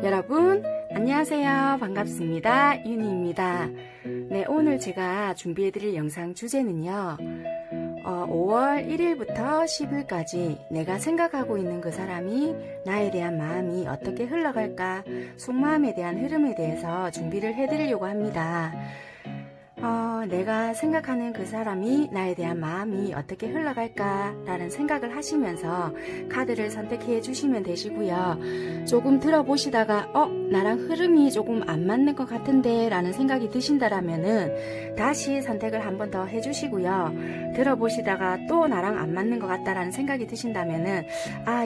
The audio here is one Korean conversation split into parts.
여러분 안녕하세요. 반갑습니다. 윤희입니다. 네, 오늘 제가 준비해드릴 영상 주제는요 5월 1일부터 10일까지 내가 생각하고 있는 그 사람이 나에 대한 마음이 어떻게 흘러갈까, 속마음에 대한 흐름에 대해서 준비를 해드리려고 합니다. 내가 생각하는 그 사람이 나에 대한 마음이 어떻게 흘러갈까 라는 생각을 하시면서 카드를 선택해 주시면 되시고요. 조금 들어보시다가 나랑 흐름이 조금 안 맞는 것 같은데 라는 생각이 드신다라면은 다시 선택을 한 번 더 해주시고요. 들어보시다가 또 나랑 안 맞는 것 같다라는 생각이 드신다면은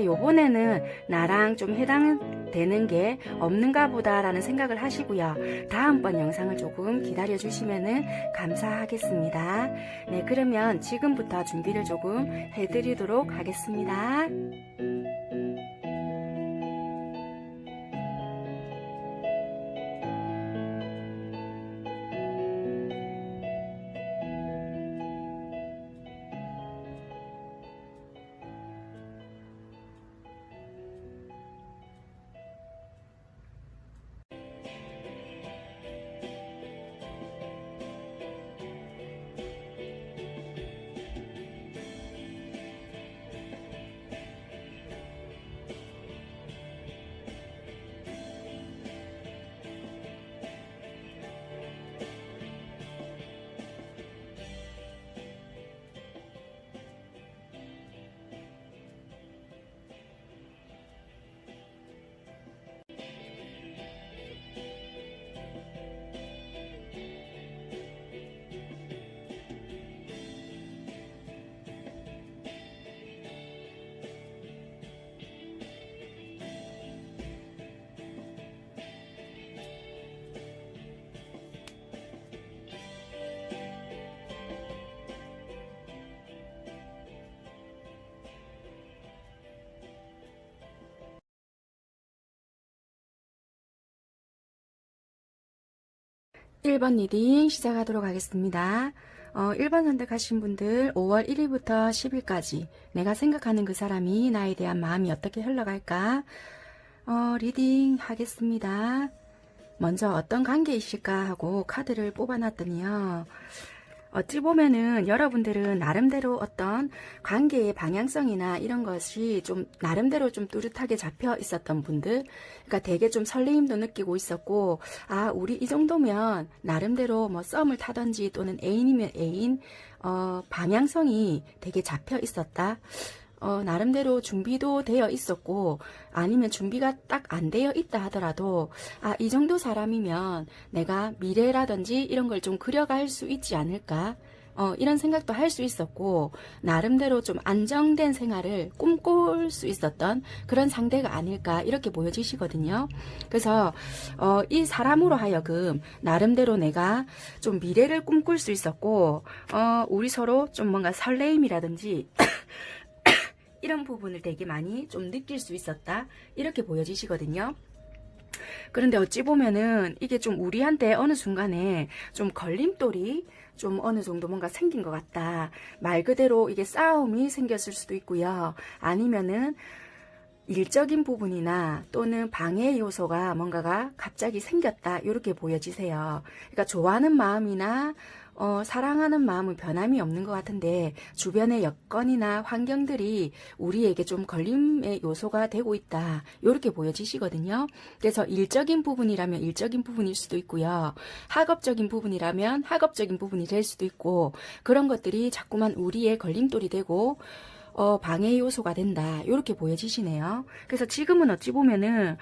요번에는 나랑 좀 해당되는 게 없는가 보다 라는 생각을 하시고요. 다음번 영상을 조금 기다려 주시면은 감사하겠습니다. 네, 그러면 지금부터 준비를 조금 해드리도록 하겠습니다. 1번 리딩 시작하도록 하겠습니다. 1번 선택하신 분들 5월 1일부터 10일까지 내가 생각하는 그 사람이 나에 대한 마음이 어떻게 흘러갈까 리딩 하겠습니다. 먼저 어떤 관계이실까 하고 카드를 뽑아놨더니요. 어찌 보면은 여러분들은 나름대로 어떤 관계의 방향성이나 이런 것이 좀 나름대로 좀 뚜렷하게 잡혀 있었던 분들, 그러니까 되게 좀 설레임도 느끼고 있었고, 우리 이 정도면 나름대로 뭐 썸을 타든지 또는 애인이면 애인, 방향성이 되게 잡혀 있었다. 나름대로 준비도 되어 있었고, 아니면 준비가 딱 안 되어 있다 하더라도, 이 정도 사람이면 내가 미래라든지 이런 걸 좀 그려갈 수 있지 않을까? 이런 생각도 할 수 있었고, 나름대로 좀 안정된 생활을 꿈꿀 수 있었던 그런 상대가 아닐까, 이렇게 보여지시거든요. 그래서, 이 사람으로 하여금, 나름대로 내가 좀 미래를 꿈꿀 수 있었고, 우리 서로 좀 뭔가 설레임이라든지, 이런 부분을 되게 많이 좀 느낄 수 있었다, 이렇게 보여지시거든요. 그런데 어찌 보면은 이게 좀 우리한테 어느 순간에 좀 걸림돌이 좀 어느 정도 뭔가 생긴 것 같다, 말 그대로 이게 싸움이 생겼을 수도 있고요. 아니면은 일적인 부분이나 또는 방해 요소가 뭔가가 갑자기 생겼다, 이렇게 보여지세요. 그러니까 좋아하는 마음이나 사랑하는 마음은 변함이 없는 것 같은데 주변의 여건이나 환경들이 우리에게 좀 걸림의 요소가 되고 있다, 이렇게 보여지시거든요. 그래서 일적인 부분이라면 일적인 부분일 수도 있고요. 학업적인 부분이라면 학업적인 부분이 될 수도 있고, 그런 것들이 자꾸만 우리의 걸림돌이 되고 방해 요소가 된다, 이렇게 보여지시네요. 그래서 지금은 어찌 보면은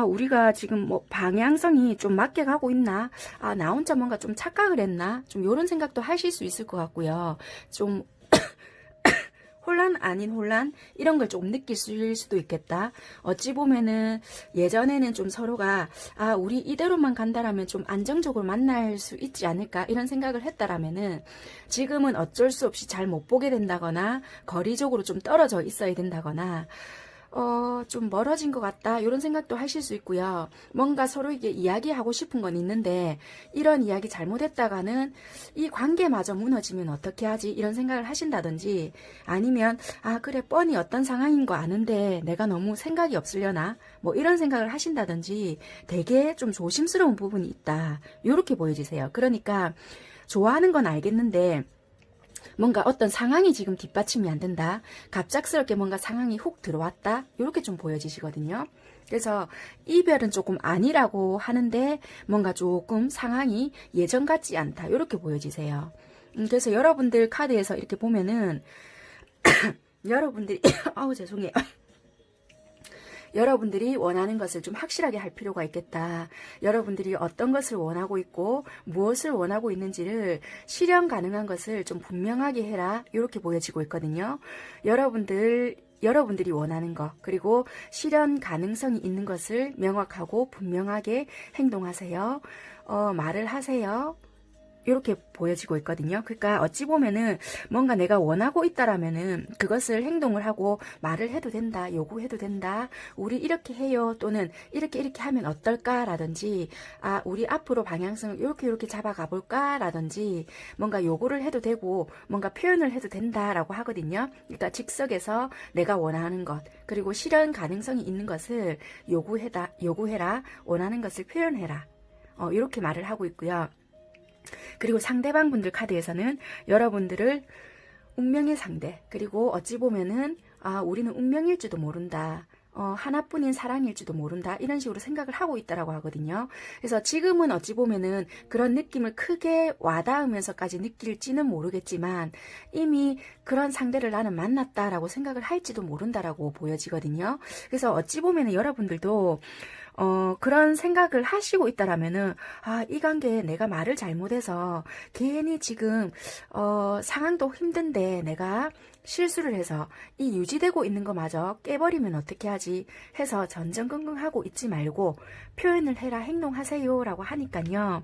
우리가 지금 뭐 방향성이 좀 맞게 가고 있나, 나 혼자 뭔가 좀 착각을 했나, 좀 이런 생각도 하실 수 있을 것 같고요. 좀 혼란 아닌 혼란, 이런 걸 좀 느낄 수도 있겠다. 어찌 보면은 예전에는 좀 서로가 우리 이대로만 간다라면 좀 안정적으로 만날 수 있지 않을까, 이런 생각을 했다라면은 지금은 어쩔 수 없이 잘 못 보게 된다거나 거리적으로 좀 떨어져 있어야 된다거나 좀 멀어진 것 같다 이런 생각도 하실 수 있고요. 뭔가 서로에게 이야기하고 싶은 건 있는데 이런 이야기 잘못했다가는 이 관계마저 무너지면 어떻게 하지 이런 생각을 하신다든지, 아니면 아 그래 뻔히 어떤 상황인 거 아는데 내가 너무 생각이 없으려나 뭐 이런 생각을 하신다든지 되게 좀 조심스러운 부분이 있다 이렇게 보여지세요. 그러니까 좋아하는 건 알겠는데 뭔가 어떤 상황이 지금 뒷받침이 안 된다. 갑작스럽게 뭔가 상황이 훅 들어왔다. 이렇게 좀 보여지시거든요. 그래서 이별은 조금 아니라고 하는데 뭔가 조금 상황이 예전 같지 않다. 이렇게 보여지세요. 그래서 여러분들 카드에서 이렇게 보면은 여러분들이 아우 죄송해요. 여러분들이 원하는 것을 좀 확실하게 할 필요가 있겠다. 여러분들이 어떤 것을 원하고 있고 무엇을 원하고 있는지를 실현 가능한 것을 좀 분명하게 해라. 이렇게 보여지고 있거든요. 여러분들이 원하는 것, 그리고 실현 가능성이 있는 것을 명확하고 분명하게 행동하세요. 말을 하세요. 이렇게 보여지고 있거든요. 그러니까 어찌 보면은 뭔가 내가 원하고 있다라면은 그것을 행동을 하고 말을 해도 된다, 요구해도 된다, 우리 이렇게 해요, 또는 이렇게 하면 어떨까라든지, 아 우리 앞으로 방향성을 이렇게 잡아가 볼까라든지 뭔가 요구를 해도 되고 뭔가 표현을 해도 된다라고 하거든요. 그러니까 즉석에서 내가 원하는 것, 그리고 실현 가능성이 있는 것을 요구해라, 원하는 것을 표현해라, 이렇게 말을 하고 있고요. 그리고 상대방 분들 카드에서는 여러분들을 운명의 상대, 그리고 어찌 보면은 우리는 운명일지도 모른다, 하나뿐인 사랑일지도 모른다, 이런 식으로 생각을 하고 있다라고 하거든요. 그래서 지금은 어찌 보면은 그런 느낌을 크게 와닿으면서까지 느낄지는 모르겠지만 이미 그런 상대를 나는 만났다라고 생각을 할지도 모른다라고 보여지거든요. 그래서 어찌 보면은 여러분들도 그런 생각을 하시고 있다라면은, 이 관계에 내가 말을 잘못해서 괜히 지금, 상황도 힘든데 내가 실수를 해서 이 유지되고 있는 거마저 깨버리면 어떻게 하지 해서 전전긍긍하고 있지 말고 표현을 해라, 행동하세요 라고 하니까요.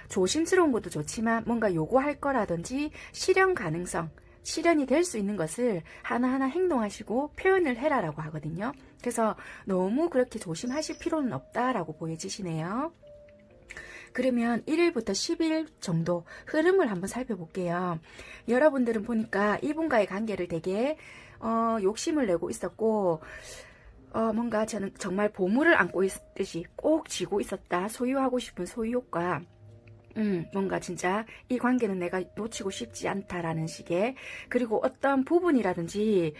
조심스러운 것도 좋지만 뭔가 요구할 거라든지 실현 가능성, 실현이 될 수 있는 것을 하나하나 행동하시고 표현을 해라라고 하거든요. 그래서 너무 그렇게 조심하실 필요는 없다라고 보여지시네요. 그러면 1일부터 10일 정도 흐름을 한번 살펴볼게요. 여러분들은 보니까 이분과의 관계를 되게 욕심을 내고 있었고, 뭔가 저는 정말 보물을 안고 있듯이 꼭 쥐고 있었다. 소유하고 싶은 소유욕과, 뭔가 진짜 이 관계는 내가 놓치고 싶지 않다라는 식의, 그리고 어떤 부분이라든지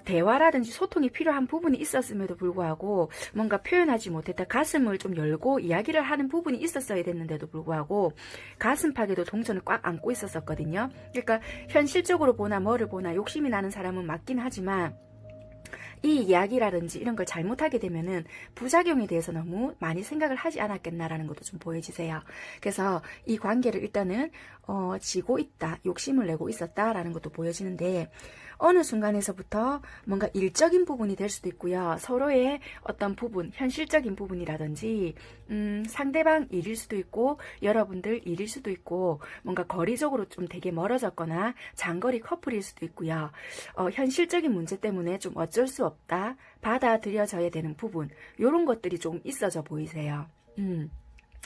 대화라든지 소통이 필요한 부분이 있었음에도 불구하고 뭔가 표현하지 못했다. 가슴을 좀 열고 이야기를 하는 부분이 있었어야 됐는데도 불구하고 가슴팍에도 동전을 꽉 안고 있었거든요. 그러니까 현실적으로 보나 뭐를 보나 욕심이 나는 사람은 맞긴 하지만 이 이야기라든지 이런 걸 잘못하게 되면은 부작용에 대해서 너무 많이 생각을 하지 않았겠나라는 것도 좀 보여지세요. 그래서 이 관계를 일단은 지고 있다, 욕심을 내고 있었다라는 것도 보여지는데, 어느 순간에서부터 뭔가 일적인 부분이 될 수도 있고요. 서로의 어떤 부분, 현실적인 부분이라든지 상대방 일일 수도 있고 여러분들 일일 수도 있고, 뭔가 거리적으로 좀 되게 멀어졌거나 장거리 커플일 수도 있고요. 현실적인 문제 때문에 좀 어쩔 수 없다, 받아들여져야 되는 부분, 이런 것들이 좀 있어져 보이세요.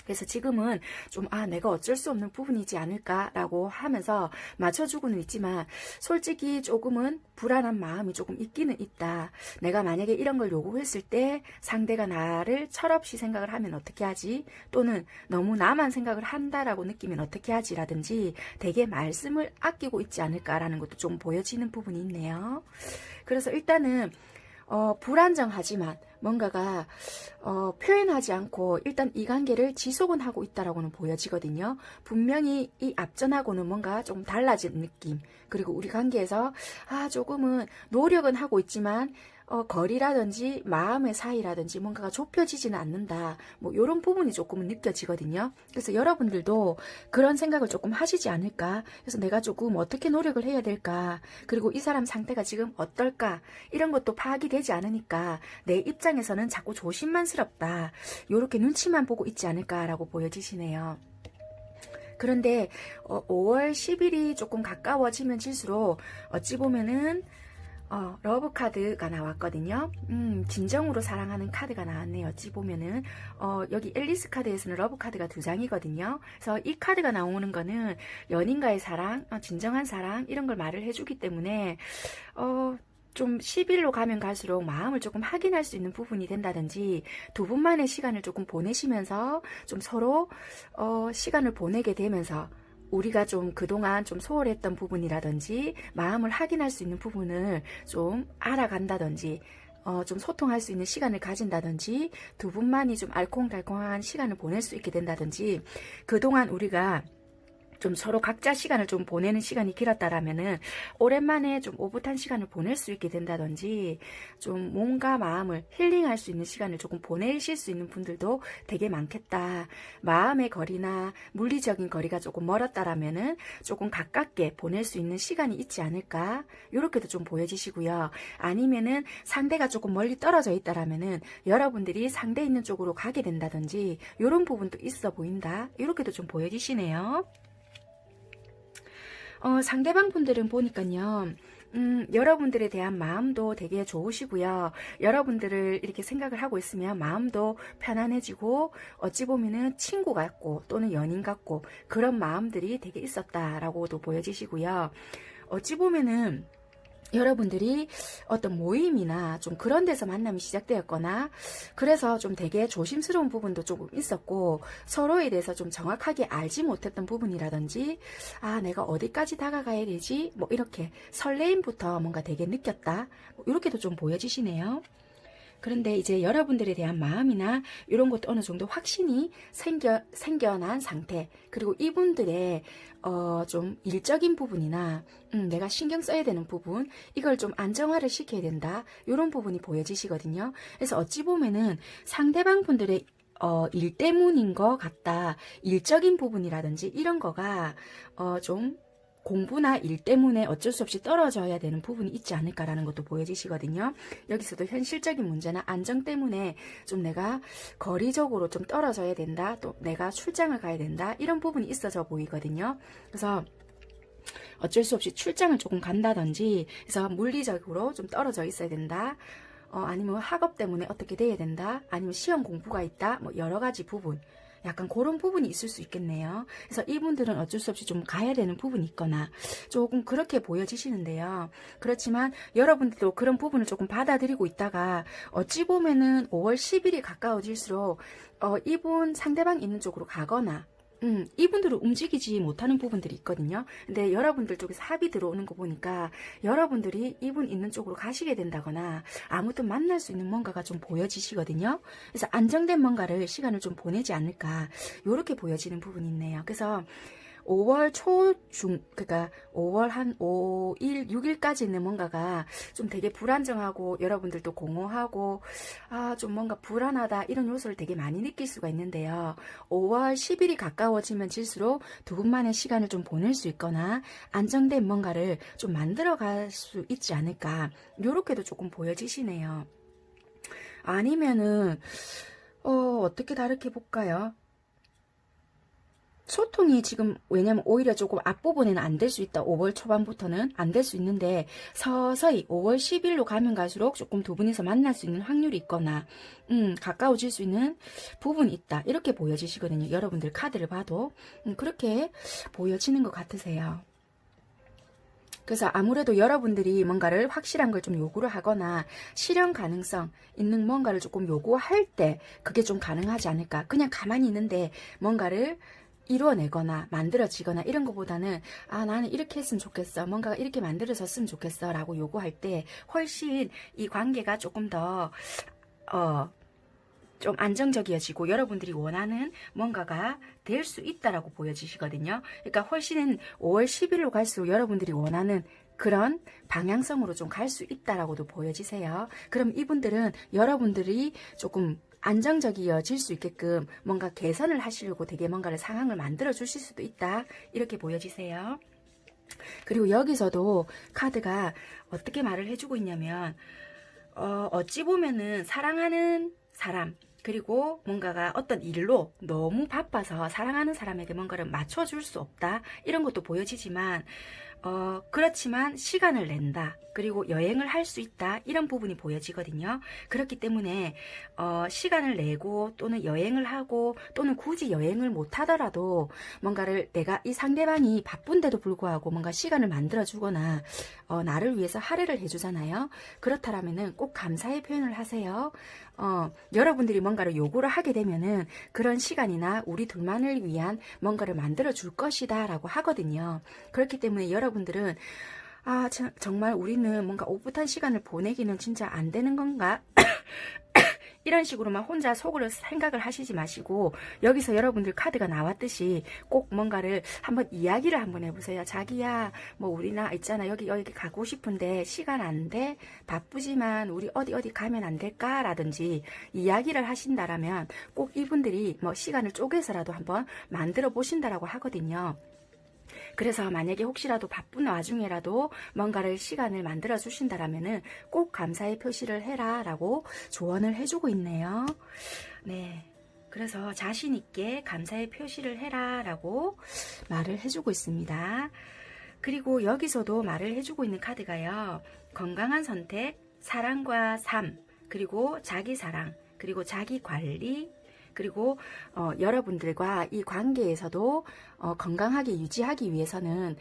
그래서 지금은 좀 내가 어쩔 수 없는 부분이지 않을까라고 하면서 맞춰주고는 있지만 솔직히 조금은 불안한 마음이 조금 있기는 있다. 내가 만약에 이런 걸 요구했을 때 상대가 나를 철없이 생각을 하면 어떻게 하지? 또는 너무 나만 생각을 한다라고 느끼면 어떻게 하지? 라든지 되게 말씀을 아끼고 있지 않을까라는 것도 좀 보여지는 부분이 있네요. 그래서 일단은 불안정하지만 뭔가가 표현하지 않고 일단 이 관계를 지속은 하고 있다라고는 보여지거든요. 분명히 이 앞전하고는 뭔가 조금 달라진 느낌, 그리고 우리 관계에서 조금은 노력은 하고 있지만 거리라든지 마음의 사이라든지 뭔가가 좁혀지지는 않는다, 뭐 이런 부분이 조금은 느껴지거든요. 그래서 여러분들도 그런 생각을 조금 하시지 않을까. 그래서 내가 조금 어떻게 노력을 해야 될까, 그리고 이 사람 상태가 지금 어떨까, 이런 것도 파악이 되지 않으니까 내 입장에서는 자꾸 조심만스럽다, 이렇게 눈치만 보고 있지 않을까라고 보여지시네요. 그런데 5월 10일이 조금 가까워지면 질수록 어찌 보면은 러브 카드가 나왔거든요. 진정으로 사랑하는 카드가 나왔네요. 어찌 보면은, 여기 앨리스 카드에서는 러브 카드가 2장이거든요. 그래서 이 카드가 나오는 거는 연인과의 사랑, 진정한 사랑, 이런 걸 말을 해주기 때문에, 좀 10일로 가면 갈수록 마음을 조금 확인할 수 있는 부분이 된다든지, 두 분만의 시간을 조금 보내시면서, 좀 서로, 시간을 보내게 되면서, 우리가 좀 그동안 좀 소홀했던 부분이라든지 마음을 확인할 수 있는 부분을 좀 알아간다든지 좀 소통할 수 있는 시간을 가진다든지 두 분만이 좀 알콩달콩한 시간을 보낼 수 있게 된다든지 그동안 우리가 좀 서로 각자 시간을 좀 보내는 시간이 길었다라면은 오랜만에 좀 오붓한 시간을 보낼 수 있게 된다든지 좀 몸과 마음을 힐링할 수 있는 시간을 조금 보내실 수 있는 분들도 되게 많겠다. 마음의 거리나 물리적인 거리가 조금 멀었다라면은 조금 가깝게 보낼 수 있는 시간이 있지 않을까? 요렇게도 좀 보여지시고요. 아니면은 상대가 조금 멀리 떨어져 있다라면은 여러분들이 상대 있는 쪽으로 가게 된다든지 요런 부분도 있어 보인다. 이렇게도 좀 보여지시네요. 상대방 분들은 보니까요, 여러분들에 대한 마음도 되게 좋으시고요. 여러분들을 이렇게 생각을 하고 있으면 마음도 편안해지고, 어찌 보면은 친구 같고, 또는 연인 같고, 그런 마음들이 되게 있었다라고도 보여지시고요. 어찌 보면은, 여러분들이 어떤 모임이나 좀 그런 데서 만남이 시작되었거나 그래서 좀 되게 조심스러운 부분도 조금 있었고 서로에 대해서 좀 정확하게 알지 못했던 부분이라든지 내가 어디까지 다가가야 되지 뭐 이렇게 설레임부터 뭔가 되게 느꼈다 뭐 이렇게도 좀 보여지시네요. 그런데 이제 여러분들에 대한 마음이나 이런 것도 어느 정도 확신이 생겨난 상태 그리고 이분들의 좀 일적인 부분이나 내가 신경 써야 되는 부분 이걸 좀 안정화를 시켜야 된다 이런 부분이 보여지시거든요. 그래서 어찌 보면은 상대방 분들의 일 때문인 것 같다. 일적인 부분이라든지 이런 거가 좀 공부나 일 때문에 어쩔 수 없이 떨어져야 되는 부분이 있지 않을까라는 것도 보여지시거든요. 여기서도 현실적인 문제나 안정 때문에 좀 내가 거리적으로 좀 떨어져야 된다. 또 내가 출장을 가야 된다. 이런 부분이 있어져 보이거든요. 그래서 어쩔 수 없이 출장을 조금 간다든지 그래서 물리적으로 좀 떨어져 있어야 된다. 아니면 학업 때문에 어떻게 돼야 된다. 아니면 시험 공부가 있다. 뭐 여러 가지 부분. 약간 그런 부분이 있을 수 있겠네요. 그래서 이분들은 어쩔 수 없이 좀 가야 되는 부분이 있거나 조금 그렇게 보여지시는데요. 그렇지만 여러분들도 그런 부분을 조금 받아들이고 있다가 어찌 보면은 5월 10일이 가까워질수록 이분 상대방 있는 쪽으로 가거나 이분들은 움직이지 못하는 부분들이 있거든요. 근데 여러분들 쪽에서 합의 들어오는 거 보니까 여러분들이 이분 있는 쪽으로 가시게 된다거나 아무튼 만날 수 있는 뭔가가 좀 보여지시거든요. 그래서 안정된 뭔가를 시간을 좀 보내지 않을까 이렇게 보여지는 부분이 있네요. 그래서 5월 초중 그러니까 5월 한 5일 6일까지는 뭔가가 좀 되게 불안정하고 여러분들도 공허하고 좀 뭔가 불안하다 이런 요소를 되게 많이 느낄 수가 있는데요. 5월 10일이 가까워지면 질수록 두 분만의 시간을 좀 보낼 수 있거나 안정된 뭔가를 좀 만들어 갈 수 있지 않을까 요렇게도 조금 보여지시네요. 아니면은 어떻게 다르게 볼까요? 소통이 지금 왜냐면 오히려 조금 앞부분에는 안 될 수 있다. 5월 초반부터는 안 될 수 있는데 서서히 5월 10일로 가면 갈수록 조금 두 분이서 만날 수 있는 확률이 있거나 가까워질 수 있는 부분이 있다. 이렇게 보여지시거든요. 여러분들 카드를 봐도 그렇게 보여지는 것 같으세요. 그래서 아무래도 여러분들이 뭔가를 확실한 걸 좀 요구를 하거나 실현 가능성 있는 뭔가를 조금 요구할 때 그게 좀 가능하지 않을까. 그냥 가만히 있는데 뭔가를 이루어내거나 만들어지거나 이런 것보다는 나는 이렇게 했으면 좋겠어. 뭔가가 이렇게 만들어졌으면 좋겠어 라고 요구할 때 훨씬 이 관계가 조금 더 좀 안정적이어지고 여러분들이 원하는 뭔가가 될 수 있다라고 보여지시거든요. 그러니까 훨씬 5월 10일로 갈수록 여러분들이 원하는 그런 방향성으로 좀 갈 수 있다라고도 보여지세요. 그럼 이분들은 여러분들이 조금 안정적이어질 수 있게끔 뭔가 개선을 하시려고 되게 뭔가를 상황을 만들어 주실 수도 있다. 이렇게 보여지세요. 그리고 여기서도 카드가 어떻게 말을 해주고 있냐면 어찌 보면은 사랑하는 사람 그리고 뭔가가 어떤 일로 너무 바빠서 사랑하는 사람에게 뭔가를 맞춰줄 수 없다. 이런 것도 보여지지만 그렇지만 시간을 낸다. 그리고 여행을 할 수 있다. 이런 부분이 보여지거든요. 그렇기 때문에 시간을 내고 또는 여행을 하고 또는 굳이 여행을 못 하더라도 뭔가를 내가 이 상대방이 바쁜데도 불구하고 뭔가 시간을 만들어 주거나 나를 위해서 할애를 해주잖아요. 그렇다면은 꼭 감사의 표현을 하세요. 여러분들이 뭔가를 요구를 하게 되면은 그런 시간이나 우리 둘만을 위한 뭔가를 만들어 줄 것이다 라고 하거든요. 그렇기 때문에 여러분들은 정말 우리는 뭔가 오붓한 시간을 보내기는 진짜 안 되는 건가? 이런 식으로만 혼자 속으로 생각을 하시지 마시고 여기서 여러분들 카드가 나왔듯이 꼭 뭔가를 한번 이야기를 한번 해보세요. 자기야, 뭐 우리나 있잖아. 여기 가고 싶은데 시간 안 돼? 바쁘지만 우리 어디 가면 안 될까? 라든지 이야기를 하신다라면 꼭 이분들이 뭐 시간을 쪼개서라도 한번 만들어 보신다라고 하거든요. 그래서 만약에 혹시라도 바쁜 와중에라도 뭔가를 시간을 만들어 주신다라면은 꼭 감사의 표시를 해라 라고 조언을 해주고 있네요. 네. 그래서 자신 있게 감사의 표시를 해라 라고 말을 해주고 있습니다. 그리고 여기서도 말을 해주고 있는 카드가요. 건강한 선택, 사랑과 삶, 그리고 자기 사랑, 그리고 자기 관리, 그리고 여러분들과 이 관계에서도 건강하게 유지하기 위해서는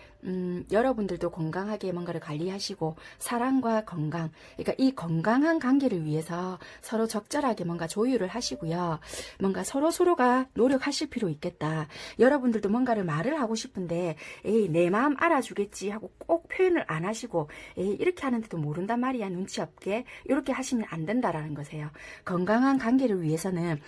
여러분들도 건강하게 뭔가를 관리하시고 사랑과 건강, 그러니까 이 건강한 관계를 위해서 서로 적절하게 뭔가 조율을 하시고요. 뭔가 서로가 노력하실 필요 있겠다. 여러분들도 뭔가를 말을 하고 싶은데 에이 내 마음 알아주겠지 하고 꼭 표현을 안 하시고 에이 이렇게 하는데도 모른단 말이야 눈치 없게 이렇게 하시면 안 된다라는 거세요. 건강한 관계를 위해서는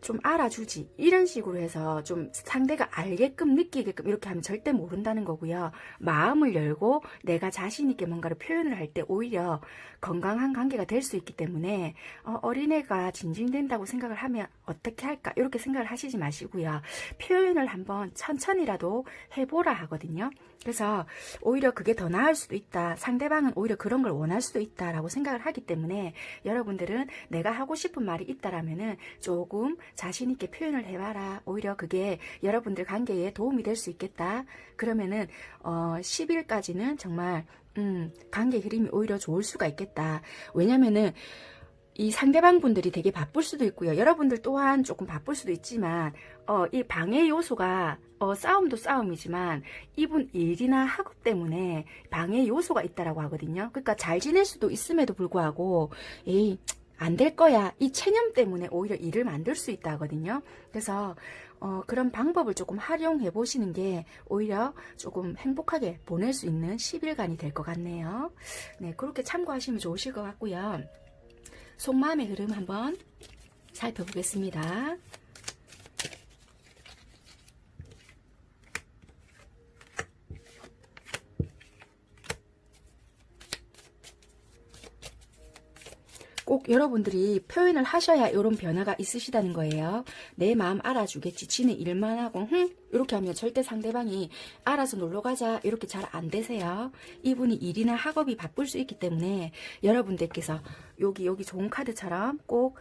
좀 알아주지 이런 식으로 해서 좀 상대가 알게끔 느끼게끔 이렇게 하면 절대 모른다는 거고요. 마음을 열고 내가 자신 있게 뭔가를 표현을 할 때 오히려 건강한 관계가 될 수 있기 때문에 어린애가 징징댄다고 생각을 하면 어떻게 할까 이렇게 생각을 하시지 마시고요. 표현을 한번 천천히라도 해보라 하거든요. 그래서 오히려 그게 더 나을 수도 있다. 상대방은 오히려 그런 걸 원할 수도 있다라고 생각을 하기 때문에 여러분들은 내가 하고 싶은 말이 있다라면은 조금 자신 있게 표현을 해봐라. 오히려 그게 여러분들 관계에 도움이 될 수 있겠다. 그러면은 10일까지는 정말 관계 흐름이 오히려 좋을 수가 있겠다. 왜냐면은 이 상대방 분들이 되게 바쁠 수도 있고요. 여러분들 또한 조금 바쁠 수도 있지만 이 방해 요소가 싸움도 싸움이지만 이분 일이나 학업 때문에 방해 요소가 있다라고 하거든요. 그러니까 잘 지낼 수도 있음에도 불구하고 에이 안 될 거야. 이 체념 때문에 오히려 일을 만들 수 있다 하거든요. 그래서 그런 방법을 조금 활용해 보시는 게 오히려 조금 행복하게 보낼 수 있는 10일간이 될 것 같네요. 네, 그렇게 참고하시면 좋으실 것 같고요. 속마음의 흐름 한번 살펴보겠습니다. 꼭 여러분들이 표현을 하셔야 이런 변화가 있으시다는 거예요. 내 마음 알아주겠지. 지는 일만 하고 이렇게 하면 절대 상대방이 알아서 놀러가자 이렇게 잘 안 되세요. 이분이 일이나 학업이 바쁠 수 있기 때문에 여러분들께서 여기 좋은 카드처럼 꼭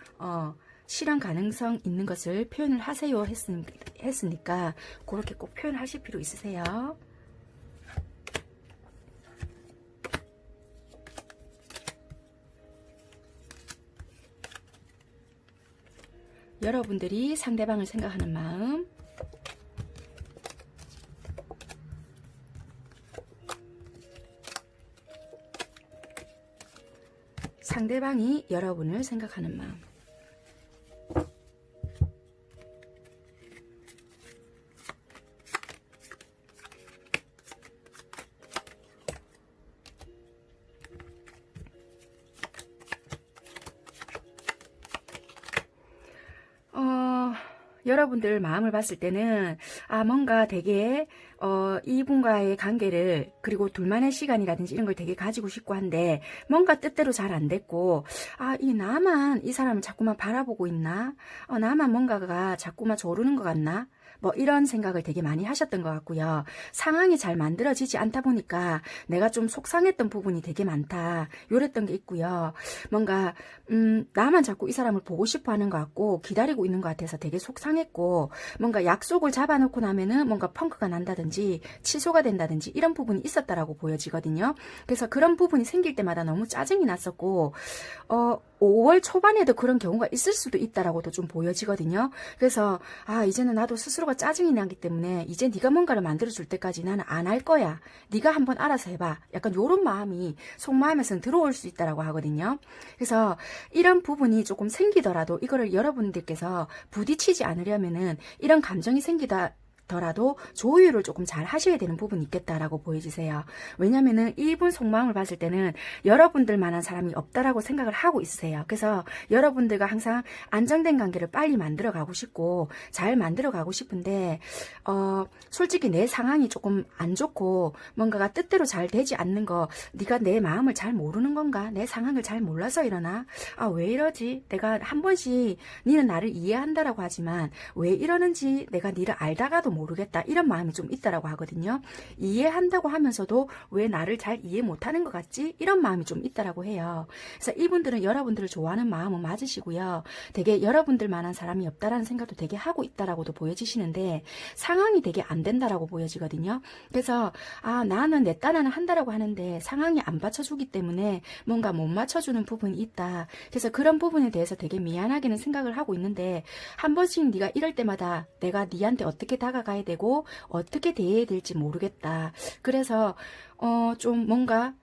실현 가능성 있는 것을 표현을 하세요 했으니까 그렇게 꼭 표현하실 필요 있으세요. 여러분들이 상대방을 생각하는 마음, 상대방이 여러분을 생각하는 마음. 여러분들 마음을 봤을 때는 뭔가 되게 이분과의 관계를 그리고 둘만의 시간이라든지 이런 걸 되게 가지고 싶고 한데 뭔가 뜻대로 잘 안 됐고 나만 이 사람을 자꾸만 바라보고 있나? 나만 뭔가가 자꾸만 조르는 것 같나? 뭐 이런 생각을 되게 많이 하셨던 것 같고요. 상황이 잘 만들어지지 않다 보니까 내가 좀 속상했던 부분이 되게 많다. 요랬던 게 있고요. 뭔가 나만 자꾸 이 사람을 보고 싶어 하는 것 같고 기다리고 있는 것 같아서 되게 속상했고, 뭔가 약속을 잡아놓고 나면은 뭔가 펑크가 난다든지 취소가 된다든지 이런 부분이 있었다라고 보여지거든요. 그래서 그런 부분이 생길 때마다 너무 짜증이 났었고, 5월 초반에도 그런 경우가 있을 수도 있다라고도 좀 보여지거든요. 그래서 이제는 나도 스스로가 짜증이 나기 때문에 이제 네가 뭔가를 만들어줄 때까지 나는 안 할 거야. 네가 한번 알아서 해봐. 약간 요런 마음이 속마음에서는 들어올 수 있다라고 하거든요. 그래서 이런 부분이 조금 생기더라도 이거를 여러분들께서 부딪히지 않으려면은 이런 감정이 생기더라도 조율을 조금 잘 하셔야 되는 부분이 있겠다라고 보여지세요. 왜냐면은 이분 속마음을 봤을 때는 여러분들만한 사람이 없다라고 생각을 하고 있으세요. 그래서 여러분들과 항상 안정된 관계를 빨리 만들어 가고 싶고 잘 만들어 가고 싶은데, 솔직히 내 상황이 조금 안 좋고 뭔가가 뜻대로 잘 되지 않는 거, 네가 내 마음을 잘 모르는 건가? 내 상황을 잘 몰라서 이러나? 왜 이러지? 내가 한 번씩 니는 나를 이해한다라고 하지만 왜 이러는지 내가 니를 알다가도 모르겠다, 이런 마음이 좀 있다라고 하거든요. 이해한다고 하면서도 왜 나를 잘 이해 못하는 것 같지? 이런 마음이 좀 있다라고 해요. 그래서 이분들은 여러분들을 좋아하는 마음은 맞으시고요. 되게 여러분들만한 사람이 없다라는 생각도 되게 하고 있다라고도 보여지시는데 상황이 되게 안 된다라고 보여지거든요. 그래서 나는 내 딴에는 한다라고 하는데 상황이 안 받쳐주기 때문에 뭔가 못 맞춰주는 부분이 있다. 그래서 그런 부분에 대해서 되게 미안하게는 생각을 하고 있는데, 한 번씩 네가 이럴 때마다 내가 니한테 어떻게 다가가야 되고 어떻게 대해야 될지 모르겠다. 그래서 좀 뭔가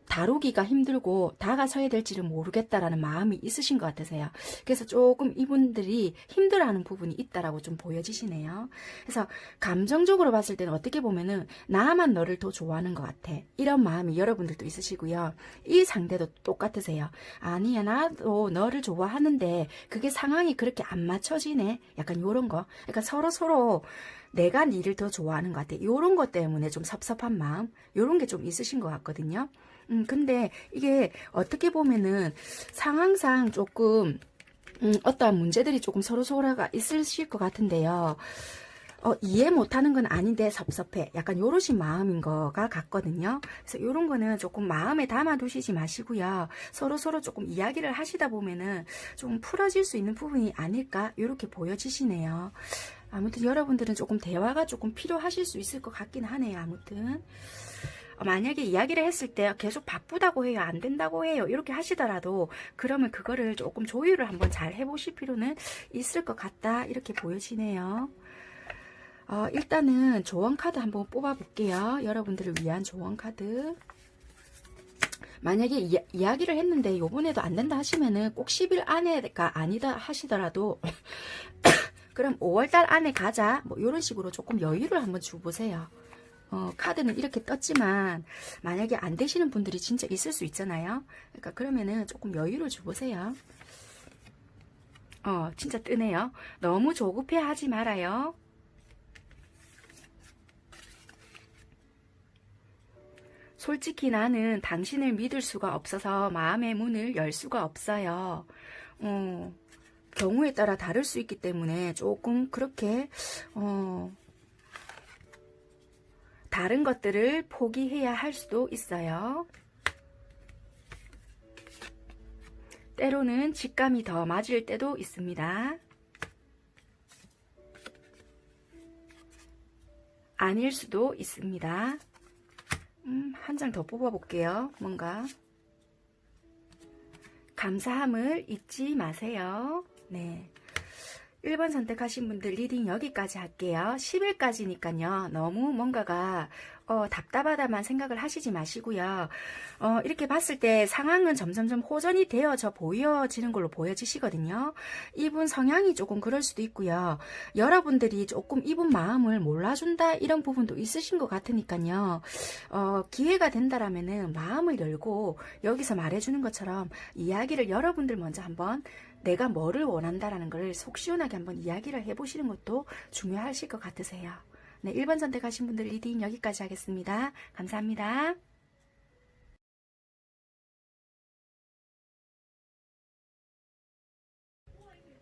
다루기가 힘들고 다가서야 될지를 모르겠다라는 마음이 있으신 것 같으세요. 그래서 조금 이분들이 힘들어하는 부분이 있다라고 좀 보여지시네요. 그래서 감정적으로 봤을 때는 어떻게 보면은 나만 너를 더 좋아하는 것 같아, 이런 마음이 여러분들도 있으시고요. 이 상대도 똑같으세요. 아니야, 나도 너를 좋아하는데 그게 상황이 그렇게 안 맞춰지네, 약간 요런 거. 그러니까 서로 내가 니를 더 좋아하는 것 같아, 요런 것 때문에 좀 섭섭한 마음, 요런 게 좀 있으신 것 같거든요. 근데 이게 어떻게 보면은 상황상 조금 어떠한 문제들이 조금 서로가 있으실 것 같은데요. 이해 못하는 건 아닌데 섭섭해, 약간 요러신 마음인 거가 같거든요. 그래서 요런 거는 조금 마음에 담아두시지 마시고요. 서로 조금 이야기를 하시다 보면은 좀 풀어질 수 있는 부분이 아닐까, 요렇게 보여지시네요. 아무튼 여러분들은 조금 대화가 조금 필요하실 수 있을 것 같긴 하네요. 아무튼 만약에 이야기를 했을 때 계속 바쁘다고 해요, 안 된다고 해요, 이렇게 하시더라도 그러면 그거를 조금 조율을 한번 잘 해보실 필요는 있을 것 같다, 이렇게 보여지네요. 일단은 조언 카드 한번 뽑아 볼게요. 여러분들을 위한 조언 카드. 만약에 이야기를 했는데 요번에도 안 된다 하시면은 꼭 10일 안에가 아니다 하시더라도 그럼 5월달 안에 가자, 뭐 이런 식으로 조금 여유를 한번 줘보세요. 카드는 이렇게 떴지만 만약에 안 되시는 분들이 진짜 있을 수 있잖아요. 그러니까 그러면은 조금 여유를 줘보세요. 진짜 뜨네요. 너무 조급해 하지 말아요. 솔직히 나는 당신을 믿을 수가 없어서 마음의 문을 열 수가 없어요. 경우에 따라 다를 수 있기 때문에 조금 그렇게 다른 것들을 포기해야 할 수도 있어요. 때로는 직감이 더 맞을 때도 있습니다. 아닐 수도 있습니다. 한 장 더 뽑아볼게요. 뭔가 감사함을 잊지 마세요. 네. 1번 선택하신 분들 리딩 여기까지 할게요. 10일까지니까요. 너무 뭔가가 답답하다만 생각을 하시지 마시고요. 이렇게 봤을 때 상황은 점점점 호전이 되어져 보여지는 걸로 보여지시거든요. 이분 성향이 조금 그럴 수도 있고요. 여러분들이 조금 이분 마음을 몰라준다, 이런 부분도 있으신 것 같으니까요. 기회가 된다라면은 마음을 열고 여기서 말해주는 것처럼 이야기를 여러분들 먼저 한번 내가 뭐를 원한다라는 걸 속 시원하게 한번 이야기를 해보시는 것도 중요하실 것 같으세요. 네, 1번 선택하신 분들 리딩 여기까지 하겠습니다. 감사합니다.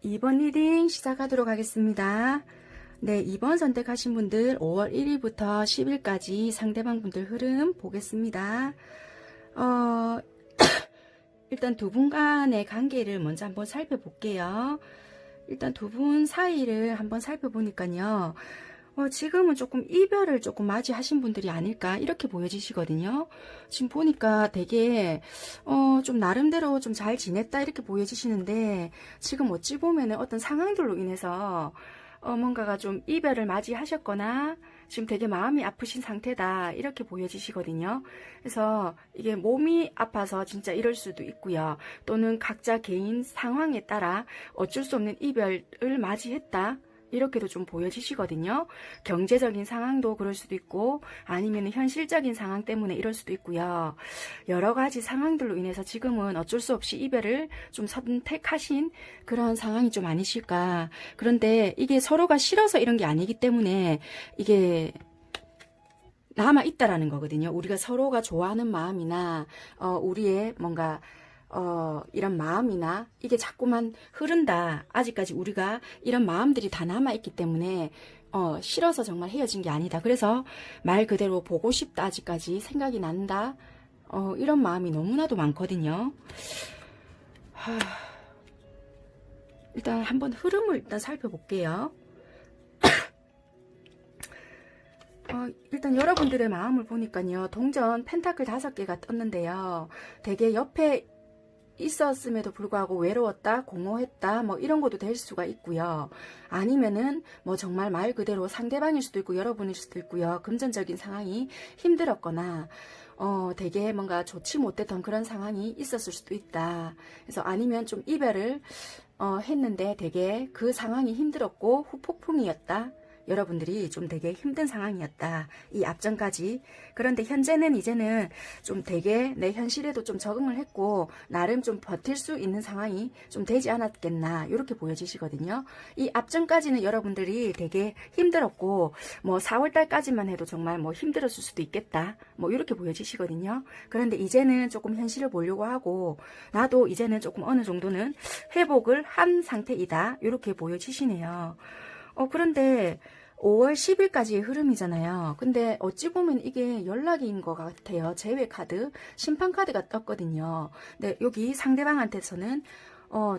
2번 리딩 시작하도록 하겠습니다. 네, 2번 선택하신 분들 5월 1일부터 10일까지 상대방 분들 흐름 보겠습니다. 일단 두 분 간의 관계를 먼저 한번 살펴볼게요. 일단 두 분 사이를 한번 살펴보니까요. 지금은 조금 이별을 조금 맞이하신 분들이 아닐까 이렇게 보여지시거든요. 지금 보니까 되게 좀 나름대로 좀 잘 지냈다 이렇게 보여지시는데 지금 어찌 보면은 어떤 상황들로 인해서 뭔가가 좀 이별을 맞이하셨거나 지금 되게 마음이 아프신 상태다 이렇게 보여지시거든요. 그래서 이게 몸이 아파서 진짜 이럴 수도 있고요. 또는 각자 개인 상황에 따라 어쩔 수 없는 이별을 맞이했다 이렇게도 좀 보여지시거든요. 경제적인 상황도 그럴 수도 있고 아니면 현실적인 상황 때문에 이럴 수도 있고요. 여러 가지 상황들로 인해서 지금은 어쩔 수 없이 이별을 좀 선택하신 그런 상황이 좀 아니실까. 그런데 이게 서로가 싫어서 이런 게 아니기 때문에 이게 남아있다라는 거거든요. 우리가 서로가 좋아하는 마음이나 우리의 뭔가 이런 마음이나 이게 자꾸만 흐른다. 아직까지 우리가 이런 마음들이 다 남아있기 때문에 싫어서 정말 헤어진 게 아니다. 그래서 말 그대로 보고 싶다. 아직까지 생각이 난다. 이런 마음이 너무나도 많거든요. 일단 한번 흐름을 일단 살펴볼게요. 일단 여러분들의 마음을 보니까요. 동전 펜타클 5개가 떴는데요. 되게 옆에 있었음에도 불구하고 외로웠다, 공허했다, 뭐 이런 것도 될 수가 있고요. 아니면은 뭐 정말 말 그대로 상대방일 수도 있고 여러분일 수도 있고요. 금전적인 상황이 힘들었거나 되게 뭔가 좋지 못했던 그런 상황이 있었을 수도 있다. 그래서 아니면 좀 이별을 했는데 되게 그 상황이 힘들었고 후폭풍이었다. 여러분들이 좀 되게 힘든 상황이었다. 이 앞전까지. 그런데 현재는 이제는 좀 되게 내 현실에도 좀 적응을 했고 나름 좀 버틸 수 있는 상황이 좀 되지 않았겠나 이렇게 보여지시거든요. 이 앞전까지는 여러분들이 되게 힘들었고 뭐 4월달까지만 해도 정말 뭐 힘들었을 수도 있겠다. 뭐 이렇게 보여지시거든요. 그런데 이제는 조금 현실을 보려고 하고 나도 이제는 조금 어느 정도는 회복을 한 상태이다. 이렇게 보여지시네요. 그런데 5월 10일까지의 흐름이잖아요. 근데 어찌 보면 이게 연락인 것 같아요. 재회 카드, 심판 카드가 떴거든요. 근데 여기 상대방한테서는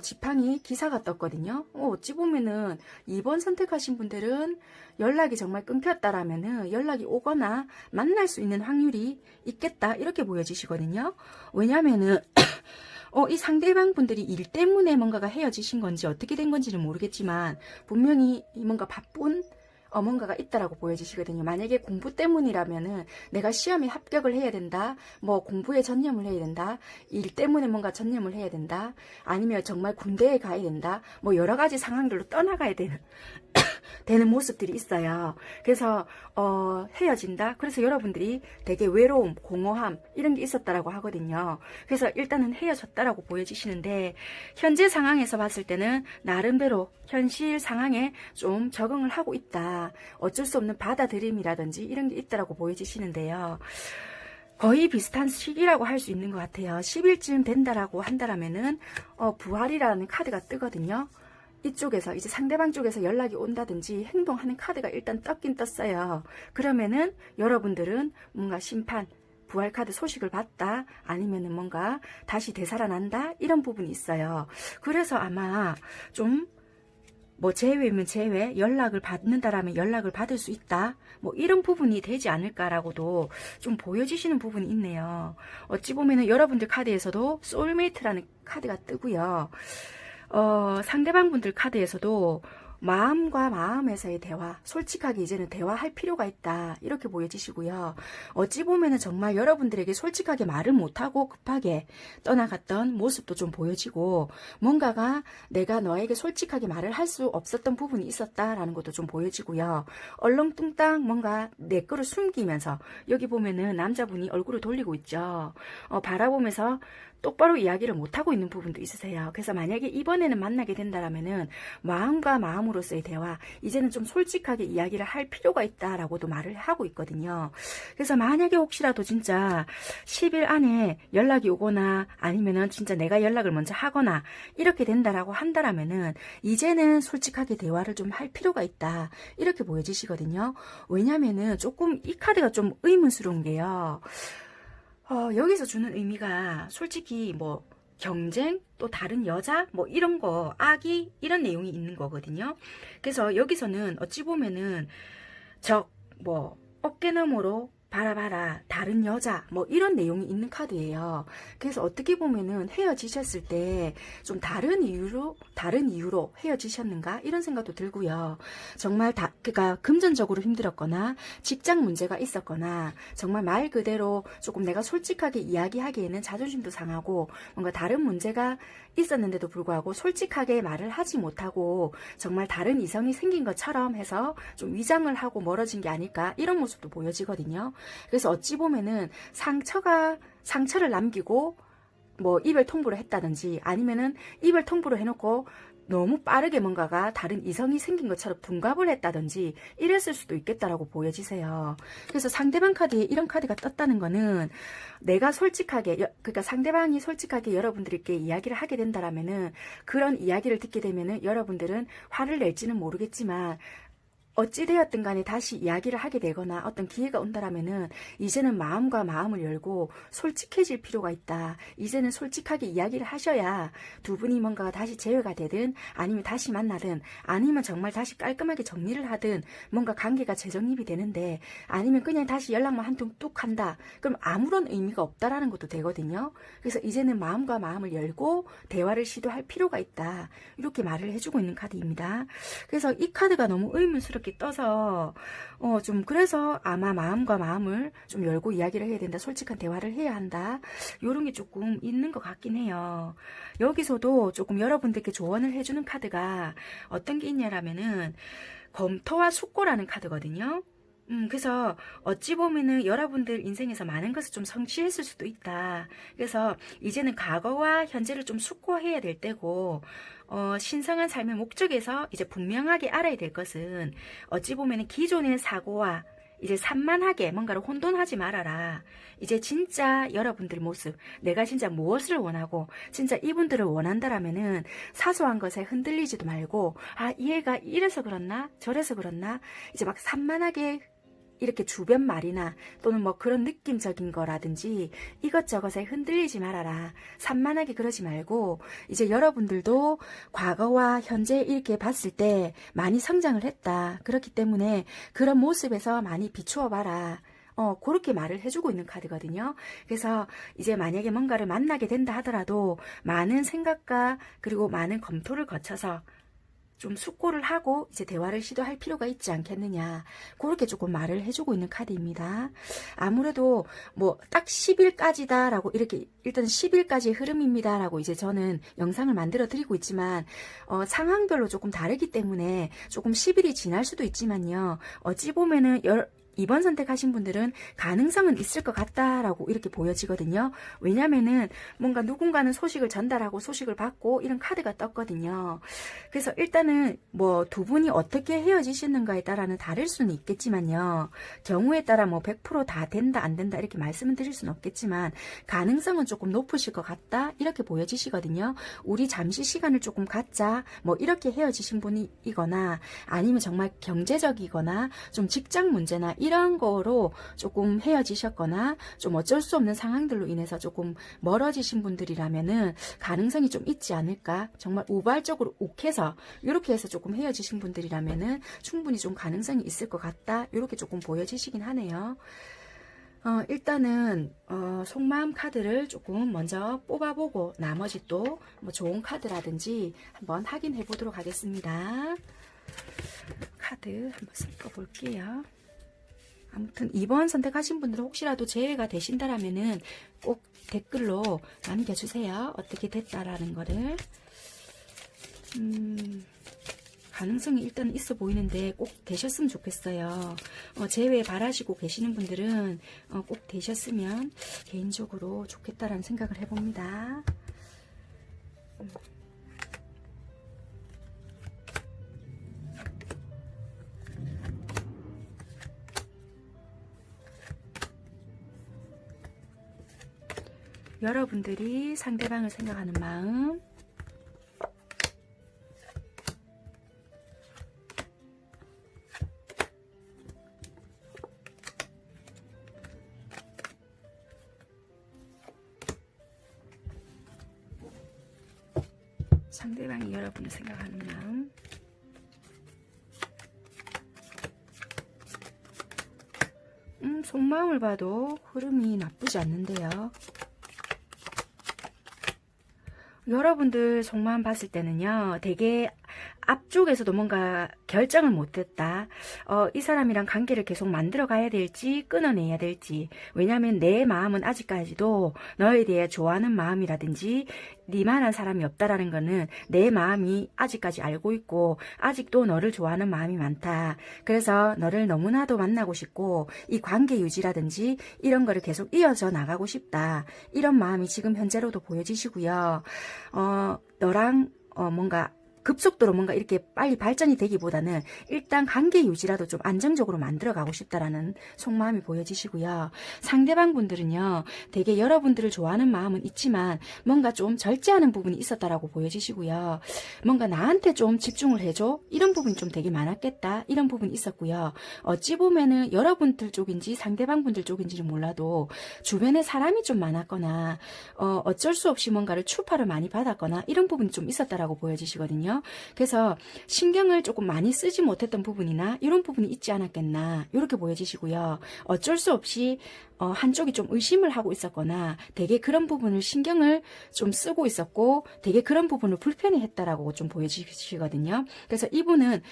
지팡이 기사가 떴거든요. 어찌 보면은 2번 선택하신 분들은 연락이 정말 끊겼다라면은 연락이 오거나 만날 수 있는 확률이 있겠다. 이렇게 보여지시거든요. 왜냐면은 이 상대방 분들이 일 때문에 뭔가가 헤어지신 건지 어떻게 된 건지는 모르겠지만 분명히 뭔가 바쁜 뭔가가 있다라고 보여지시거든요. 만약에 공부 때문이라면은 내가 시험에 합격을 해야 된다. 뭐 공부에 전념을 해야 된다. 일 때문에 뭔가 전념을 해야 된다. 아니면 정말 군대에 가야 된다. 뭐 여러 가지 상황들로 떠나가야 되는 모습들이 있어요. 그래서 헤어진다. 그래서 여러분들이 되게 외로움, 공허함 이런 게 있었다라고 하거든요. 그래서 일단은 헤어졌다라고 보여지시는데 현재 상황에서 봤을 때는 나름대로 현실 상황에 좀 적응을 하고 있다. 어쩔 수 없는 받아들임이라든지 이런 게 있다라고 보여지시는데요. 거의 비슷한 시기라고 할 수 있는 것 같아요. 10일쯤 된다라고 한다라면은 부활이라는 카드가 뜨거든요. 이쪽에서 이제 상대방 쪽에서 연락이 온다든지 행동하는 카드가 일단 떴긴 떴어요. 그러면은 여러분들은 뭔가 심판, 부활 카드 소식을 받다 아니면은 뭔가 다시 되살아난다 이런 부분이 있어요. 그래서 아마 좀 뭐 재회면 재회, 연락을 받는다라면 연락을 받을 수 있다. 뭐 이런 부분이 되지 않을까라고도 좀 보여지시는 부분이 있네요. 어찌 보면은 여러분들 카드에서도 소울메이트라는 카드가 뜨고요. 상대방 분들 카드에서도 마음과 마음에서의 대화, 솔직하게 이제는 대화할 필요가 있다. 이렇게 보여지시고요. 어찌 보면은 정말 여러분들에게 솔직하게 말을 못하고 급하게 떠나갔던 모습도 좀 보여지고 뭔가가 내가 너에게 솔직하게 말을 할 수 없었던 부분이 있었다라는 것도 좀 보여지고요. 얼렁뚱땅 뭔가 내 거를 숨기면서 여기 보면은 남자분이 얼굴을 돌리고 있죠. 바라보면서 똑바로 이야기를 못하고 있는 부분도 있으세요. 그래서 만약에 이번에는 만나게 된다라면은 마음과 마음으로서의 대화, 이제는 좀 솔직하게 이야기를 할 필요가 있다라고도 말을 하고 있거든요. 그래서 만약에 혹시라도 진짜 10일 안에 연락이 오거나 아니면은 진짜 내가 연락을 먼저 하거나 이렇게 된다라고 한다라면은 이제는 솔직하게 대화를 좀 할 필요가 있다. 이렇게 보여지시거든요. 왜냐면은 조금 이 카드가 좀 의문스러운 게요. 여기서 주는 의미가 솔직히 뭐 경쟁, 또 다른 여자, 뭐 이런 거, 악이, 이런 내용이 있는 거거든요. 그래서 여기서는 어찌 보면은 뭐 어깨너머로 바라봐라, 다른 여자, 뭐 이런 내용이 있는 카드예요. 그래서 어떻게 보면은 헤어지셨을 때 좀 다른 이유로 헤어지셨는가 이런 생각도 들고요. 정말 그러니까 금전적으로 힘들었거나 직장 문제가 있었거나 정말 말 그대로 조금 내가 솔직하게 이야기하기에는 자존심도 상하고 뭔가 다른 문제가 있었는데도 불구하고 솔직하게 말을 하지 못하고 정말 다른 이성이 생긴 것처럼 해서 좀 위장을 하고 멀어진 게 아닐까 이런 모습도 보여지거든요. 그래서 어찌 보면은 상처를 남기고 뭐 이별 통보를 했다든지 아니면은 이별 통보를 해놓고 너무 빠르게 뭔가가 다른 이성이 생긴 것처럼 둔갑을 했다든지 이랬을 수도 있겠다라고 보여지세요. 그래서 상대방 카드에 이런 카드가 떴다는 거는 내가 솔직하게, 그러니까 상대방이 솔직하게 여러분들께 이야기를 하게 된다라면은 그런 이야기를 듣게 되면은 여러분들은 화를 낼지는 모르겠지만 어찌되었든 간에 다시 이야기를 하게 되거나 어떤 기회가 온다라면은 이제는 마음과 마음을 열고 솔직해질 필요가 있다. 이제는 솔직하게 이야기를 하셔야 두 분이 뭔가가 다시 재회가 되든 아니면 다시 만나든 아니면 정말 다시 깔끔하게 정리를 하든 뭔가 관계가 재정립이 되는데 아니면 그냥 다시 연락만 한 통 뚝 한다. 그럼 아무런 의미가 없다라는 것도 되거든요. 그래서 이제는 마음과 마음을 열고 대화를 시도할 필요가 있다. 이렇게 말을 해주고 있는 카드입니다. 그래서 이 카드가 너무 의문스럽게 떠서 좀 그래서 아마 마음과 마음을 좀 열고 이야기를 해야 된다. 솔직한 대화를 해야 한다. 이런 게 조금 있는 것 같긴 해요. 여기서도 조금 여러분들께 조언을 해주는 카드가 어떤 게 있냐라면은 검토와 숙고라는 카드거든요. 그래서 어찌 보면은 여러분들 인생에서 많은 것을 좀 성취했을 수도 있다. 그래서 이제는 과거와 현재를 좀 숙고해야 될 때고, 신성한 삶의 목적에서 이제 분명하게 알아야 될 것은 어찌 보면은 기존의 사고와 이제 산만하게 뭔가를 혼돈하지 말아라. 이제 진짜 여러분들 모습, 내가 진짜 무엇을 원하고 진짜 이분들을 원한다라면은 사소한 것에 흔들리지도 말고 얘가 이래서 그렇나 저래서 그렇나 이제 막 산만하게 이렇게 주변 말이나 또는 뭐 그런 느낌적인 거라든지 이것저것에 흔들리지 말아라. 산만하게 그러지 말고 이제 여러분들도 과거와 현재 이렇게 봤을 때 많이 성장을 했다. 그렇기 때문에 그런 모습에서 많이 비추어 봐라. 그렇게 말을 해주고 있는 카드거든요. 그래서 이제 만약에 뭔가를 만나게 된다 하더라도 많은 생각과 그리고 많은 검토를 거쳐서 좀 숙고를 하고 이제 대화를 시도할 필요가 있지 않겠느냐. 그렇게 조금 말을 해주고 있는 카드입니다. 아무래도 뭐 딱 10일까지다 라고 이렇게 일단 10일까지의 흐름입니다 라고 이제 저는 영상을 만들어 드리고 있지만 상황별로 조금 다르기 때문에 조금 10일이 지날 수도 있지만요. 어찌 보면은 이번 선택하신 분들은 가능성은 있을 것 같다라고 이렇게 보여지거든요. 왜냐면은 뭔가 누군가는 소식을 전달하고 소식을 받고 이런 카드가 떴거든요. 그래서 일단은 뭐 두 분이 어떻게 헤어지시는가에 따라는 다를 수는 있겠지만요. 경우에 따라 뭐 100% 다 된다 안 된다 이렇게 말씀을 드릴 수는 없겠지만 가능성은 조금 높으실 것 같다 이렇게 보여지시거든요. 우리 잠시 시간을 조금 갖자 뭐 이렇게 헤어지신 분이거나 아니면 정말 경제적이거나 좀 직장 문제나 이런 거로 조금 헤어지셨거나 좀 어쩔 수 없는 상황들로 인해서 조금 멀어지신 분들이라면은 가능성이 좀 있지 않을까. 정말 우발적으로 욱해서 이렇게 해서 조금 헤어지신 분들이라면은 충분히 좀 가능성이 있을 것 같다. 이렇게 조금 보여지시긴 하네요. 일단은 속마음 카드를 조금 먼저 뽑아보고 나머지 또 뭐 좋은 카드라든지 한번 확인해 보도록 하겠습니다. 카드 한번 섞어볼게요. 아무튼 이번 선택하신 분들은 혹시라도 재회가 되신다라면은 꼭 댓글로 남겨주세요. 어떻게 됐다라는 거를. 가능성이 일단 있어 보이는데 꼭 되셨으면 좋겠어요. 제외 바라시고 계시는 분들은 꼭 되셨으면 개인적으로 좋겠다라는 생각을 해봅니다. 여러분들이 상대방을 생각하는 마음, 상대방이 여러분을 생각하는 마음, 속마음을 봐도 흐름이 나쁘지 않는데요. 여러분들 속마음 봤을 때는요, 되게 앞쪽에서도 뭔가 결정을 못했다. 이 사람이랑 관계를 계속 만들어 가야 될지 끊어내야 될지. 왜냐하면 내 마음은 아직까지도 너에 대해 좋아하는 마음이라든지 니만한 사람이 없다라는 거는 내 마음이 아직까지 알고 있고 아직도 너를 좋아하는 마음이 많다. 그래서 너를 너무나도 만나고 싶고 이 관계 유지라든지 이런 거를 계속 이어져 나가고 싶다. 이런 마음이 지금 현재로도 보여지시고요. 너랑 뭔가 급속도로 뭔가 이렇게 빨리 발전이 되기보다는 일단 관계 유지라도 좀 안정적으로 만들어 가고 싶다라는 속마음이 보여지시고요. 상대방 분들은요, 되게 여러분들을 좋아하는 마음은 있지만 뭔가 좀 절제하는 부분이 있었다라고 보여지시고요. 뭔가 나한테 좀 집중을 해줘? 이런 부분이 좀 되게 많았겠다. 이런 부분이 있었고요. 어찌 보면은 여러분들 쪽인지 상대방 분들 쪽인지는 몰라도 주변에 사람이 좀 많았거나 어쩔 수 없이 뭔가를 추파를 많이 받았거나 이런 부분이 좀 있었다라고 보여지시거든요. 그래서 신경을 조금 많이 쓰지 못했던 부분이나 이런 부분이 있지 않았겠나 이렇게 보여지시고요. 어쩔 수 없이 한쪽이 좀 의심을 하고 있었거나 되게 그런 부분을 신경을 좀 쓰고 있었고 되게 그런 부분을 불편해했다라고 좀 보여지시거든요. 그래서 이분은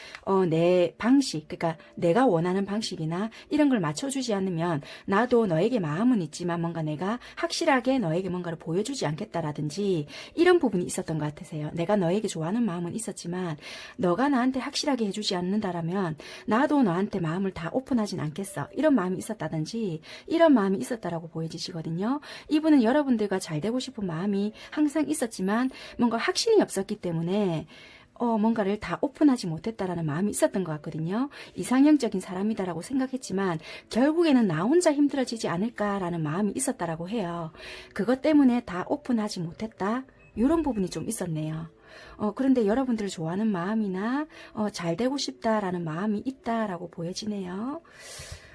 내 방식, 그러니까 내가 원하는 방식이나 이런 걸 맞춰주지 않으면 나도 너에게 마음은 있지만 뭔가 내가 확실하게 너에게 뭔가를 보여주지 않겠다라든지 이런 부분이 있었던 것 같으세요. 내가 너에게 좋아하는 마음은 있었지만 너가 나한테 확실하게 해주지 않는다라면 나도 너한테 마음을 다 오픈하진 않겠어. 이런 마음이 있었다든지 이런 마음이 있었다라고 보여지시거든요. 이분은 여러분들과 잘 되고 싶은 마음이 항상 있었지만 뭔가 확신이 없었기 때문에 뭔가를 다 오픈하지 못했다라는 마음이 있었던 것 같거든요. 이상형적인 사람이다라고 생각했지만 결국에는 나 혼자 힘들어지지 않을까라는 마음이 있었다라고 해요. 그것 때문에 다 오픈하지 못했다. 이런 부분이 좀 있었네요. 그런데 여러분들을 좋아하는 마음이나 잘 되고 싶다라는 마음이 있다라고 보여지네요.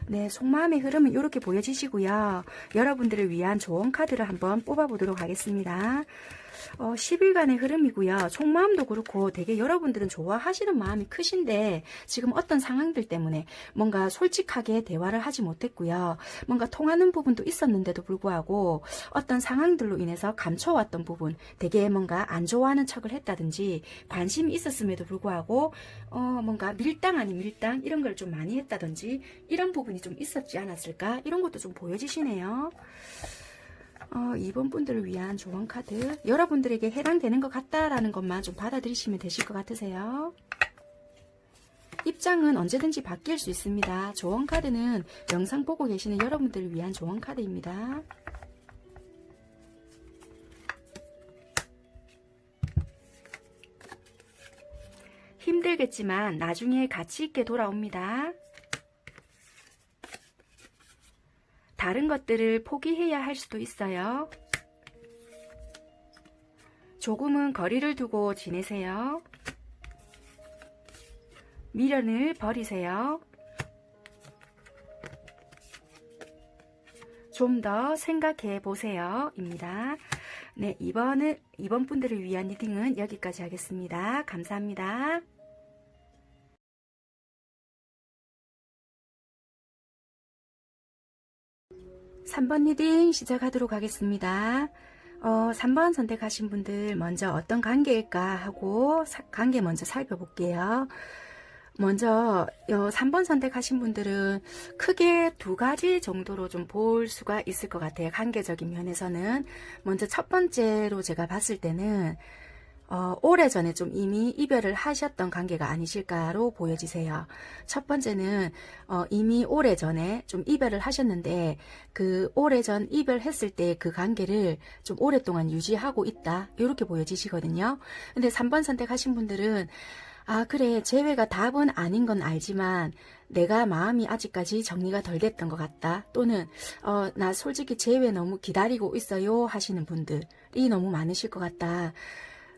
네, 속마음의 흐름은 이렇게 보여지시고요. 여러분들을 위한 조언 카드를 한번 뽑아보도록 하겠습니다. 10일간의 흐름이고요. 속마음도 그렇고 되게 여러분들은 좋아하시는 마음이 크신데 지금 어떤 상황들 때문에 뭔가 솔직하게 대화를 하지 못했고요. 뭔가 통하는 부분도 있었는데도 불구하고 어떤 상황들로 인해서 감춰왔던 부분, 되게 뭔가 안 좋아하는 척을 했다든지 관심이 있었음에도 불구하고 뭔가 밀당 아닌 밀당 이런 걸 좀 많이 했다든지 이런 부분이 좀 있었지 않았을까? 이런 것도 좀 보여지시네요. 이번 분들을 위한 조언 카드, 여러분들에게 해당되는 것 같다라는 것만 좀 받아들이시면 되실 것 같으세요. 입장은 언제든지 바뀔 수 있습니다. 조언 카드는 영상 보고 계시는 여러분들을 위한 조언 카드입니다. 힘들겠지만 나중에 가치 있게 돌아옵니다. 다른 것들을 포기해야 할 수도 있어요. 조금은 거리를 두고 지내세요. 미련을 버리세요. 좀 더 생각해 보세요. 입니다. 네, 이번 분들을 위한 리딩은 여기까지 하겠습니다. 감사합니다. 3번 리딩 시작하도록 하겠습니다. 3번 선택하신 분들 먼저 어떤 관계일까 하고 관계 먼저 살펴볼게요. 먼저 3번 선택하신 분들은 크게 두 가지 정도로 좀 볼 수가 있을 것 같아요. 관계적인 면에서는. 먼저 첫 번째로 제가 봤을 때는 오래전에 좀 이미 이별을 하셨던 관계가 아니실까로 보여지세요. 첫 번째는 이미 오래전에 좀 이별을 하셨는데 그 오래전 이별했을 때 그 관계를 좀 오랫동안 유지하고 있다. 이렇게 보여지시거든요. 근데 3번 선택하신 분들은 아, 그래, 재회가 답은 아닌 건 알지만 내가 마음이 아직까지 정리가 덜 됐던 것 같다. 또는 나 솔직히 재회 너무 기다리고 있어요 하시는 분들이 너무 많으실 것 같다.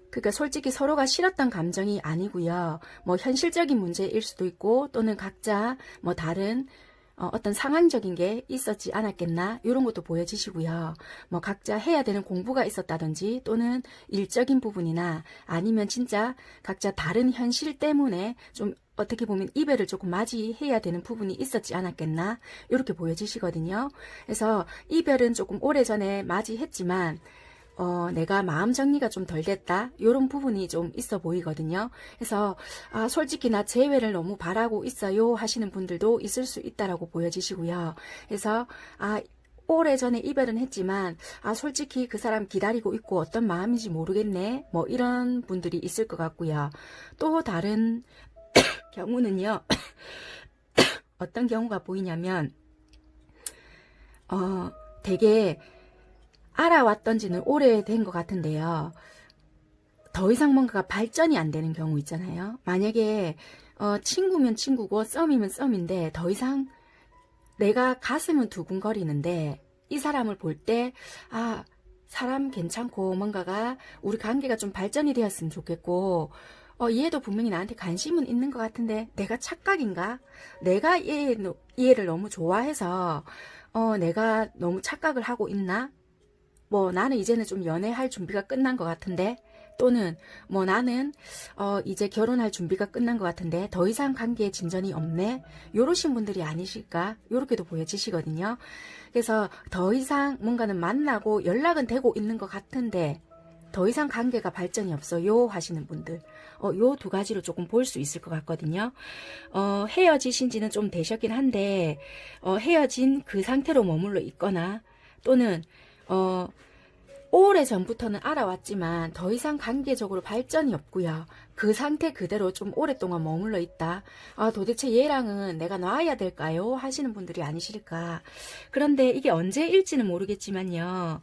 그러니까 솔직히 서로가 싫었던 감정이 아니고요. 뭐 현실적인 문제일 수도 있고 또는 각자 뭐 다른 어떤 상황적인 게 있었지 않았겠나 이런 것도 보여지시고요. 뭐 각자 해야 되는 공부가 있었다든지 또는 일적인 부분이나 아니면 진짜 각자 다른 현실 때문에 좀 어떻게 보면 이별을 조금 맞이해야 되는 부분이 있었지 않았겠나 이렇게 보여지시거든요. 그래서 이별은 조금 오래전에 맞이했지만 내가 마음 정리가 좀 덜 됐다 이런 부분이 좀 있어 보이거든요. 그래서 아, 솔직히 나 재회를 너무 바라고 있어요 하시는 분들도 있을 수 있다라고 보여지시고요. 그래서 아, 오래전에 이별은 했지만 아, 솔직히 그 사람 기다리고 있고 어떤 마음인지 모르겠네 뭐 이런 분들이 있을 것 같고요. 또 다른 경우는요. 어떤 경우가 보이냐면 되게 알아왔던 지는 오래된 것 같은데요. 더 이상 뭔가가 발전이 안 되는 경우 있잖아요. 만약에 친구면 친구고 썸이면 썸인데 더 이상 내가 가슴은 두근거리는데 이 사람을 볼 때 아, 사람 괜찮고 뭔가가 우리 관계가 좀 발전이 되었으면 좋겠고 얘도 분명히 나한테 관심은 있는 것 같은데 내가 착각인가? 내가 얘를 너무 좋아해서 내가 너무 착각을 하고 있나? 뭐 나는 이제는 좀 연애할 준비가 끝난 것 같은데 또는 뭐 나는 이제 결혼할 준비가 끝난 것 같은데 더 이상 관계에 진전이 없네 요러신 분들이 아니실까 요렇게도 보여지시거든요. 그래서 더 이상 뭔가는 만나고 연락은 되고 있는 것 같은데 더 이상 관계가 발전이 없어요 하시는 분들 요 두 가지로 조금 볼 수 있을 것 같거든요. 헤어지신 지는 좀 되셨긴 한데 헤어진 그 상태로 머물러 있거나 또는 오래 전부터는 알아왔지만 더 이상 관계적으로 발전이 없고요. 그 상태 그대로 좀 오랫동안 머물러 있다. 아, 도대체 얘랑은 내가 놔야 될까요? 하시는 분들이 아니실까. 그런데 이게 언제일지는 모르겠지만요.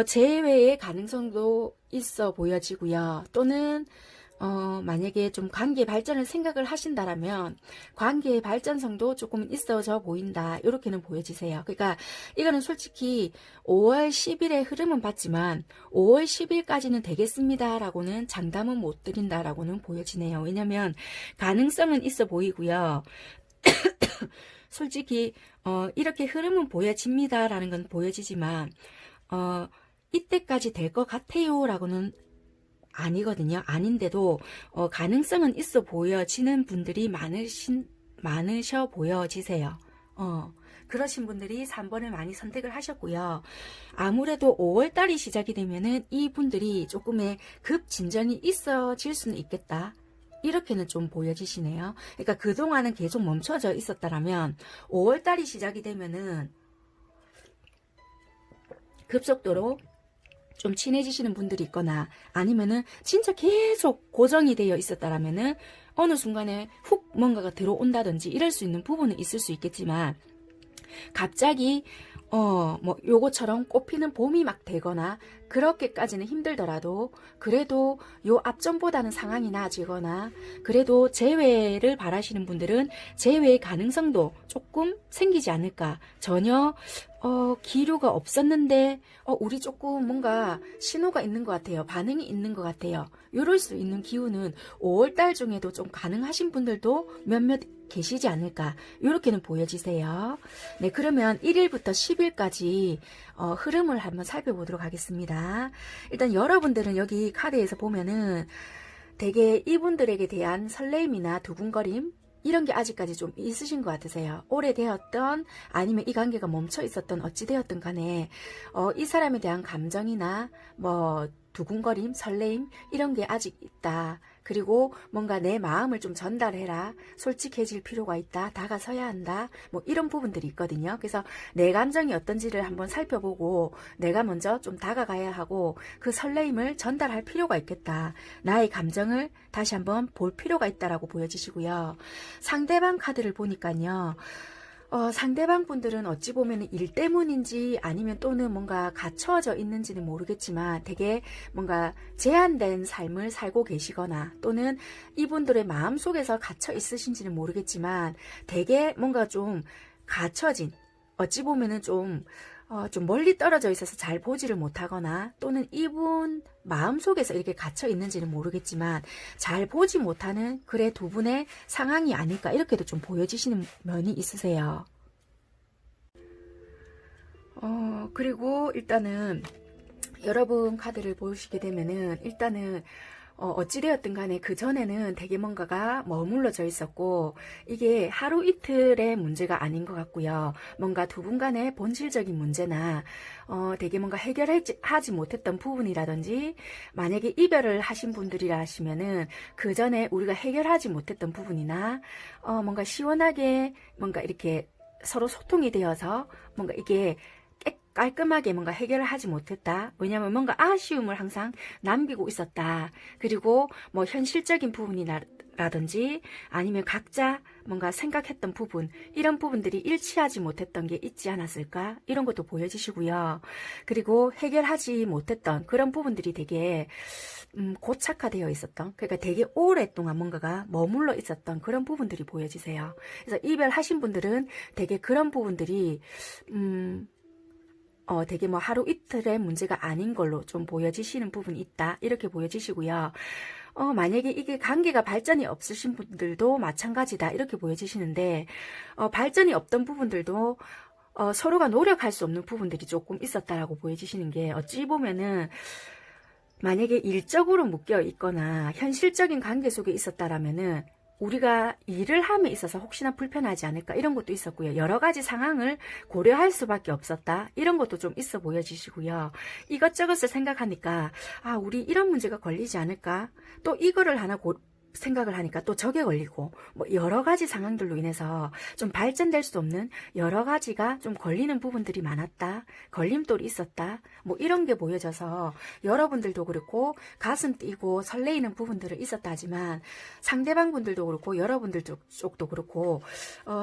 재회의 가능성도 있어 보여지고요. 또는 만약에 좀 관계 발전을 생각을 하신다라면 관계의 발전성도 조금 있어져 보인다. 이렇게는 보여지세요. 그러니까 이거는 솔직히 5월 10일의 흐름은 봤지만 5월 10일까지는 되겠습니다. 라고는 장담은 못 드린다라고는 보여지네요. 왜냐면 가능성은 있어 보이고요. 솔직히 이렇게 흐름은 보여집니다. 라는 건 보여지지만 이때까지 될 것 같아요. 라고는 아니거든요. 아닌데도 가능성은 있어 보여지는 분들이 많으셔 보여지세요. 그러신 분들이 3번을 많이 선택을 하셨고요. 아무래도 5월달이 시작이 되면은 이분들이 조금의 급진전이 있어질 수는 있겠다. 이렇게는 좀 보여지시네요. 그러니까 그동안은 계속 멈춰져 있었다라면 5월달이 시작이 되면은 급속도로 좀 친해지시는 분들이 있거나 아니면은 진짜 계속 고정이 되어 있었다라면은 어느 순간에 훅 뭔가가 들어온다든지 이럴 수 있는 부분은 있을 수 있겠지만 갑자기 뭐 요거처럼 꽃피는 봄이 막 되거나 그렇게까지는 힘들더라도 그래도 요 앞전보다는 상황이 나아지거나 그래도 재회를 바라시는 분들은 재회의 가능성도 조금 생기지 않을까. 전혀 기류가 없었는데 우리 조금 뭔가 신호가 있는 것 같아요. 반응이 있는 것 같아요. 이럴 수 있는 기운은 5월달 중에도 좀 가능하신 분들도 몇몇 계시지 않을까 이렇게는 보여지세요. 네, 그러면 1일부터 10일까지 흐름을 한번 살펴보도록 하겠습니다. 일단 여러분들은 여기 카드에서 보면은 되게 이분들에게 대한 설레임이나 두근거림 이런 게 아직까지 좀 있으신 것 같으세요. 오래되었던 아니면 이 관계가 멈춰 있었던 어찌되었든 간에 이 사람에 대한 감정이나 뭐 두근거림, 설레임 이런 게 아직 있다. 그리고 뭔가 내 마음을 좀 전달해라. 솔직해질 필요가 있다. 다가서야 한다. 뭐 이런 부분들이 있거든요. 그래서 내 감정이 어떤지를 한번 살펴보고 내가 먼저 좀 다가가야 하고 그 설레임을 전달할 필요가 있겠다. 나의 감정을 다시 한번 볼 필요가 있다라고 보여지시고요. 상대방 카드를 보니까요. 상대방 분들은 어찌 보면 일 때문인지 아니면 또는 뭔가 갇혀져 있는지는 모르겠지만 되게 뭔가 제한된 삶을 살고 계시거나 또는 이분들의 마음속에서 갇혀 있으신지는 모르겠지만 되게 뭔가 좀 갇혀진, 어찌 보면은 좀 멀리 떨어져 있어서 잘 보지를 못하거나 또는 이분 마음속에서 이렇게 갇혀 있는지는 모르겠지만 잘 보지 못하는 그래 두 분의 상황이 아닐까 이렇게도 좀 보여지시는 면이 있으세요. 그리고 일단은 여러분 카드를 보시게 되면은 일단은 어찌되었든 간에 그 전에는 되게 뭔가가 머물러져 있었고 이게 하루 이틀의 문제가 아닌 것 같고요. 뭔가 두 분 간의 본질적인 문제나 되게 뭔가 해결하지 못했던 부분이라든지 만약에 이별을 하신 분들이라 하시면은 그 전에 우리가 해결하지 못했던 부분이나 뭔가 시원하게 뭔가 이렇게 서로 소통이 되어서 뭔가 이게 깔끔하게 뭔가 해결을 하지 못했다. 왜냐하면 뭔가 아쉬움을 항상 남기고 있었다. 그리고 뭐 현실적인 부분이라든지 아니면 각자 뭔가 생각했던 부분 이런 부분들이 일치하지 못했던 게 있지 않았을까? 이런 것도 보여지시고요. 그리고 해결하지 못했던 그런 부분들이 되게 고착화되어 있었던 그러니까 되게 오랫동안 뭔가가 머물러 있었던 그런 부분들이 보여지세요. 그래서 이별하신 분들은 되게 그런 부분들이 되게 뭐 하루 이틀의 문제가 아닌 걸로 좀 보여지시는 부분이 있다. 이렇게 보여지시고요. 만약에 이게 관계가 발전이 없으신 분들도 마찬가지다. 이렇게 보여지시는데, 발전이 없던 부분들도 서로가 노력할 수 없는 부분들이 조금 있었다라고 보여지시는 게 어찌 보면은 만약에 일적으로 묶여 있거나 현실적인 관계 속에 있었다라면은 우리가 일을 함에 있어서 혹시나 불편하지 않을까 이런 것도 있었고요. 여러 가지 상황을 고려할 수밖에 없었다. 이런 것도 좀 있어 보여지시고요. 이것저것을 생각하니까 우리 이런 문제가 걸리지 않을까? 또 이거를 하나 생각을 하니까 또 저게 걸리고 뭐 여러 가지 상황들로 인해서 좀 발전될 수 없는 여러 가지가 좀 걸리는 부분들이 많았다. 걸림돌이 있었다. 뭐 이런 게 보여져서 여러분들도 그렇고 가슴 뛰고 설레이는 부분들은 있었다 하지만 상대방 분들도 그렇고 여러분들 쪽도 그렇고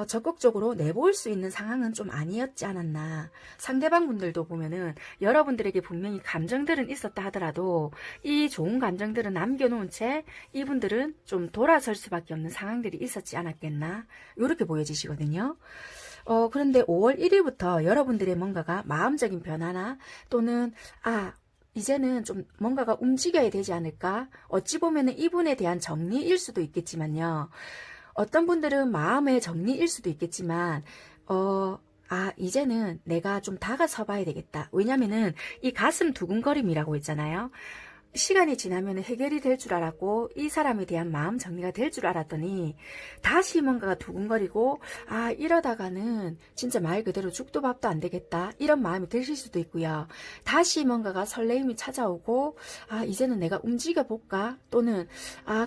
적극적으로 내볼 수 있는 상황은 좀 아니었지 않았나. 상대방 분들도 보면은 여러분들에게 분명히 감정들은 있었다 하더라도 이 좋은 감정들은 남겨놓은 채 이분들은 좀 돌아설 수밖에 없는 상황들이 있었지 않았겠나 이렇게 보여지시거든요. 그런데 5월 1일부터 여러분들의 뭔가가 마음적인 변화나 또는 이제는 좀 뭔가가 움직여야 되지 않을까? 어찌 보면은 이분에 대한 정리일 수도 있겠지만요. 어떤 분들은 마음의 정리일 수도 있겠지만 이제는 내가 좀 다가서 봐야 되겠다. 왜냐면은 이 가슴 두근거림이라고 했잖아요. 시간이 지나면 해결이 될 줄 알았고 이 사람에 대한 마음 정리가 될 줄 알았더니 다시 뭔가가 두근거리고 이러다가는 진짜 말 그대로 죽도 밥도 안 되겠다 이런 마음이 드실 수도 있고요. 다시 뭔가가 설레임이 찾아오고 이제는 내가 움직여 볼까 또는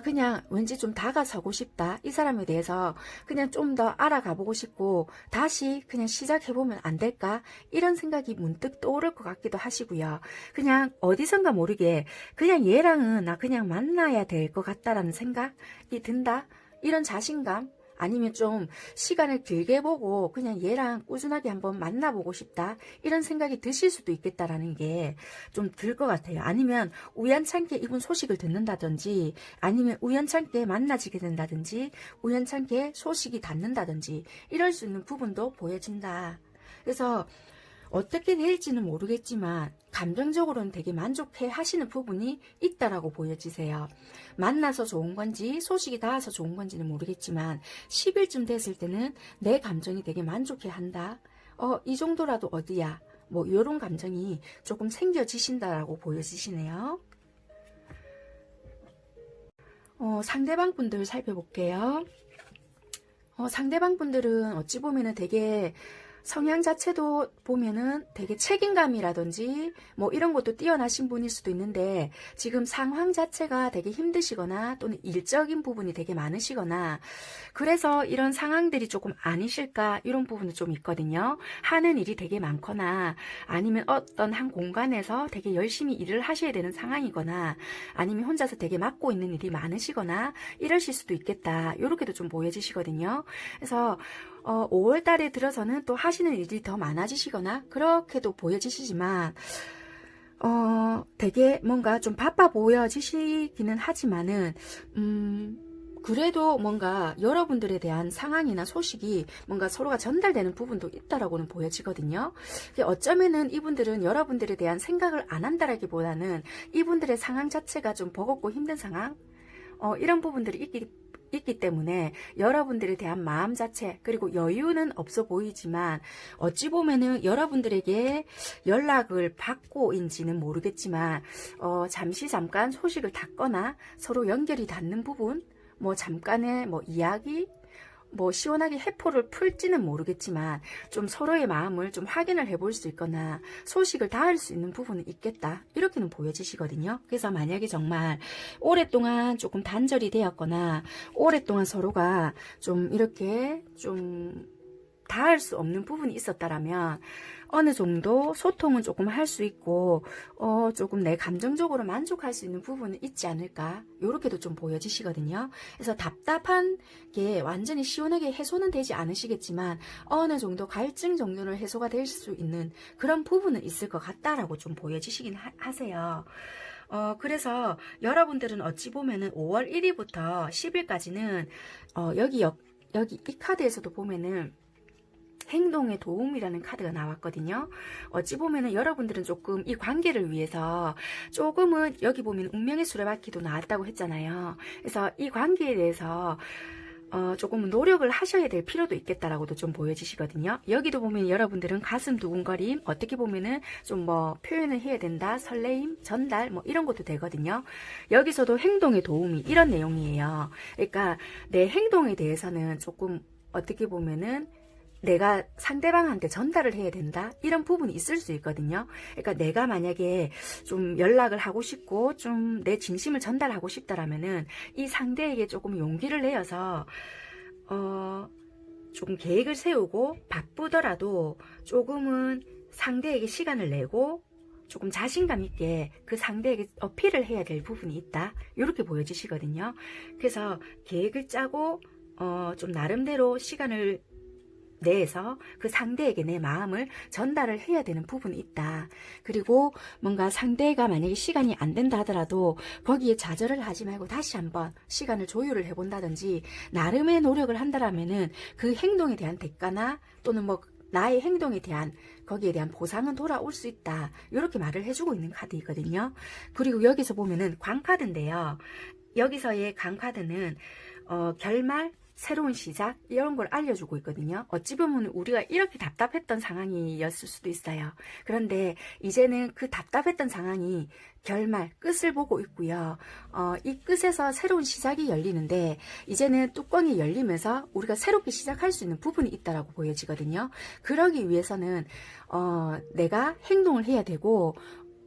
그냥 왠지 좀 다가서고 싶다 이 사람에 대해서 그냥 좀 더 알아가 보고 싶고 다시 그냥 시작해보면 안 될까 이런 생각이 문득 떠오를 것 같기도 하시고요. 그냥 어디선가 모르게 그냥 얘랑은 나 그냥 만나야 될 것 같다라는 생각이 든다. 이런 자신감 아니면 좀 시간을 길게 보고 그냥 얘랑 꾸준하게 한번 만나보고 싶다. 이런 생각이 드실 수도 있겠다라는 게 좀 들 것 같아요. 아니면 우연찮게 이분 소식을 듣는다든지 아니면 우연찮게 만나지게 된다든지 우연찮게 소식이 닿는다든지 이럴 수 있는 부분도 보여진다. 그래서 어떻게 될지는 모르겠지만 감정적으로는 되게 만족해 하시는 부분이 있다라고 보여지세요. 만나서 좋은 건지 소식이 닿아서 좋은 건지는 모르겠지만 10일쯤 됐을 때는 내 감정이 되게 만족해 한다. 이 정도라도 어디야. 뭐 이런 감정이 조금 생겨지신다라고 보여지시네요. 상대방 분들 살펴볼게요. 상대방 분들은 어찌 보면은 되게 성향 자체도 보면은 되게 책임감이라든지 뭐 이런 것도 뛰어나신 분일 수도 있는데 지금 상황 자체가 되게 힘드시거나 또는 일적인 부분이 되게 많으시거나 그래서 이런 상황들이 조금 아니실까 이런 부분도 좀 있거든요. 하는 일이 되게 많거나 아니면 어떤 한 공간에서 되게 열심히 일을 하셔야 되는 상황이거나 아니면 혼자서 되게 맡고 있는 일이 많으시거나 이러실 수도 있겠다. 이렇게도 좀 보여지시거든요. 그래서 5월 달에 들어서는 또 하시는 일이 더 많아지시거나 그렇게도 보여지시지만 되게 뭔가 좀 바빠 보여지시기는 하지만은 그래도 뭔가 여러분들에 대한 상황이나 소식이 뭔가 서로가 전달되는 부분도 있다라고는 보여지거든요. 어쩌면은 이분들은 여러분들에 대한 생각을 안 한다라기보다는 이분들의 상황 자체가 좀 버겁고 힘든 상황 이런 부분들이 있기 때문에 여러분들에 대한 마음 자체 그리고 여유는 없어 보이지만 어찌 보면은 여러분들에게 연락을 받고인지는 모르겠지만 잠깐 소식을 닫거나 서로 연결이 닿는 부분 뭐 잠깐의 뭐 이야기 뭐 시원하게 해포를 풀지는 모르겠지만 좀 서로의 마음을 좀 확인을 해볼 수 있거나 소식을 닿을 수 있는 부분은 있겠다 이렇게는 보여지시거든요. 그래서 만약에 정말 오랫동안 조금 단절이 되었거나 오랫동안 서로가 좀 이렇게 좀 닿을 수 없는 부분이 있었다라면 어느 정도 소통은 조금 할 수 있고 조금 내 감정적으로 만족할 수 있는 부분은 있지 않을까 이렇게도 좀 보여지시거든요. 그래서 답답한 게 완전히 시원하게 해소는 되지 않으시겠지만 어느 정도 갈증 정도는 해소가 될 수 있는 그런 부분은 있을 것 같다라고 좀 보여지시긴 하세요. 그래서 여러분들은 어찌 보면은 5월 1일부터 10일까지는 여기 이 카드에서도 보면은 행동의 도움이라는 카드가 나왔거든요. 어찌 보면은 여러분들은 조금 이 관계를 위해서 조금은 여기 보면 운명의 수레바퀴도 나왔다고 했잖아요. 그래서 이 관계에 대해서 조금 노력을 하셔야 될 필요도 있겠다라고도 좀 보여지시거든요. 여기도 보면 여러분들은 가슴 두근거림, 어떻게 보면은 좀 뭐 표현을 해야 된다, 설레임, 전달 뭐 이런 것도 되거든요. 여기서도 행동의 도움이 이런 내용이에요. 그러니까 내 행동에 대해서는 조금 어떻게 보면은 내가 상대방한테 전달을 해야 된다 이런 부분이 있을 수 있거든요. 그러니까 내가 만약에 좀 연락을 하고 싶고 좀 내 진심을 전달하고 싶다라면은 이 상대에게 조금 용기를 내어서 조금 계획을 세우고 바쁘더라도 조금은 상대에게 시간을 내고 조금 자신감 있게 그 상대에게 어필을 해야 될 부분이 있다 이렇게 보여지시거든요. 그래서 계획을 짜고 좀 나름대로 시간을 내에서 그 상대에게 내 마음을 전달을 해야 되는 부분이 있다. 그리고 뭔가 상대가 만약에 시간이 안 된다 하더라도 거기에 좌절을 하지 말고 다시 한번 시간을 조율을 해본다든지 나름의 노력을 한다라면은 그 행동에 대한 대가나 또는 뭐 나의 행동에 대한 거기에 대한 보상은 돌아올 수 있다. 이렇게 말을 해주고 있는 카드이거든요. 그리고 여기서 보면은 광카드인데요. 여기서의 광카드는 결말 새로운 시작 이런 걸 알려주고 있거든요. 어찌 보면 우리가 이렇게 답답했던 상황이었을 수도 있어요. 그런데 이제는 그 답답했던 상황이 결말 끝을 보고 있고요. 이 끝에서 새로운 시작이 열리는데 이제는 뚜껑이 열리면서 우리가 새롭게 시작할 수 있는 부분이 있다라고 보여지거든요. 그러기 위해서는 내가 행동을 해야 되고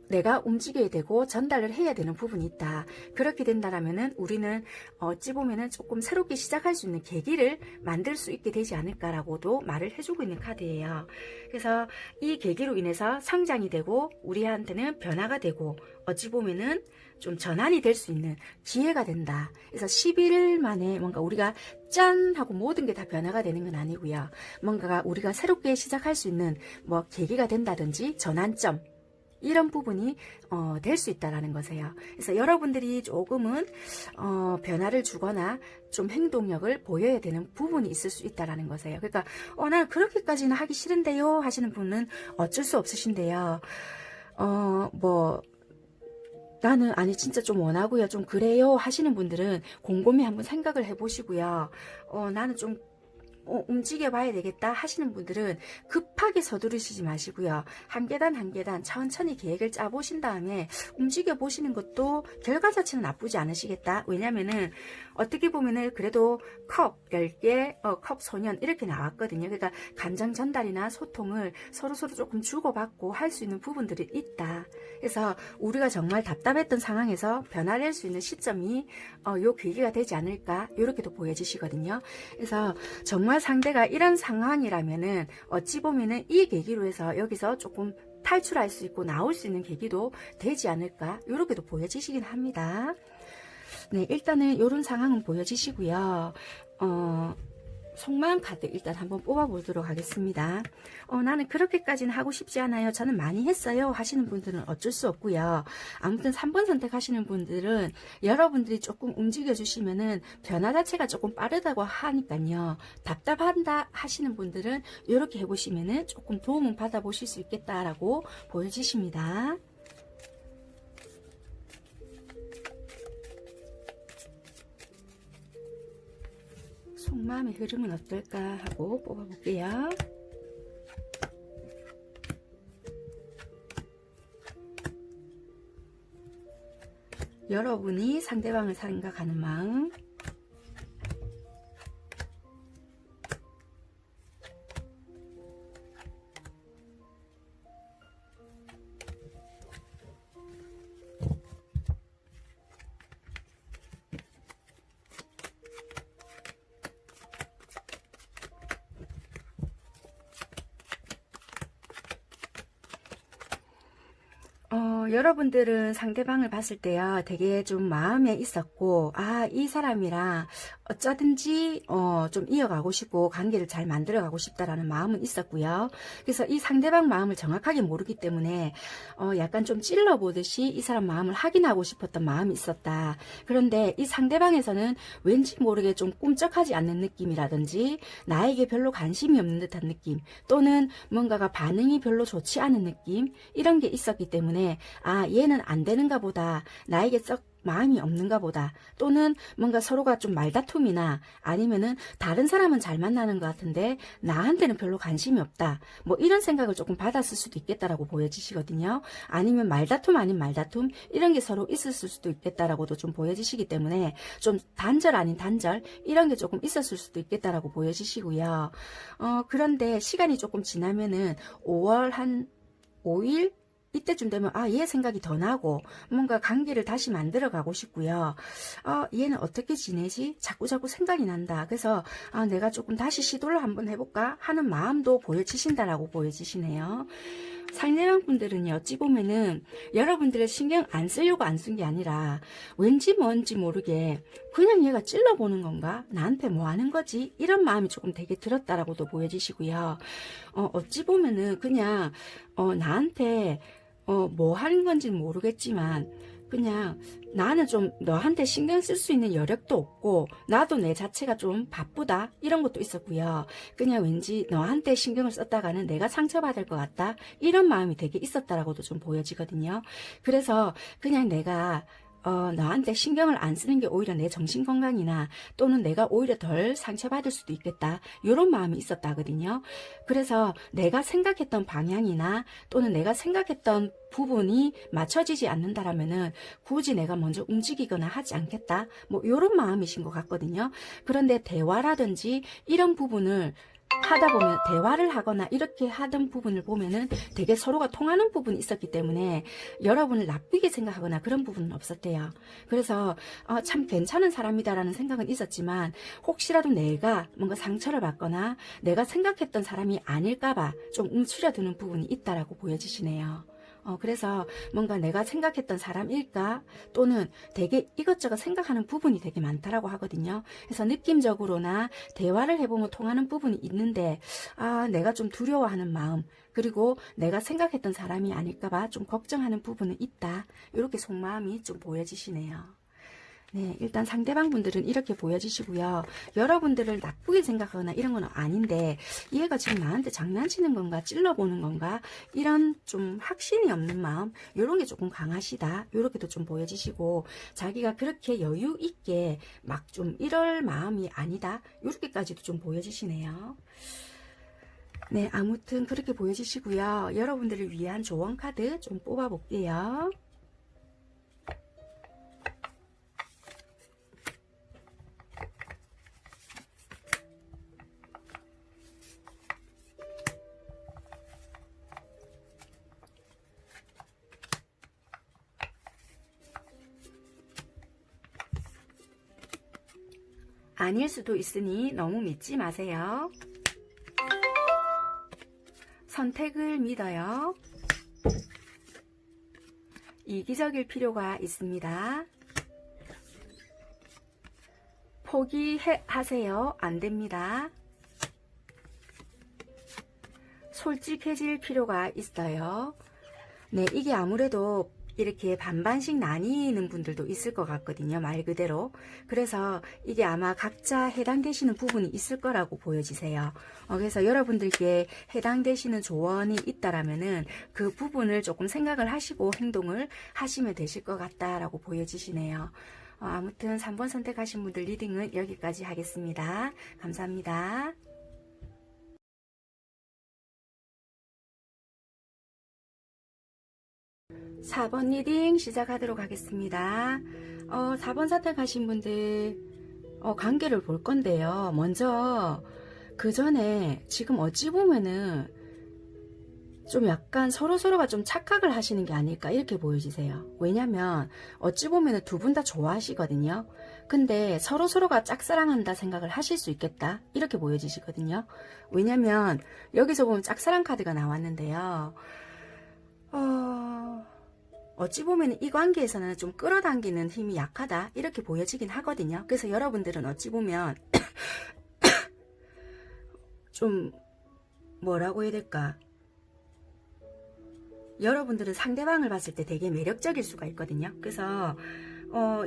내가 움직여야 되고 전달을 해야 되는 부분이 있다. 그렇게 된다라면은 우리는 어찌 보면은 조금 새롭게 시작할 수 있는 계기를 만들 수 있게 되지 않을까라고도 말을 해주고 있는 카드예요. 그래서 이 계기로 인해서 성장이 되고 우리한테는 변화가 되고 어찌 보면은 좀 전환이 될 수 있는 기회가 된다. 그래서 11일 만에 뭔가 우리가 짠 하고 모든 게 다 변화가 되는 건 아니고요. 뭔가가 우리가 새롭게 시작할 수 있는 뭐 계기가 된다든지 전환점 이런 부분이 될 수 있다라는 거세요. 그래서 여러분들이 조금은 변화를 주거나 좀 행동력을 보여야 되는 부분이 있을 수 있다라는 거세요. 그러니까 난 그렇게까지는 하기 싫은데요 하시는 분은 어쩔 수 없으신데요. 뭐 나는 아니 진짜 좀 원하고요 좀 그래요 하시는 분들은 곰곰이 한번 생각을 해보시고요. 나는 좀 움직여 봐야 되겠다 하시는 분들은 급하게 서두르시지 마시고요. 한 계단 한 계단 천천히 계획을 짜보신 다음에 움직여 보시는 것도 결과 자체는 나쁘지 않으시겠다. 왜냐면은 어떻게 보면은 그래도 컵 10개, 컵 소년 이렇게 나왔거든요. 그러니까 감정 전달이나 소통을 서로서로 조금 주고받고 할 수 있는 부분들이 있다. 그래서 우리가 정말 답답했던 상황에서 변화될 수 있는 시점이 요 계기가 되지 않을까 이렇게도 보여지시거든요. 그래서 정말 상대가 이런 상황이라면은 어찌 보면은 이 계기로 해서 여기서 조금 탈출할 수 있고 나올 수 있는 계기도 되지 않을까 이렇게도 보여지시긴 합니다. 네, 일단은 이런 상황은 보여지시고요. 속마음 카드 일단 한번 뽑아보도록 하겠습니다. 나는 그렇게까지는 하고 싶지 않아요. 저는 많이 했어요. 하시는 분들은 어쩔 수 없고요. 아무튼 3번 선택하시는 분들은 여러분들이 조금 움직여주시면은 변화 자체가 조금 빠르다고 하니까요. 답답한다 하시는 분들은 이렇게 해보시면은 조금 도움을 받아보실 수 있겠다라고 보여지십니다. 속마음의 흐름은 어떨까 하고 뽑아볼게요. 여러분이 상대방을 생각하는 마음, 여러분들은 상대방을 봤을 때요, 되게 좀 마음에 있었고, 이 사람이랑 어쩌든지, 좀 이어가고 싶고, 관계를 잘 만들어가고 싶다라는 마음은 있었고요. 그래서 이 상대방 마음을 정확하게 모르기 때문에, 약간 좀 찔러보듯이 이 사람 마음을 확인하고 싶었던 마음이 있었다. 그런데 이 상대방에서는 왠지 모르게 좀 꿈쩍하지 않는 느낌이라든지, 나에게 별로 관심이 없는 듯한 느낌, 또는 뭔가가 반응이 별로 좋지 않은 느낌, 이런 게 있었기 때문에, 얘는 안 되는가 보다, 나에게 썩 마음이 없는가 보다, 또는 뭔가 서로가 좀 말다툼이나 아니면은 다른 사람은 잘 만나는 것 같은데 나한테는 별로 관심이 없다, 뭐 이런 생각을 조금 받았을 수도 있겠다라고 보여지시거든요. 아니면 말다툼 아닌 말다툼 이런 게 서로 있었을 수도 있겠다라고도 좀 보여지시기 때문에 좀 단절 아닌 단절 이런 게 조금 있었을 수도 있겠다라고 보여지시고요. 그런데 시간이 조금 지나면은 5월 한 5일 이때쯤 되면 얘 생각이 더 나고 뭔가 관계를 다시 만들어 가고 싶고요. 얘는 어떻게 지내지? 자꾸자꾸 생각이 난다. 그래서 내가 조금 다시 시도를 한번 해볼까 하는 마음도 보여지신다라고 보여지시네요. 상대방 분들은 어찌 보면은 여러분들의 신경 안 쓰려고 안 쓴 게 아니라 왠지 뭔지 모르게 그냥 얘가 찔러보는 건가? 나한테 뭐 하는 거지? 이런 마음이 조금 되게 들었다라고도 보여지시고요. 어찌 보면은 그냥 나한테 뭐 하는 건지는 모르겠지만 그냥 나는 좀 너한테 신경 쓸 수 있는 여력도 없고 나도 내 자체가 좀 바쁘다 이런 것도 있었고요. 그냥 왠지 너한테 신경을 썼다가는 내가 상처받을 것 같다 이런 마음이 되게 있었다라고도 좀 보여지거든요. 그래서 그냥 내가 너한테 신경을 안 쓰는 게 오히려 내 정신건강이나 또는 내가 오히려 덜 상처받을 수도 있겠다 이런 마음이 있었다거든요. 그래서 내가 생각했던 방향이나 또는 내가 생각했던 부분이 맞춰지지 않는다라면은 굳이 내가 먼저 움직이거나 하지 않겠다 뭐 이런 마음이신 것 같거든요. 그런데 대화라든지 이런 부분을 하다 보면 대화를 하거나 이렇게 하던 부분을 보면은 되게 서로가 통하는 부분이 있었기 때문에 여러분을 나쁘게 생각하거나 그런 부분은 없었대요. 그래서 참 괜찮은 사람이다라는 생각은 있었지만 혹시라도 내가 뭔가 상처를 받거나 내가 생각했던 사람이 아닐까봐 좀 움츠려드는 부분이 있다라고 보여지시네요. 그래서 뭔가 내가 생각했던 사람일까 또는 되게 이것저것 생각하는 부분이 되게 많다라고 하거든요. 그래서 느낌적으로나 대화를 해보면 통하는 부분이 있는데 내가 좀 두려워하는 마음 그리고 내가 생각했던 사람이 아닐까봐 좀 걱정하는 부분은 있다. 이렇게 속마음이 좀 보여지시네요. 네, 일단 상대방 분들은 이렇게 보여지시고요. 여러분들을 나쁘게 생각하거나 이런 건 아닌데 얘가 지금 나한테 장난치는 건가 찔러보는 건가 이런 좀 확신이 없는 마음 이런 게 조금 강하시다. 이렇게도 좀 보여지시고 자기가 그렇게 여유 있게 막 좀 이럴 마음이 아니다. 이렇게까지도 좀 보여지시네요. 네, 아무튼 그렇게 보여지시고요. 여러분들을 위한 조언 카드 좀 뽑아 볼게요. 아닐 수도 있으니 너무 믿지 마세요. 선택을 믿어요. 이기적일 필요가 있습니다. 포기하세요. 안 됩니다. 솔직해질 필요가 있어요. 네, 이게 아무래도 이렇게 반반씩 나뉘는 분들도 있을 것 같거든요. 말 그대로. 그래서 이게 아마 각자 해당되시는 부분이 있을 거라고 보여지세요. 그래서 여러분들께 해당되시는 조언이 있다라면은 그 부분을 조금 생각을 하시고 행동을 하시면 되실 것 같다라고 보여지시네요. 아무튼 3번 선택하신 분들 리딩은 여기까지 하겠습니다. 감사합니다. 4번 리딩 시작하도록 하겠습니다. 4번 선택하신 분들 관계를 볼 건데요. 먼저 그 전에 지금 어찌 보면은 좀 약간 서로가 좀 착각을 하시는 게 아닐까 이렇게 보여지세요. 왜냐면 어찌 보면은 두 분 다 좋아하시거든요. 근데 서로가 짝사랑한다 생각을 하실 수 있겠다 이렇게 보여지시거든요. 왜냐면 여기서 보면 짝사랑 카드가 나왔는데요. 어찌 보면 이 관계에서는 좀 끌어당기는 힘이 약하다 이렇게 보여지긴 하거든요. 그래서 여러분들은 어찌 보면 좀 뭐라고 해야 될까, 여러분들은 상대방을 봤을 때 되게 매력적일 수가 있거든요. 그래서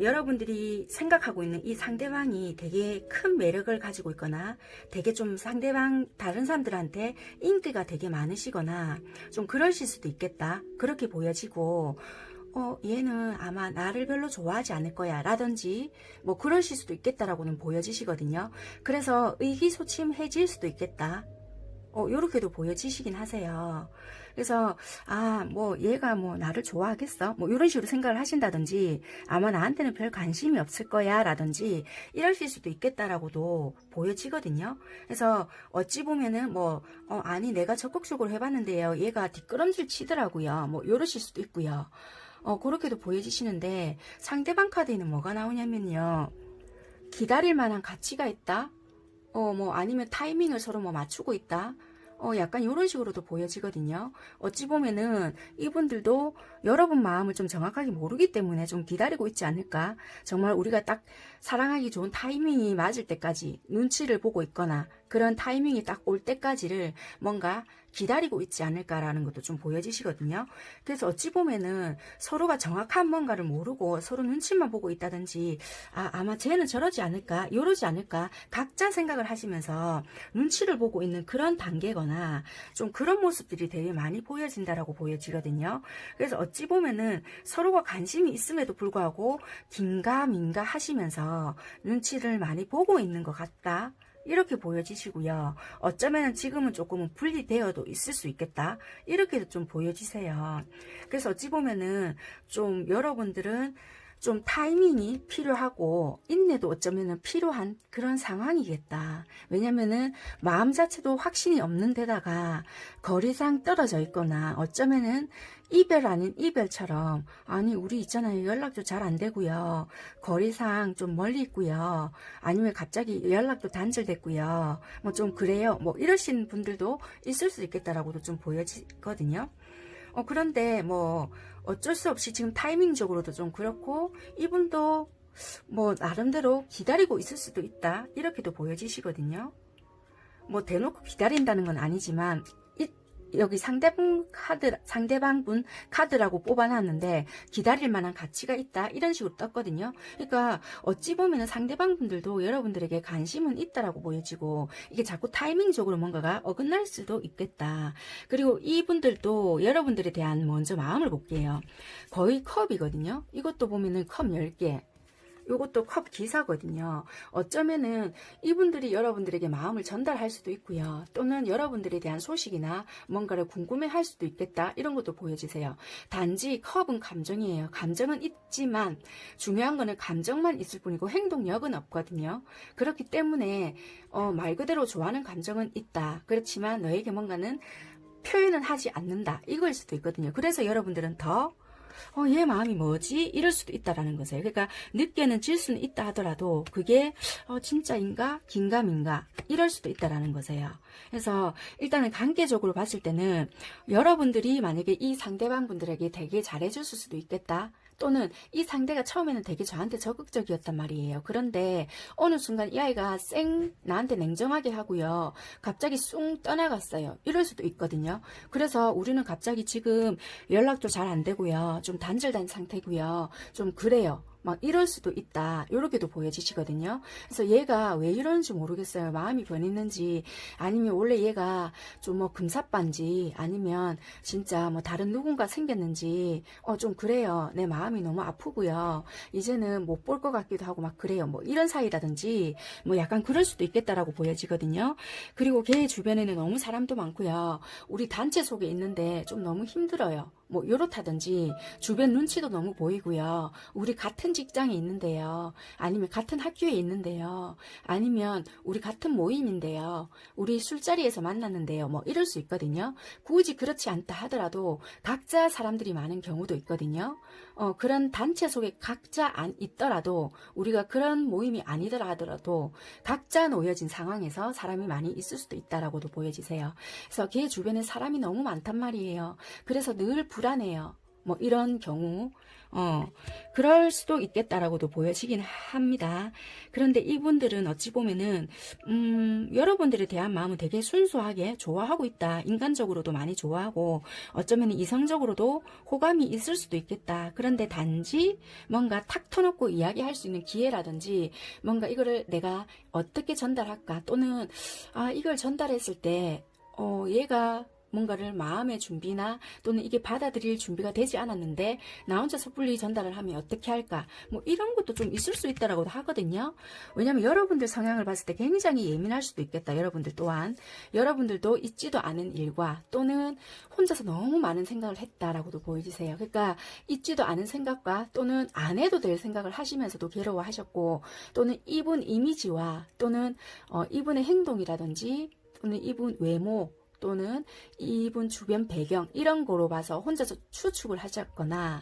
여러분들이 생각하고 있는 이 상대방이 되게 큰 매력을 가지고 있거나 되게 좀 상대방 다른 사람들한테 인기가 되게 많으시거나 좀 그러실 수도 있겠다 그렇게 보여지고, 얘는 아마 나를 별로 좋아하지 않을 거야 라든지 뭐 그러실 수도 있겠다라고는 보여지시거든요. 그래서 의기소침해질 수도 있겠다 요렇게도 보여지시긴 하세요. 그래서 뭐 얘가 뭐 나를 좋아하겠어 뭐 이런 식으로 생각을 하신다든지 아마 나한테는 별 관심이 없을 거야 라든지 이러실 수도 있겠다라고도 보여지거든요. 그래서 어찌 보면은 뭐 아니 내가 적극적으로 해봤는데요 얘가 뒷걸음질 치더라고요 뭐 이러실 수도 있고요. 그렇게도 보여지시는데 상대방 카드에는 뭐가 나오냐면요, 기다릴 만한 가치가 있다, 뭐 아니면 타이밍을 서로 뭐 맞추고 있다, 약간 이런 식으로도 보여지거든요. 어찌 보면은 이분들도 여러분 마음을 좀 정확하게 모르기 때문에 좀 기다리고 있지 않을까. 정말 우리가 딱 사랑하기 좋은 타이밍이 맞을 때까지 눈치를 보고 있거나 그런 타이밍이 딱 올 때까지를 뭔가 기다리고 있지 않을까라는 것도 좀 보여지시거든요. 그래서 어찌 보면은 서로가 정확한 뭔가를 모르고 서로 눈치만 보고 있다든지 아마 쟤는 저러지 않을까 이러지 않을까 각자 생각을 하시면서 눈치를 보고 있는 그런 단계거나 좀 그런 모습들이 되게 많이 보여진다라고 보여지거든요. 그래서 어찌 보면은 서로가 관심이 있음에도 불구하고 긴가민가 하시면서 눈치를 많이 보고 있는 것 같다 이렇게 보여지시고요. 어쩌면 지금은 조금은 분리되어도 있을 수 있겠다 이렇게도 좀 보여지세요. 그래서 어찌 보면은 좀 여러분들은 좀 타이밍이 필요하고 인내도 어쩌면 필요한 그런 상황이겠다. 왜냐면은 마음 자체도 확신이 없는 데다가 거리상 떨어져 있거나 어쩌면은 이별 아닌 이별처럼, 아니 우리 있잖아요 연락도 잘 안 되고요, 거리상 좀 멀리 있고요, 아니면 갑자기 연락도 단절됐고요, 뭐 좀 그래요 뭐 이러신 분들도 있을 수 있겠다라고도 좀 보여지거든요. 그런데 뭐 어쩔 수 없이 지금 타이밍적으로도 좀 그렇고 이분도 뭐 나름대로 기다리고 있을 수도 있다 이렇게도 보여지시거든요. 뭐 대놓고 기다린다는 건 아니지만 여기 상대방분 카드라고 뽑아놨는데 기다릴 만한 가치가 있다 이런 식으로 떴거든요. 그러니까 어찌 보면 상대방분들도 여러분들에게 관심은 있다라고 보여지고 이게 자꾸 타이밍적으로 뭔가가 어긋날 수도 있겠다. 그리고 이분들도 여러분들에 대한 먼저 마음을 볼게요. 거의 컵이거든요. 이것도 보면은 컵 10개. 요것도 컵 기사거든요. 어쩌면은 이분들이 여러분들에게 마음을 전달할 수도 있고요. 또는 여러분들에 대한 소식이나 뭔가를 궁금해할 수도 있겠다. 이런 것도 보여지세요. 단지 컵은 감정이에요. 감정은 있지만 중요한 거는 감정만 있을 뿐이고 행동력은 없거든요. 그렇기 때문에 말 그대로 좋아하는 감정은 있다. 그렇지만 너에게 뭔가는 표현은 하지 않는다. 이거일 수도 있거든요. 그래서 여러분들은 더 얘 마음이 뭐지? 이럴 수도 있다라는 거죠. 그러니까 늦게는 질 수는 있다 하더라도 그게 진짜인가? 긴가민가? 이럴 수도 있다라는 거세요. 그래서 일단은 관계적으로 봤을 때는 여러분들이 만약에 이 상대방 분들에게 되게 잘해줄 수도 있겠다. 또는 이 상대가 처음에는 되게 저한테 적극적이었단 말이에요. 그런데 어느 순간 이 아이가 나한테 냉정하게 하고요. 갑자기 쑥 떠나갔어요. 이럴 수도 있거든요. 그래서 우리는 갑자기 지금 연락도 잘 안 되고요. 좀 단절된 상태고요. 좀 그래요. 막 이럴 수도 있다. 이렇게도 보여지시거든요. 그래서 얘가 왜 이러는지 모르겠어요. 마음이 변했는지 아니면 원래 얘가 좀 뭐 금사빠인지 아니면 진짜 뭐 다른 누군가 생겼는지 좀 그래요. 내 마음이 너무 아프고요. 이제는 못 볼 것 같기도 하고 막 그래요. 뭐 이런 사이라든지 뭐 약간 그럴 수도 있겠다라고 보여지거든요. 그리고 걔 주변에는 너무 사람도 많고요. 우리 단체 속에 있는데 좀 너무 힘들어요. 뭐 요렇다든지 주변 눈치도 너무 보이고요. 우리 같은 직장에 있는데요. 아니면 같은 학교에 있는데요. 아니면 우리 같은 모임인데요. 우리 술자리에서 만났는데요. 뭐 이럴 수 있거든요. 굳이 그렇지 않다 하더라도 각자 사람들이 많은 경우도 있거든요. 그런 단체 속에 각자 안 있더라도 우리가 그런 모임이 아니더라 하더라도 각자 놓여진 상황에서 사람이 많이 있을 수도 있다라고도 보여지세요. 그래서 걔 주변에 사람이 너무 많단 말이에요. 그래서 늘 불안해요. 뭐 이런 경우 그럴 수도 있겠다라고도 보여지긴 합니다. 그런데 이분들은 어찌 보면은 여러분들에 대한 마음은 되게 순수하게 좋아하고 있다. 인간적으로도 많이 좋아하고 어쩌면 이성적으로도 호감이 있을 수도 있겠다. 그런데 단지 뭔가 탁 터놓고 이야기할 수 있는 기회라든지 뭔가 이거를 내가 어떻게 전달할까 또는 이걸 전달했을 때 얘가 뭔가를 마음의 준비나 또는 이게 받아들일 준비가 되지 않았는데 나 혼자 섣불리 전달을 하면 어떻게 할까 뭐 이런 것도 좀 있을 수 있다라고도 하거든요. 왜냐하면 여러분들 성향을 봤을 때 굉장히 예민할 수도 있겠다. 여러분들 또한 여러분들도 있지도 않은 일과 또는 혼자서 너무 많은 생각을 했다라고도 보여지세요. 그러니까 있지도 않은 생각과 또는 안 해도 될 생각을 하시면서도 괴로워하셨고 또는 이분 이미지와 또는 이분의 행동이라든지 또는 이분 외모 또는 이분 주변 배경 이런 거로 봐서 혼자서 추측을 하셨거나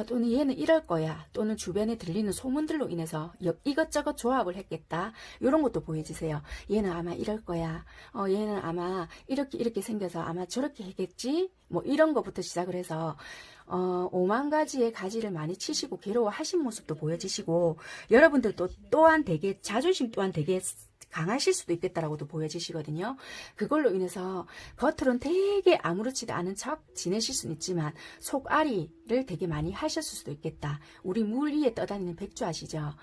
또는 얘는 이럴 거야 또는 주변에 들리는 소문들로 인해서 이것저것 조합을 했겠다 이런 것도 보여지세요. 얘는 아마 이럴 거야 얘는 아마 이렇게 생겨서 아마 저렇게 했겠지 뭐 이런 것부터 시작을 해서 5만 가지의 가지를 많이 치시고 괴로워하신 모습도 보여지시고 여러분들도 또한 되게 자존심 또한 되게 강하실 수도 있겠다라고도 보여지시거든요. 그걸로 인해서 겉으로는 되게 아무렇지도 않은 척 지내실 수는 있지만 속앓이를 되게 많이 하셨을 수도 있겠다. 우리 물 위에 떠다니는 백조 아시죠?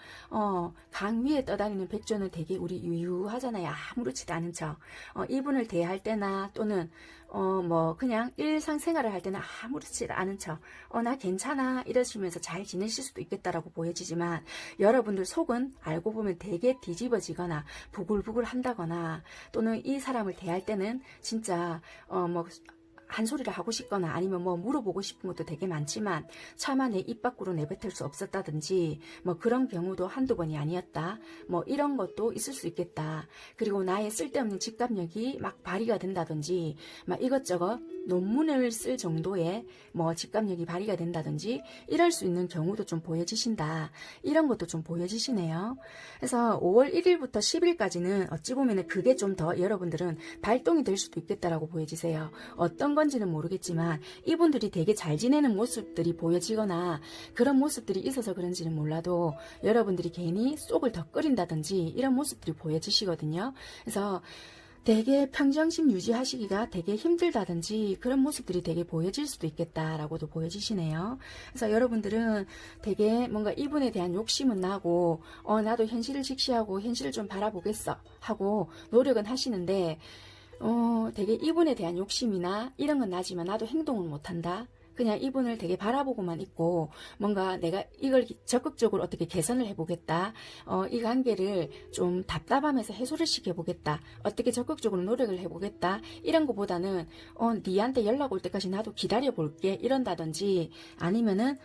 강 위에 떠다니는 백조는 되게 우리 유유하잖아요. 아무렇지도 않은 척. 이분을 대할 때나 또는 뭐 그냥 일상생활을 할 때는 아무렇지도 않은 척 나 괜찮아 이러시면서 잘 지내실 수도 있겠다라고 보여지지만 여러분들 속은 알고 보면 되게 뒤집어지거나 부글부글 한다거나 또는 이 사람을 대할 때는 진짜 뭐 한 소리를 하고 싶거나 아니면 뭐 물어보고 싶은 것도 되게 많지만 차마 내 입 밖으로 내뱉을 수 없었다든지 뭐 그런 경우도 한두 번이 아니었다. 뭐 이런 것도 있을 수 있겠다. 그리고 나의 쓸데없는 직감력이 막 발휘가 된다든지 막 이것저것 논문을 쓸 정도의 뭐 직감력이 발휘가 된다든지 이럴 수 있는 경우도 좀 보여지신다. 이런 것도 좀 보여지시네요. 그래서 5월 1일부터 10일까지는 어찌 보면 그게 좀 더 여러분들은 발동이 될 수도 있겠다라고 보여지세요. 어떤 건지는 모르겠지만 이분들이 되게 잘 지내는 모습들이 보여지거나 그런 모습들이 있어서 그런지는 몰라도 여러분들이 괜히 속을 더 끓인다든지 이런 모습들이 보여지시거든요. 그래서 되게 평정심 유지하시기가 되게 힘들다든지 그런 모습들이 되게 보여질 수도 있겠다라고도 보여지시네요. 그래서 여러분들은 되게 뭔가 이분에 대한 욕심은 나고 나도 현실을 직시하고 현실을 좀 바라보겠어 하고 노력은 하시는데 되게 이분에 대한 욕심이나 이런 건 나지만 나도 행동을 못한다. 그냥 이분을 되게 바라보고만 있고 뭔가 내가 이걸 적극적으로 어떻게 개선을 해보겠다. 이 관계를 좀 답답하면서 해소를 시켜보겠다. 어떻게 적극적으로 노력을 해보겠다. 이런 것보다는 니한테 연락 올 때까지 나도 기다려볼게. 이런다든지 아니면은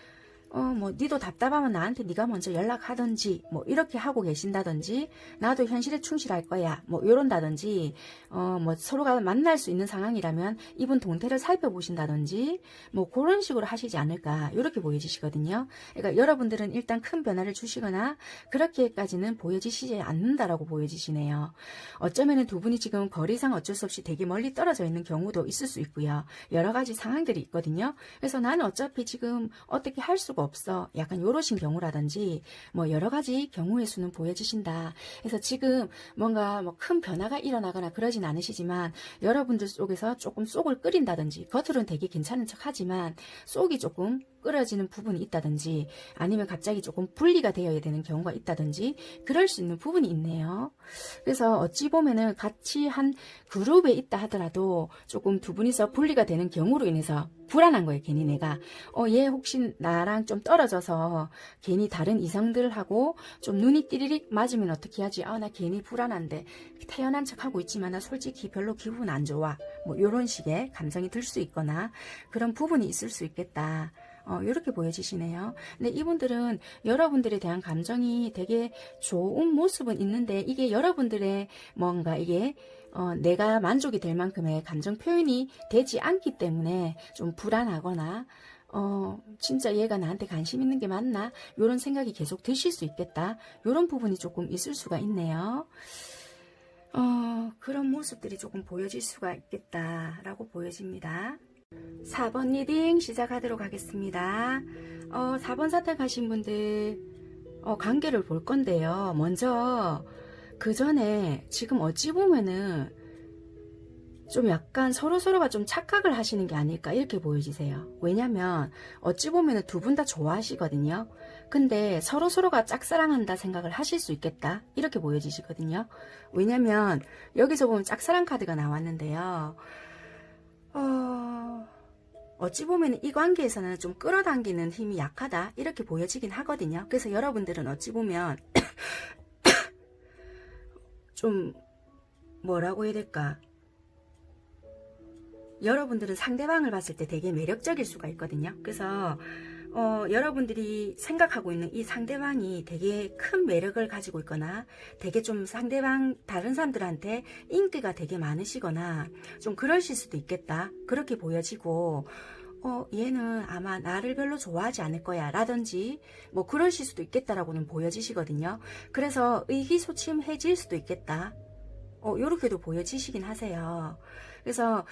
뭐 니도 답답하면 나한테 네가 먼저 연락하든지 뭐 이렇게 하고 계신다든지 나도 현실에 충실할 거야 뭐 이런다든지 뭐 서로가 만날 수 있는 상황이라면 이분 동태를 살펴보신다든지 뭐 그런 식으로 하시지 않을까 이렇게 보여지시거든요. 그러니까 여러분들은 일단 큰 변화를 주시거나 그렇게까지는 보여지시지 않는다라고 보여지시네요. 어쩌면은 두 분이 지금 거리상 어쩔 수 없이 되게 멀리 떨어져 있는 경우도 있을 수 있고요. 여러 가지 상황들이 있거든요. 그래서 나는 어차피 지금 어떻게 할 수가 없어. 약간 요러신 경우라든지 뭐 여러 가지 경우의 수는 보여지신다. 그래서 지금 뭔가 뭐 큰 변화가 일어나거나 그러진 않으시지만 여러분들 속에서 조금 속을 끓인다든지 겉으로는 되게 괜찮은 척 하지만 속이 조금 끓어지는 부분이 있다든지 아니면 갑자기 조금 분리가 되어야 되는 경우가 있다든지 그럴 수 있는 부분이 있네요. 그래서 어찌 보면은 같이 한 그룹에 있다 하더라도 조금 두 분이서 분리가 되는 경우로 인해서 불안한 거예요. 괜히 내가 얘 혹시 나랑 좀 떨어져서 괜히 다른 이성들하고 좀 눈이 띠리릭 맞으면 어떻게 하지? 나 괜히 불안한데 태연한 척하고 있지만 나 솔직히 별로 기분 안 좋아. 뭐 이런 식의 감정이 들 수 있거나 그런 부분이 있을 수 있겠다. 이렇게 보여지시네요. 근데 이분들은 여러분들에 대한 감정이 되게 좋은 모습은 있는데 이게 여러분들의 뭔가 이게 내가 만족이 될 만큼의 감정 표현이 되지 않기 때문에 좀 불안하거나 진짜 얘가 나한테 관심 있는 게 맞나? 이런 생각이 계속 드실 수 있겠다. 이런 부분이 조금 있을 수가 있네요. 그런 모습들이 조금 보여질 수가 있겠다라고 보여집니다. 4번 리딩 시작하도록 하겠습니다. 4번 선택하신 분들 관계를 볼 건데요. 먼저 그 전에 지금 어찌 보면은 좀 약간 서로가 좀 착각을 하시는 게 아닐까 이렇게 보여지세요. 왜냐면 어찌 보면은 두 분 다 좋아하시거든요. 근데 서로가 짝사랑한다 생각을 하실 수 있겠다 이렇게 보여지시거든요. 왜냐면 여기서 보면 짝사랑 카드가 나왔는데요. 어찌 보면 이 관계에서는 좀 끌어당기는 힘이 약하다 이렇게 보여지긴 하거든요. 그래서 여러분들은 어찌 보면 좀 뭐라고 해야 될까, 여러분들은 상대방을 봤을 때 되게 매력적일 수가 있거든요. 그래서 여러분들이 생각하고 있는 이 상대방이 되게 큰 매력을 가지고 있거나 되게 좀 상대방 다른 사람들한테 인기가 되게 많으시거나 좀 그러실 수도 있겠다 그렇게 보여지고 얘는 아마 나를 별로 좋아하지 않을 거야 라든지 뭐 그러실 수도 있겠다라고는 보여지시거든요. 그래서 의기소침해질 수도 있겠다 요렇게도 보여지시긴 하세요. 그래서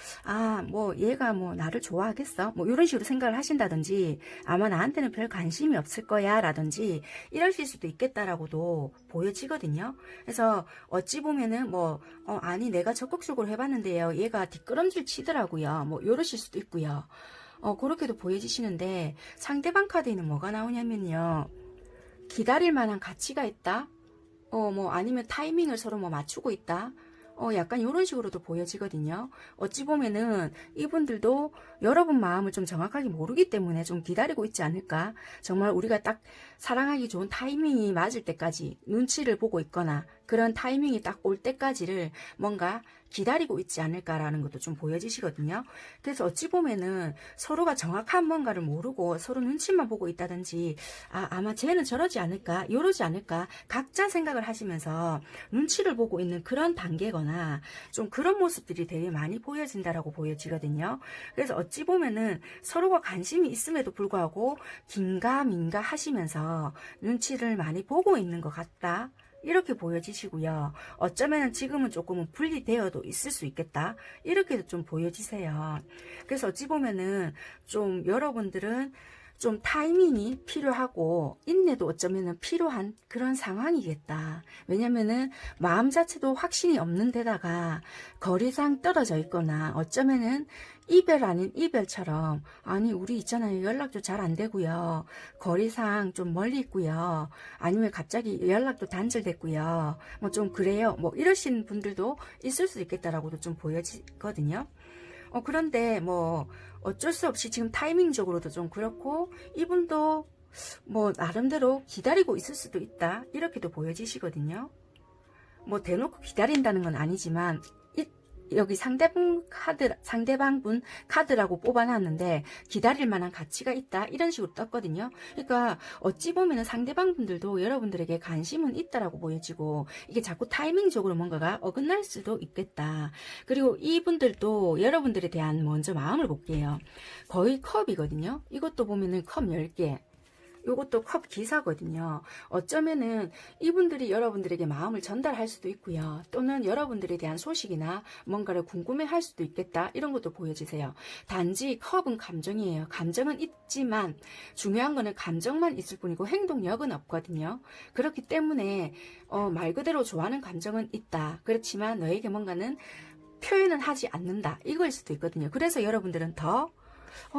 뭐 얘가 뭐 나를 좋아하겠어 뭐 이런 식으로 생각을 하신다든지 아마 나한테는 별 관심이 없을 거야 라든지 이러실 수도 있겠다라고도 보여지거든요. 그래서 어찌 보면은 뭐 아니 내가 적극적으로 해봤는데요 얘가 뒷걸음질 치더라고요 뭐 이러실 수도 있고요. 그렇게도 보여지시는데 상대방 카드에는 뭐가 나오냐면요, 기다릴 만한 가치가 있다, 뭐 아니면 타이밍을 서로 뭐 맞추고 있다, 약간 이런 식으로도 보여지거든요. 어찌 보면은 이분들도 여러분 마음을 좀 정확하게 모르기 때문에 좀 기다리고 있지 않을까. 정말 우리가 딱 사랑하기 좋은 타이밍이 맞을 때까지 눈치를 보고 있거나 그런 타이밍이 딱 올 때까지를 뭔가 기다리고 있지 않을까라는 것도 좀 보여지시거든요. 그래서 어찌 보면은 서로가 정확한 뭔가를 모르고 서로 눈치만 보고 있다든지 아마 쟤는 저러지 않을까 이러지 않을까 각자 생각을 하시면서 눈치를 보고 있는 그런 단계거나 좀 그런 모습들이 되게 많이 보여진다라고 보여지거든요. 그래서 어찌 보면은 서로가 관심이 있음에도 불구하고 긴가민가 하시면서 눈치를 많이 보고 있는 것 같다 이렇게 보여지시고요. 어쩌면 지금은 조금은 분리되어도 있을 수 있겠다 이렇게도 좀 보여지세요. 그래서 어찌 보면은 좀 여러분들은 좀 타이밍이 필요하고 인내도 어쩌면 필요한 그런 상황이겠다. 왜냐면은 마음 자체도 확신이 없는 데다가 거리상 떨어져 있거나 어쩌면은 이별 아닌 이별처럼 아니 우리 있잖아요. 연락도 잘 안 되고요. 거리상 좀 멀리 있고요. 아니면 갑자기 연락도 단절됐고요. 뭐 좀 그래요. 뭐 이러신 분들도 있을 수 있겠다라고도 좀 보여지거든요. 그런데 뭐 어쩔 수 없이 지금 타이밍적으로도 좀 그렇고 이분도 뭐 나름대로 기다리고 있을 수도 있다 이렇게도 보여지시거든요. 뭐 대놓고 기다린다는 건 아니지만 여기 상대방 분 카드라고 뽑아놨는데 기다릴 만한 가치가 있다 이런 식으로 떴거든요. 그러니까 어찌 보면 상대방 분들도 여러분들에게 관심은 있다라고 보여지고 이게 자꾸 타이밍적으로 뭔가가 어긋날 수도 있겠다. 그리고 이분들도 여러분들에 대한 먼저 마음을 볼게요. 거의 컵이거든요. 이것도 보면은 컵 10개. 요것도 컵 기사거든요. 어쩌면은 이분들이 여러분들에게 마음을 전달할 수도 있고요. 또는 여러분들에 대한 소식이나 뭔가를 궁금해 할 수도 있겠다. 이런 것도 보여주세요. 단지 컵은 감정이에요. 감정은 있지만 중요한 거는 감정만 있을 뿐이고 행동력은 없거든요. 그렇기 때문에 말 그대로 좋아하는 감정은 있다. 그렇지만 너에게 뭔가는 표현은 하지 않는다. 이거일 수도 있거든요. 그래서 여러분들은 더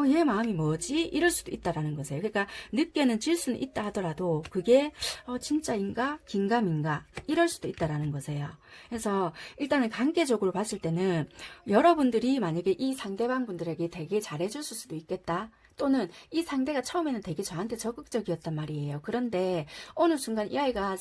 얘 마음이 뭐지? 이럴 수도 있다라는 거세요. 그러니까 늦게는 질 수는 있다 하더라도 그게 진짜인가? 긴가민가? 이럴 수도 있다라는 거세요. 그래서 일단은 관계적으로 봤을 때는 여러분들이 만약에 이 상대방 분들에게 되게 잘해줄 수도 있겠다. 또는 이 상대가 처음에는 되게 저한테 적극적이었단 말이에요. 그런데 어느 순간 이 아이가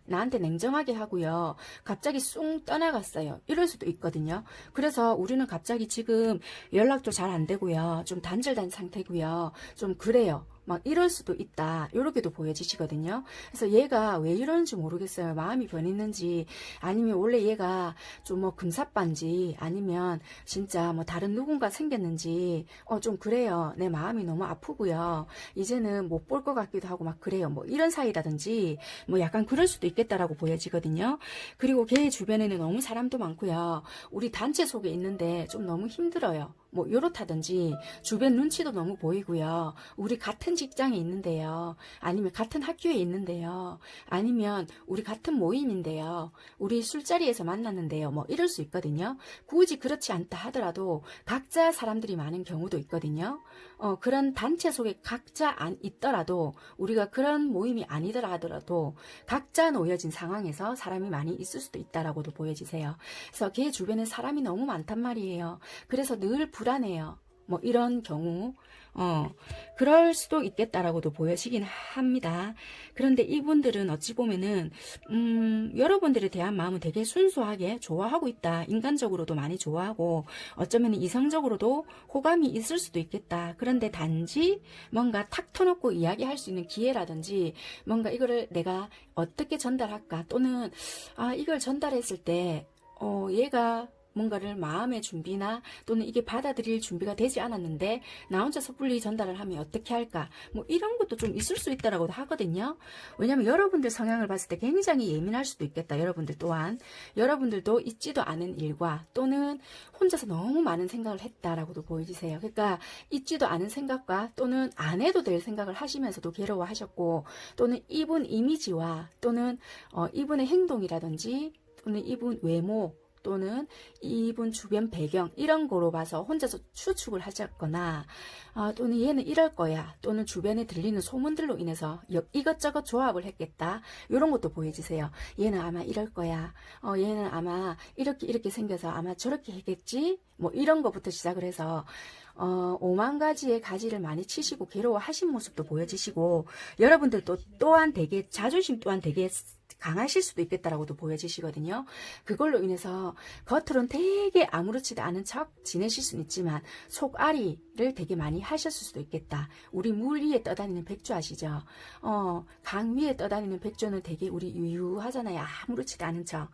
나한테 냉정하게 하고요. 갑자기 쑥 떠나갔어요. 이럴 수도 있거든요. 그래서 우리는 갑자기 지금 연락도 잘 안 되고요. 좀 단절된 상태고요. 좀 그래요. 막 이럴 수도 있다. 이렇게도 보여지시거든요. 그래서 얘가 왜 이러는지 모르겠어요. 마음이 변했는지 아니면 원래 얘가 좀 뭐 금사빠인지 아니면 진짜 뭐 다른 누군가 생겼는지 좀 그래요. 내 마음이 너무 아프고요. 이제는 못 볼 것 같기도 하고 막 그래요. 뭐 이런 사이라든지 뭐 약간 그럴 수도 있겠다라고 보여지거든요. 그리고 걔 주변에는 너무 사람도 많고요. 우리 단체 속에 있는데 좀 너무 힘들어요. 뭐 요렇다든지 주변 눈치도 너무 보이고요. 우리 같은 직장에 있는데요. 아니면 같은 학교에 있는데요. 아니면 우리 같은 모임인데요. 우리 술자리에서 만났는데요. 뭐 이럴 수 있거든요. 굳이 그렇지 않다 하더라도 각자 사람들이 많은 경우도 있거든요. 그런 단체 속에 각자 안 있더라도 우리가 그런 모임이 아니더라 하더라도 각자 놓여진 상황에서 사람이 많이 있을 수도 있다라고도 보여지세요. 그래서 걔 주변에 사람이 너무 많단 말이에요. 그래서 늘 불안해요. 뭐 이런 경우 그럴 수도 있겠다라고도 보여지긴 합니다. 그런데 이분들은 어찌 보면은 여러분들에 대한 마음은 되게 순수하게 좋아하고 있다. 인간적으로도 많이 좋아하고 어쩌면 이성적으로도 호감이 있을 수도 있겠다. 그런데 단지 뭔가 탁 터놓고 이야기할 수 있는 기회라든지 뭔가 이거를 내가 어떻게 전달할까 또는 이걸 전달했을 때 얘가 뭔가를 마음의 준비나 또는 이게 받아들일 준비가 되지 않았는데 나 혼자 섣불리 전달을 하면 어떻게 할까 뭐 이런 것도 좀 있을 수 있다라고도 하거든요. 왜냐면 여러분들 성향을 봤을 때 굉장히 예민할 수도 있겠다. 여러분들 또한 여러분들도 있지도 않은 일과 또는 혼자서 너무 많은 생각을 했다라고도 보여지세요. 그러니까 있지도 않은 생각과 또는 안 해도 될 생각을 하시면서도 괴로워하셨고 또는 이분 이미지와 또는 이분의 행동이라든지 또는 이분 외모 또는 이분 주변 배경 이런 거로 봐서 혼자서 추측을 하셨거나 또는 얘는 이럴 거야 또는 주변에 들리는 소문들로 인해서 이것저것 조합을 했겠다 이런 것도 보여지세요. 얘는 아마 이럴 거야 얘는 아마 이렇게 생겨서 아마 저렇게 했겠지 뭐 이런 것부터 시작을 해서 5만 가지의 가지를 많이 치시고 괴로워하신 모습도 보여지시고 여러분들도 또한 되게 자존심 또한 되게 강하실 수도 있겠다라고도 보여지시거든요. 그걸로 인해서 겉으로는 되게 아무렇지도 않은 척 지내실 수는 있지만 속앓이를 되게 많이 하셨을 수도 있겠다. 우리 물 위에 떠다니는 백조 아시죠? 강 위에 떠다니는 백조는 되게 우리 유유하잖아요. 아무렇지도 않은 척.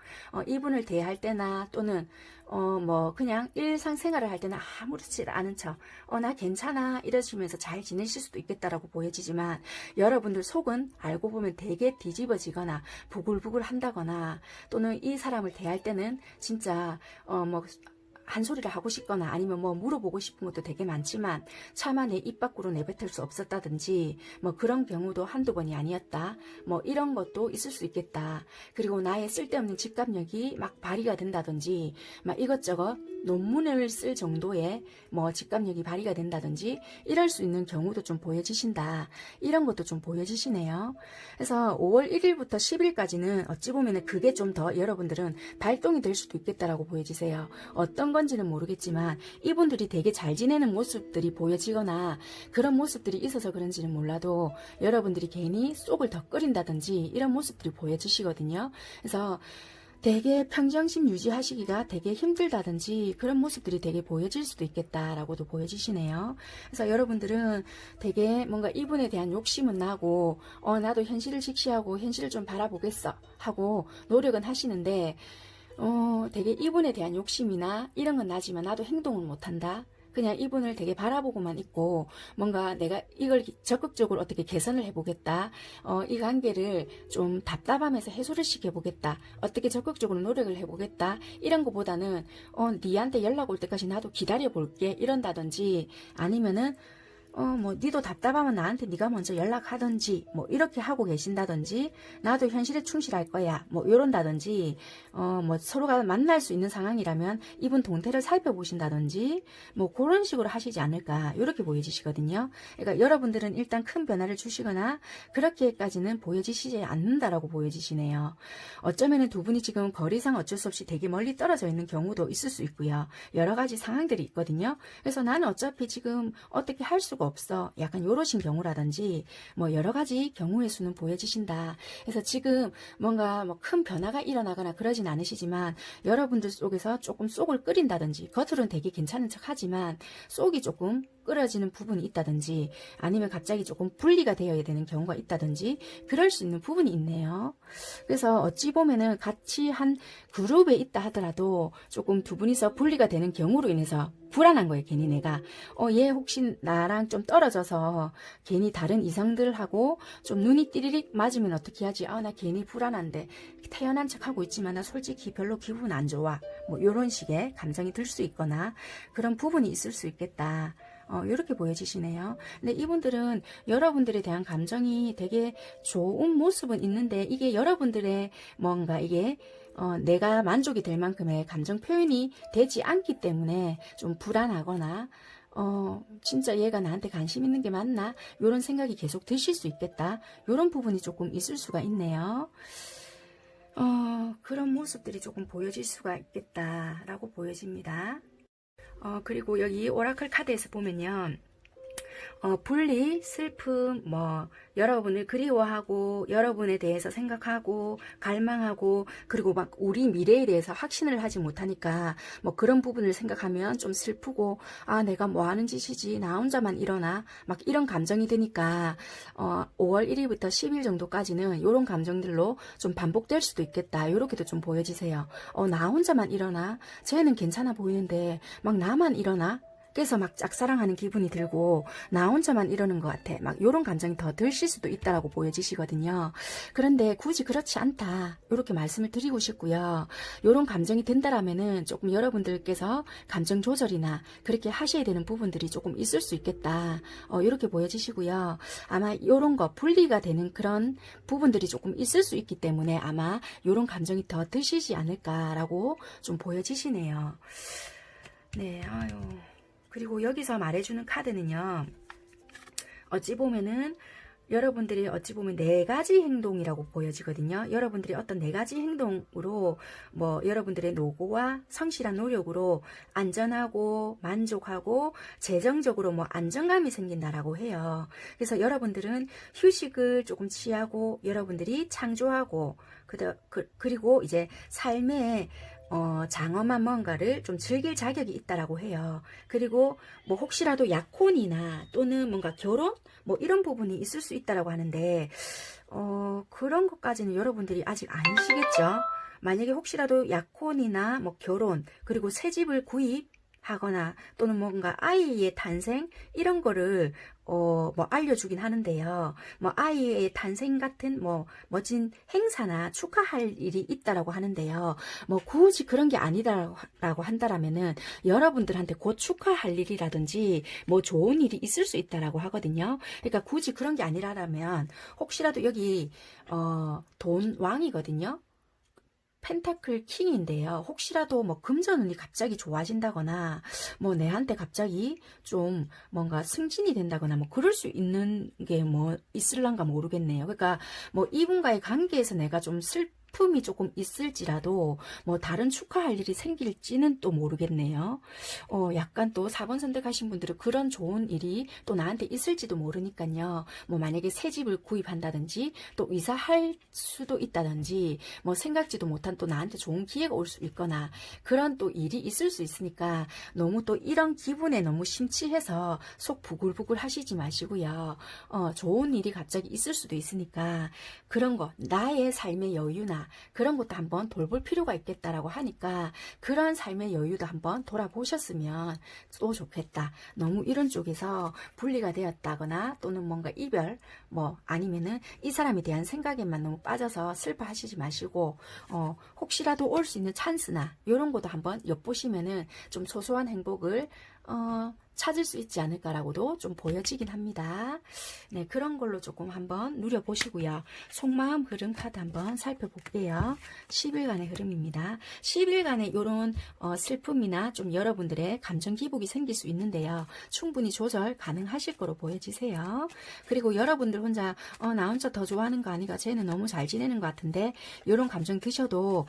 이분을 대할 때나 또는 뭐 그냥 일상생활을 할 때는 아무렇지 않은 척 나 괜찮아 이러시면서 잘 지내실 수도 있겠다라고 보여지지만 여러분들 속은 알고 보면 되게 뒤집어지거나 부글부글 한다거나 또는 이 사람을 대할 때는 진짜 뭐 한 소리를 하고 싶거나 아니면 뭐 물어보고 싶은 것도 되게 많지만 차마 내 입 밖으로 내뱉을 수 없었다든지 뭐 그런 경우도 한두 번이 아니었다. 뭐 이런 것도 있을 수 있겠다. 그리고 나의 쓸데없는 직감력이 막 발휘가 된다든지 막 이것저것 논문을 쓸 정도의 뭐 직감력이 발휘가 된다든지 이럴 수 있는 경우도 좀 보여지신다. 이런 것도 좀 보여지시네요. 그래서 5월 1일부터 10일까지는 어찌 보면 그게 좀 더 여러분들은 발동이 될 수도 있겠다라고 보여지세요. 어떤 건지는 모르겠지만 이분들이 되게 잘 지내는 모습들이 보여지거나 그런 모습들이 있어서 그런지는 몰라도 여러분들이 괜히 속을 더 끓인다든지 이런 모습들이 보여지시거든요. 그래서 되게 평정심 유지하시기가 되게 힘들다든지 그런 모습들이 되게 보여질 수도 있겠다라고도 보여지시네요. 그래서 여러분들은 되게 뭔가 이분에 대한 욕심은 나고 나도 현실을 직시하고 현실을 좀 바라보겠어 하고 노력은 하시는데 되게 이분에 대한 욕심이나 이런 건 나지만 나도 행동을 못한다. 그냥 이분을 되게 바라보고만 있고 뭔가 내가 이걸 적극적으로 어떻게 개선을 해보겠다. 이 관계를 좀 답답하면서 해소를 시켜보겠다. 어떻게 적극적으로 노력을 해보겠다. 이런 것보다는 니한테 연락 올 때까지 나도 기다려볼게. 이런다든지 아니면은 뭐 니도 답답하면 나한테 네가 먼저 연락하든지 뭐 이렇게 하고 계신다든지 나도 현실에 충실할 거야 뭐 이런다든지 뭐 서로가 만날 수 있는 상황이라면 이분 동태를 살펴보신다든지 뭐 그런 식으로 하시지 않을까 이렇게 보여지시거든요. 그러니까 여러분들은 일단 큰 변화를 주시거나 그렇게까지는 보여지시지 않는다라고 보여지시네요. 어쩌면은 두 분이 지금 거리상 어쩔 수 없이 되게 멀리 떨어져 있는 경우도 있을 수 있고요. 여러 가지 상황들이 있거든요. 그래서 나는 어차피 지금 어떻게 할 수가 없어. 약간 요러신 경우라든지 뭐 여러 가지 경우의 수는 보여지신다. 그래서 지금 뭔가 뭐 큰 변화가 일어나거나 그러진 않으시지만 여러분들 속에서 조금 속을 끓인다든지 겉으로는 되게 괜찮은 척 하지만 속이 조금 끓어지는 부분이 있다든지 아니면 갑자기 조금 분리가 되어야 되는 경우가 있다든지 그럴 수 있는 부분이 있네요. 그래서 어찌 보면은 같이 한 그룹에 있다 하더라도 조금 두 분이서 분리가 되는 경우로 인해서 불안한 거예요. 괜히 내가 얘 혹시 나랑 좀 떨어져서 괜히 다른 이성들하고 좀 눈이 띠리릭 맞으면 어떻게 하지? 나 괜히 불안한데 태연한 척하고 있지만 나 솔직히 별로 기분 안 좋아. 뭐 이런 식의 감정이 들 수 있거나 그런 부분이 있을 수 있겠다. 이렇게 보여지시네요. 근데 이분들은 여러분들에 대한 감정이 되게 좋은 모습은 있는데 이게 여러분들의 뭔가 이게 내가 만족이 될 만큼의 감정 표현이 되지 않기 때문에 좀 불안하거나 진짜 얘가 나한테 관심 있는 게 맞나? 이런 생각이 계속 드실 수 있겠다. 이런 부분이 조금 있을 수가 있네요. 그런 모습들이 조금 보여질 수가 있겠다라고 보여집니다. 그리고 여기 오라클 카드에서 보면요. 분리, 슬픔, 뭐 여러분을 그리워하고 여러분에 대해서 생각하고 갈망하고 그리고 막 우리 미래에 대해서 확신을 하지 못하니까 뭐 그런 부분을 생각하면 좀 슬프고 내가 뭐 하는 짓이지 나 혼자만 일어나 막 이런 감정이 드니까 5월 1일부터 10일 정도까지는 이런 감정들로 좀 반복될 수도 있겠다. 이렇게도 좀 보여지세요. 나 혼자만 일어나 쟤는 괜찮아 보이는데 막 나만 일어나 그래서 막 짝사랑하는 기분이 들고 나 혼자만 이러는 것 같아. 막 이런 감정이 더 드실 수도 있다라고 보여지시거든요. 그런데 굳이 그렇지 않다. 이렇게 말씀을 드리고 싶고요. 이런 감정이 든다라면은 조금 여러분들께서 감정 조절이나 그렇게 하셔야 되는 부분들이 조금 있을 수 있겠다. 이렇게 보여지시고요. 아마 이런 거 분리가 되는 그런 부분들이 조금 있을 수 있기 때문에 아마 이런 감정이 더 드시지 않을까라고 좀 보여지시네요. 네, 아유. 그리고 여기서 말해주는 카드는요. 어찌 보면은 여러분들이 어찌 보면 4가지 행동이라고 보여지거든요. 여러분들이 어떤 4가지 행동으로 뭐 여러분들의 노고와 성실한 노력으로 안전하고 만족하고 재정적으로 뭐 안정감이 생긴다라고 해요. 그래서 여러분들은 휴식을 조금 취하고 여러분들이 창조하고 그리고 이제 삶에 장엄한 뭔가를 좀 즐길 자격이 있다라고 해요. 그리고 뭐 혹시라도 약혼이나 또는 뭔가 결혼 뭐 이런 부분이 있을 수 있다라고 하는데 그런 것까지는 여러분들이 아직 아니시겠죠. 만약에 혹시라도 약혼이나 뭐 결혼 그리고 새 집을 구입 하거나 또는 뭔가 아이의 탄생 이런 거를 뭐 알려주긴 하는데요. 뭐 아이의 탄생 같은 뭐 멋진 행사나 축하할 일이 있다라고 하는데요. 뭐 굳이 그런 게 아니다라고 한다라면은 여러분들한테 곧 축하할 일이라든지 뭐 좋은 일이 있을 수 있다라고 하거든요. 그러니까 굳이 그런 게 아니라면 혹시라도 여기 돈 왕이거든요. 펜타클 킹인데요. 혹시라도 뭐 금전운이 갑자기 좋아진다거나 뭐 내한테 갑자기 좀 뭔가 승진이 된다거나 뭐 그럴 수 있는 게 뭐 있을란가 모르겠네요. 그러니까 뭐 이분과의 관계에서 내가 좀 슬픔이 조금 있을지라도 뭐 다른 축하할 일이 생길지는 또 모르겠네요. 약간 또 4번 선택하신 분들은 그런 좋은 일이 또 나한테 있을지도 모르니까요. 뭐 만약에 새 집을 구입한다든지 또 이사할 수도 있다든지 뭐 생각지도 못한 또 나한테 좋은 기회가 올 수 있거나 그런 또 일이 있을 수 있으니까 너무 또 이런 기분에 너무 심취해서 속 부글부글 하시지 마시고요. 좋은 일이 갑자기 있을 수도 있으니까 그런 거 나의 삶의 여유나 그런 것도 한번 돌볼 필요가 있겠다라고 하니까 그런 삶의 여유도 한번 돌아보셨으면 또 좋겠다. 너무 이런 쪽에서 분리가 되었다거나 또는 뭔가 이별 뭐 아니면은 이 사람에 대한 생각에만 너무 빠져서 슬퍼하시지 마시고 혹시라도 올 수 있는 찬스나 이런 것도 한번 엿보시면은 좀 소소한 행복을 찾을 수 있지 않을까라고도 좀 보여지긴 합니다. 네, 그런 걸로 조금 한번 누려보시고요. 속마음 흐름 카드 한번 살펴볼게요. 10일간의 흐름입니다. 10일간의 이런 슬픔이나 좀 여러분들의 감정 기복이 생길 수 있는데요. 충분히 조절 가능하실 거로 보여지세요. 그리고 여러분들 혼자 나 혼자 더 좋아하는 거 아니가 쟤는 너무 잘 지내는 것 같은데 이런 감정 드셔도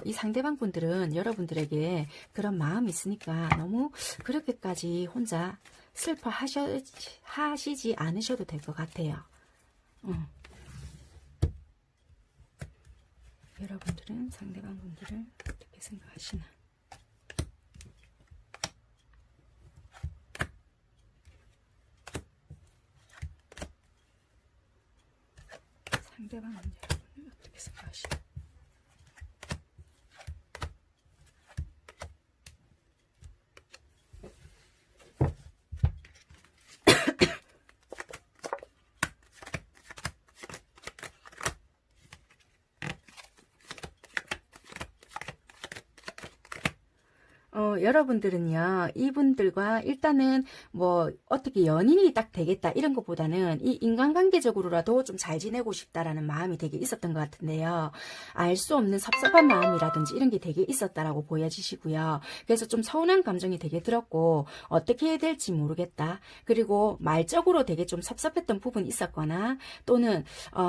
이 상대방 분들은 여러분들에게 그런 마음이 있으니까 너무 그렇게까지 혼자 슬퍼하시지 않으셔도 될 것 같아요. 여러분들은 상대방 분들을 어떻게 생각하시나? 상대방 여러분을 어떻게 생각하시나? 여러분들은요, 이분들과 일단은 뭐 어떻게 연인이 딱 되겠다 이런 것보다는 이 인간관계적으로라도 좀 잘 지내고 싶다라는 마음이 되게 있었던 것 같은데요. 알 수 없는 섭섭한 마음이라든지 이런 게 되게 있었다라고 보여지시고요. 그래서 좀 서운한 감정이 되게 들었고 어떻게 해야 될지 모르겠다. 그리고 말적으로 되게 좀 섭섭했던 부분이 있었거나 또는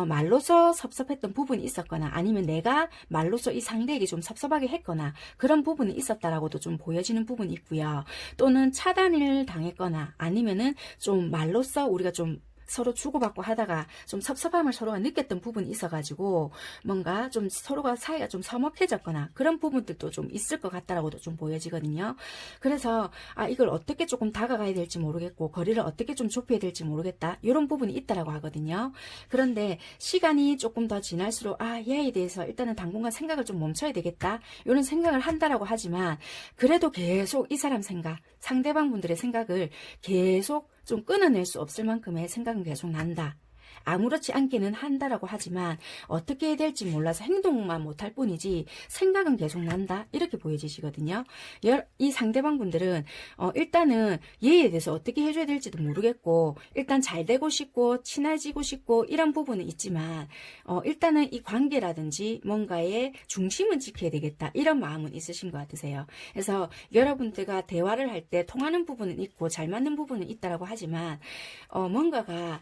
말로서 섭섭했던 부분이 있었거나 아니면 내가 말로서 이 상대에게 좀 섭섭하게 했거나 그런 부분이 있었다라고도 좀 보여지는 부분이 있고요. 또는 차단을 당했거나 아니면은 좀 말로써 우리가 좀 서로 주고받고 하다가 좀 섭섭함을 서로가 느꼈던 부분이 있어가지고 뭔가 좀 서로가 사이가 좀 서먹해졌거나 그런 부분들도 좀 있을 것 같다라고도 좀 보여지거든요. 그래서 이걸 어떻게 조금 다가가야 될지 모르겠고 거리를 어떻게 좀 좁혀야 될지 모르겠다 이런 부분이 있다라고 하거든요. 그런데 시간이 조금 더 지날수록 얘에 대해서 일단은 당분간 생각을 좀 멈춰야 되겠다 이런 생각을 한다라고 하지만 그래도 계속 이 사람 생각 상대방 분들의 생각을 계속 좀 끊어낼 수 없을 만큼의 생각은 계속 난다. 아무렇지 않게는 한다라고 하지만 어떻게 해야 될지 몰라서 행동만 못할 뿐이지 생각은 계속 난다 이렇게 보여지시거든요. 이 상대방 분들은 일단은 얘에 대해서 어떻게 해줘야 될지도 모르겠고 일단 잘 되고 싶고 친해지고 싶고 이런 부분은 있지만 일단은 이 관계라든지 뭔가의 중심은 지켜야 되겠다 이런 마음은 있으신 것 같으세요. 그래서 여러분들과 대화를 할 때 통하는 부분은 있고 잘 맞는 부분은 있다라고 하지만 뭔가가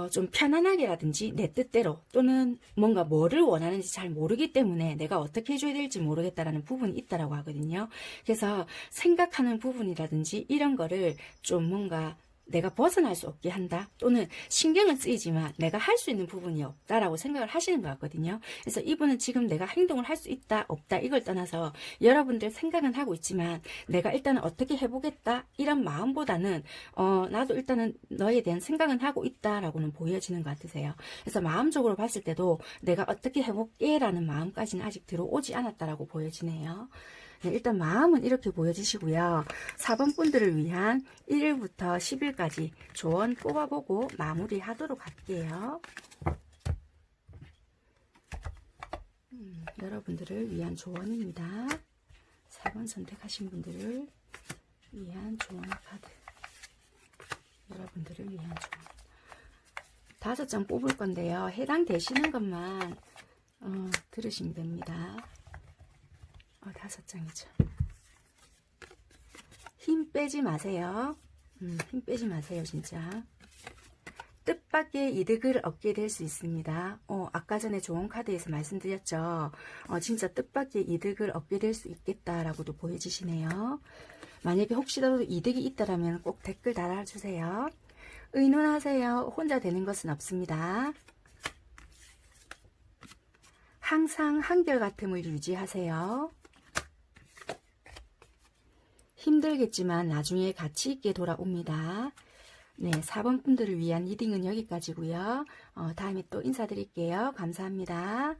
좀 편안하게라든지 내 뜻대로 또는 뭔가 뭐를 원하는지 잘 모르기 때문에 내가 어떻게 해줘야 될지 모르겠다라는 부분이 있다라고 하거든요. 그래서 생각하는 부분이라든지 이런 거를 좀 뭔가 내가 벗어날 수 없게 한다 또는 신경은 쓰이지만 내가 할 수 있는 부분이 없다라고 생각을 하시는 것 같거든요. 그래서 이분은 지금 내가 행동을 할 수 있다 없다 이걸 떠나서 여러분들 생각은 하고 있지만 내가 일단은 어떻게 해보겠다 이런 마음보다는 나도 일단은 너에 대한 생각은 하고 있다라고는 보여지는 것 같으세요. 그래서 마음적으로 봤을 때도 내가 어떻게 해볼게 라는 마음까지는 아직 들어오지 않았다라고 보여지네요. 네, 일단 마음은 이렇게 보여지시고요. 4번 분들을 위한 1일부터 10일까지 조언 뽑아보고 마무리하도록 할게요. 여러분들을 위한 조언입니다. 4번 선택하신 분들을 위한 조언 카드. 여러분들을 위한 조언. 5장 뽑을 건데요. 해당되시는 것만 들으시면 됩니다. 5장이죠. 힘 빼지 마세요. 힘 빼지 마세요, 진짜. 뜻밖의 이득을 얻게 될 수 있습니다. 아까 전에 좋은 카드에서 말씀드렸죠. 진짜 뜻밖의 이득을 얻게 될 수 있겠다라고도 보여지시네요. 만약에 혹시라도 이득이 있다면 꼭 댓글 달아주세요. 의논하세요. 혼자 되는 것은 없습니다. 항상 한결같음을 유지하세요. 힘들겠지만 나중에 가치 있게 돌아옵니다. 네, 4번 분들을 위한 리딩은 여기까지고요. 다음에 또 인사드릴게요. 감사합니다.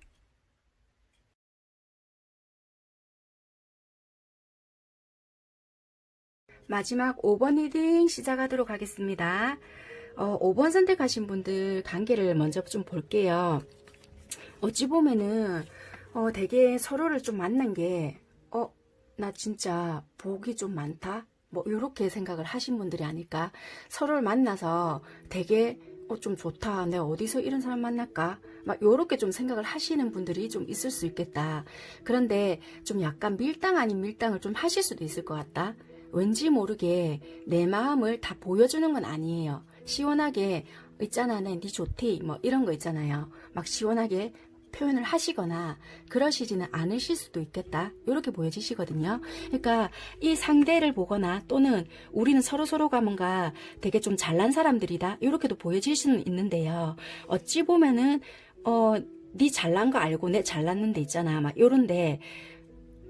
마지막 5번 리딩 시작하도록 하겠습니다. 5번 선택하신 분들 관계를 먼저 좀 볼게요. 어찌 보면은 되게 서로를 좀 만난 게 나 진짜 복이 좀 많다? 뭐 이렇게 생각을 하신 분들이 아닐까. 서로를 만나서 되게 좀 좋다. 내가 어디서 이런 사람 만날까? 막 요렇게 좀 생각을 하시는 분들이 좀 있을 수 있겠다. 그런데 좀 약간 밀당 아닌 밀당을 좀 하실 수도 있을 것 같다. 왠지 모르게 내 마음을 다 보여주는 건 아니에요. 시원하게 있잖아, 네 좋대, 뭐 이런 거 있잖아요. 막 시원하게 표현을 하시거나 그러시지는 않으실 수도 있겠다. 이렇게 보여지시거든요. 그러니까 이 상대를 보거나 또는 우리는 서로가 뭔가 되게 좀 잘난 사람들이다. 이렇게도 보여질 수는 있는데요. 어찌 보면은 네 잘난 거 알고 내 잘났는 데 있잖아. 막 요런데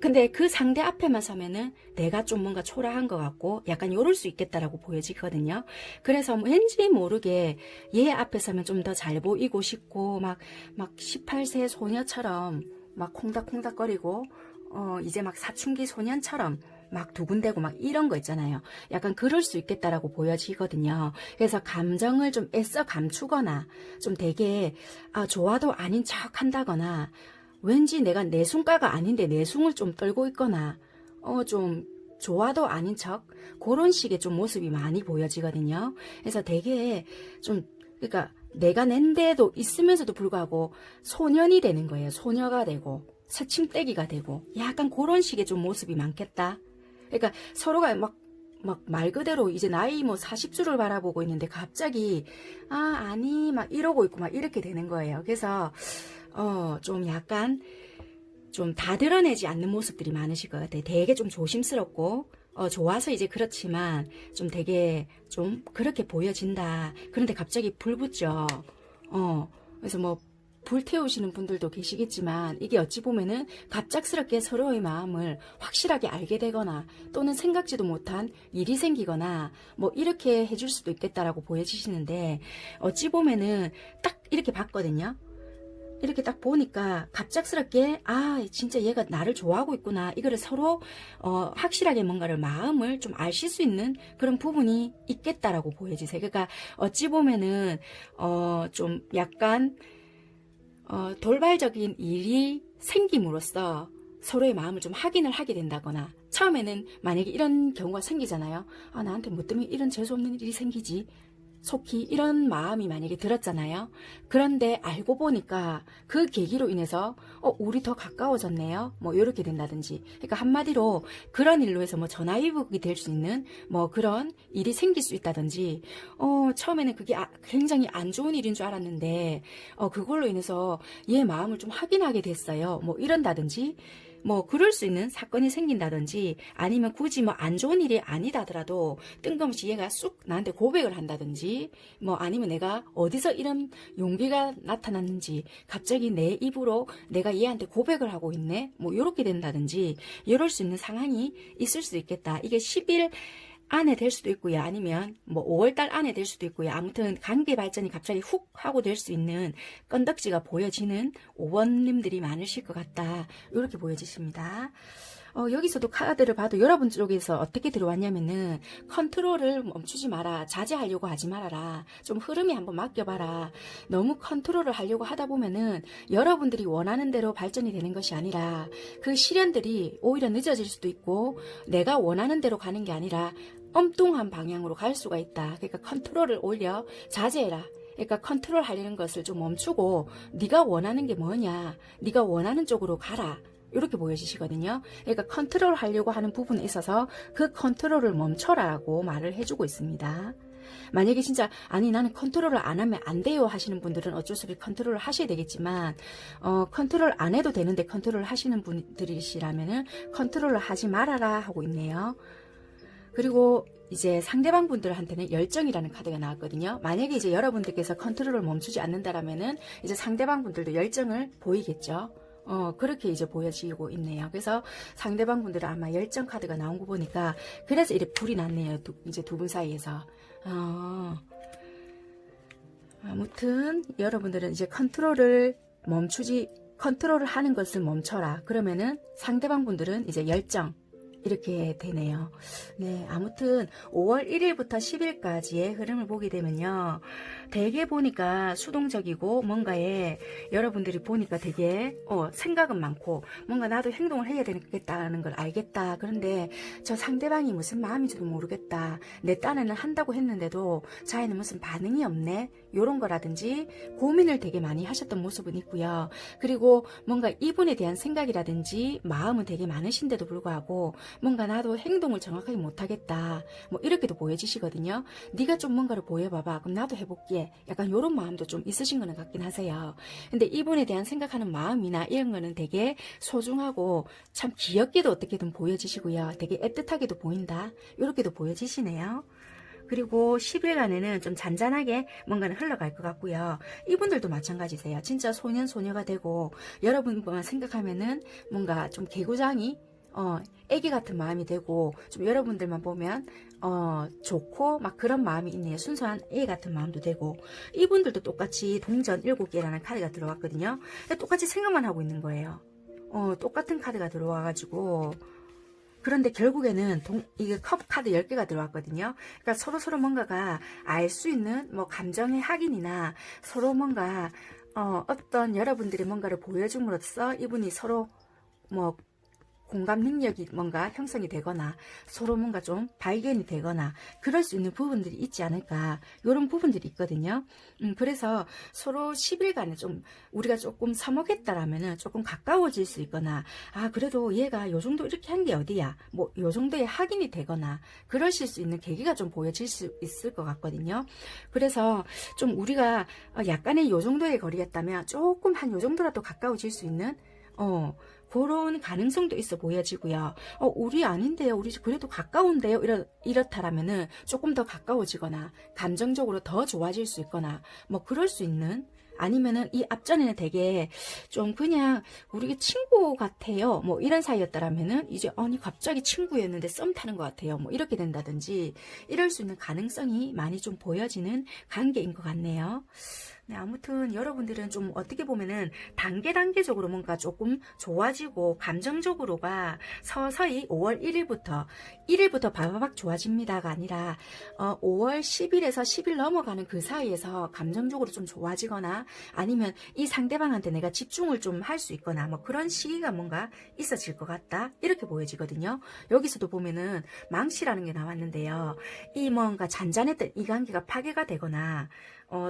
근데 그 상대 앞에만 서면은 내가 좀 뭔가 초라한 것 같고 약간 요럴 수 있겠다라고 보여지거든요. 그래서 왠지 모르게 얘 앞에 서면 좀 더 잘 보이고 싶고 막 18세 소녀처럼 막 콩닥콩닥거리고 이제 막 사춘기 소년처럼 막 두근대고 막 이런 거 있잖아요. 약간 그럴 수 있겠다라고 보여지거든요. 그래서 감정을 좀 애써 감추거나 좀 되게 좋아도 아닌 척 한다거나 왠지 내가 내숭가가 아닌데 내숭을 좀 떨고 있거나 좀 좋아도 아닌 척 그런 식의 좀 모습이 많이 보여지거든요. 그래서 되게 좀 그러니까 내가 낸데도 있으면서도 불구하고 소년이 되는 거예요. 소녀가 되고 새침대기가 되고 약간 그런 식의 좀 모습이 많겠다. 그러니까 서로가 막 말 그대로 이제 나이 뭐 40주를 바라보고 있는데 갑자기 아니 막 이러고 있고 막 이렇게 되는 거예요. 그래서 좀 약간 좀 다 드러내지 않는 모습들이 많으실 것 같아요. 되게 좀 조심스럽고 좋아서 이제 그렇지만 좀 되게 좀 그렇게 보여진다. 그런데 갑자기 불 붙죠. 그래서 뭐 불태우시는 분들도 계시겠지만 이게 어찌 보면은 갑작스럽게 서로의 마음을 확실하게 알게 되거나 또는 생각지도 못한 일이 생기거나 뭐 이렇게 해줄 수도 있겠다라고 보여지시는데 어찌 보면은 딱 이렇게 봤거든요. 이렇게 딱 보니까 갑작스럽게 진짜 얘가 나를 좋아하고 있구나. 이거를 서로 확실하게 뭔가를 마음을 좀 아실 수 있는 그런 부분이 있겠다라고 보여지세요. 그러니까 어찌 보면은 좀 약간 돌발적인 일이 생김으로써 서로의 마음을 좀 확인을 하게 된다거나 처음에는 만약에 이런 경우가 생기잖아요. 나한테 뭐 때문에 이런 재수없는 일이 생기지? 속히 이런 마음이 만약에 들었잖아요. 그런데 알고 보니까 그 계기로 인해서 우리 더 가까워졌네요. 뭐 이렇게 된다든지. 그러니까 한마디로 그런 일로 해서 뭐 전화위복이 될 수 있는 뭐 그런 일이 생길 수 있다든지 처음에는 그게 굉장히 안 좋은 일인 줄 알았는데 그걸로 인해서 얘 마음을 좀 확인하게 됐어요. 뭐 이런다든지 뭐 그럴 수 있는 사건이 생긴다든지 아니면 굳이 뭐 안 좋은 일이 아니다더라도 뜬금없이 얘가 쑥 나한테 고백을 한다든지 뭐 아니면 내가 어디서 이런 용기가 나타났는지 갑자기 내 입으로 내가 얘한테 고백을 하고 있네 뭐 이렇게 된다든지 이럴 수 있는 상황이 있을 수 있겠다. 이게 10일 안에 될 수도 있고요. 아니면 뭐 5월달 안에 될 수도 있고요. 아무튼 관계 발전이 갑자기 훅 하고 될 수 있는 건덕지가 보여지는 5번님들이 많으실 것 같다. 이렇게 보여지십니다. 여기서도 카드를 봐도 여러분 쪽에서 어떻게 들어왔냐면은 컨트롤을 멈추지 마라. 자제하려고 하지 말아라. 좀 흐름이 한번 맡겨봐라. 너무 컨트롤을 하려고 하다 보면은 여러분들이 원하는 대로 발전이 되는 것이 아니라 그 실현들이 오히려 늦어질 수도 있고 내가 원하는 대로 가는 게 아니라 엉뚱한 방향으로 갈 수가 있다. 그러니까 컨트롤을 올려 자제해라. 그러니까 컨트롤 하려는 것을 좀 멈추고 네가 원하는 게 뭐냐. 네가 원하는 쪽으로 가라. 이렇게 보여지시거든요. 그러니까 컨트롤 하려고 하는 부분에 있어서 그 컨트롤을 멈춰라라고 말을 해주고 있습니다. 만약에 진짜 아니 나는 컨트롤을 안 하면 안 돼요 하시는 분들은 어쩔 수 없이 컨트롤을 하셔야 되겠지만 컨트롤 안 해도 되는데 컨트롤을 하시는 분들이시라면은 컨트롤을 하지 말아라 하고 있네요. 그리고 이제 상대방 분들한테는 열정이라는 카드가 나왔거든요. 만약에 이제 여러분들께서 컨트롤을 멈추지 않는다라면은 이제 상대방 분들도 열정을 보이겠죠. 그렇게 이제 보여지고 있네요. 그래서 상대방 분들은 아마 열정 카드가 나온 거 보니까 그래서 이렇게 불이 났네요. 이제 두 분 사이에서. 아무튼 여러분들은 이제 컨트롤을 하는 것을 멈춰라. 그러면은 상대방 분들은 이제 열정 이렇게 되네요. 네, 아무튼 5월 1일부터 10일까지의 흐름을 보게 되면요. 되게 보니까 수동적이고 뭔가에 여러분들이 보니까 되게 생각은 많고 뭔가 나도 행동을 해야 되겠다는 걸 알겠다. 그런데 저 상대방이 무슨 마음인지도 모르겠다. 내 딴에는 한다고 했는데도 자기는 무슨 반응이 없네. 요런 거라든지 고민을 되게 많이 하셨던 모습은 있고요. 그리고 뭔가 이분에 대한 생각이라든지 마음은 되게 많으신데도 불구하고 뭔가 나도 행동을 정확하게 못하겠다. 뭐 이렇게도 보여지시거든요. 네가 좀 뭔가를 보여봐봐. 그럼 나도 해볼게. 약간 이런 마음도 좀 있으신 거는 같긴 하세요. 근데 이분에 대한 생각하는 마음이나 이런 거는 되게 소중하고 참 귀엽게도 어떻게든 보여지시고요. 되게 애틋하게도 보인다. 이렇게도 보여지시네요. 그리고 10일간에는 좀 잔잔하게 뭔가는 흘러갈 것 같고요. 이분들도 마찬가지세요. 진짜 소년 소녀가 되고 여러분만 생각하면은 뭔가 좀 개구장이 애기 같은 마음이 되고 좀 여러분들만 보면 좋고 막 그런 마음이 있네요. 순수한 애 같은 마음도 되고 이분들도 똑같이 동전 7개라는 카드가 들어왔거든요. 똑같이 생각만 하고 있는 거예요. 똑같은 카드가 들어와가지고 그런데 결국에는 이게 컵 카드 10개가 들어왔거든요. 그러니까 서로 뭔가가 알 수 있는 뭐 감정의 확인이나 서로 뭔가 어떤 여러분들이 뭔가를 보여줌으로써 이분이 서로 뭐 공감 능력이 뭔가 형성이 되거나 서로 뭔가 좀 발견이 되거나 그럴 수 있는 부분들이 있지 않을까 이런 부분들이 있거든요. 그래서 서로 10일간에 좀 우리가 조금 서먹했다라면은 조금 가까워질 수 있거나 그래도 얘가 요 정도 이렇게 한 게 어디야 뭐 요 정도의 확인이 되거나 그러실 수 있는 계기가 좀 보여질 수 있을 것 같거든요. 그래서 좀 우리가 약간의 요 정도의 거리였다면 조금 한 요 정도라도 가까워질 수 있는 그런 가능성도 있어 보여지고요. 우리 아닌데요. 우리 그래도 가까운데요. 이렇다라면은 조금 더 가까워지거나 감정적으로 더 좋아질 수 있거나 뭐 그럴 수 있는 아니면은 이 앞전에는 되게 좀 그냥 우리 친구 같아요. 뭐 이런 사이였다라면은 이제 아니 갑자기 친구였는데 썸 타는 것 같아요. 뭐 이렇게 된다든지 이럴 수 있는 가능성이 많이 좀 보여지는 관계인 것 같네요. 네, 아무튼 여러분들은 좀 어떻게 보면은 단계적으로 뭔가 조금 좋아지고 감정적으로가 서서히 5월 1일부터 바바박 좋아집니다가 아니라 5월 10일에서 10일 넘어가는 그 사이에서 감정적으로 좀 좋아지거나 아니면 이 상대방한테 내가 집중을 좀 할 수 있거나 뭐 그런 시기가 뭔가 있어질 것 같다 이렇게 보여지거든요. 여기서도 보면은 망치라는 게 나왔는데요. 이 뭔가 잔잔했던 이 관계가 파괴가 되거나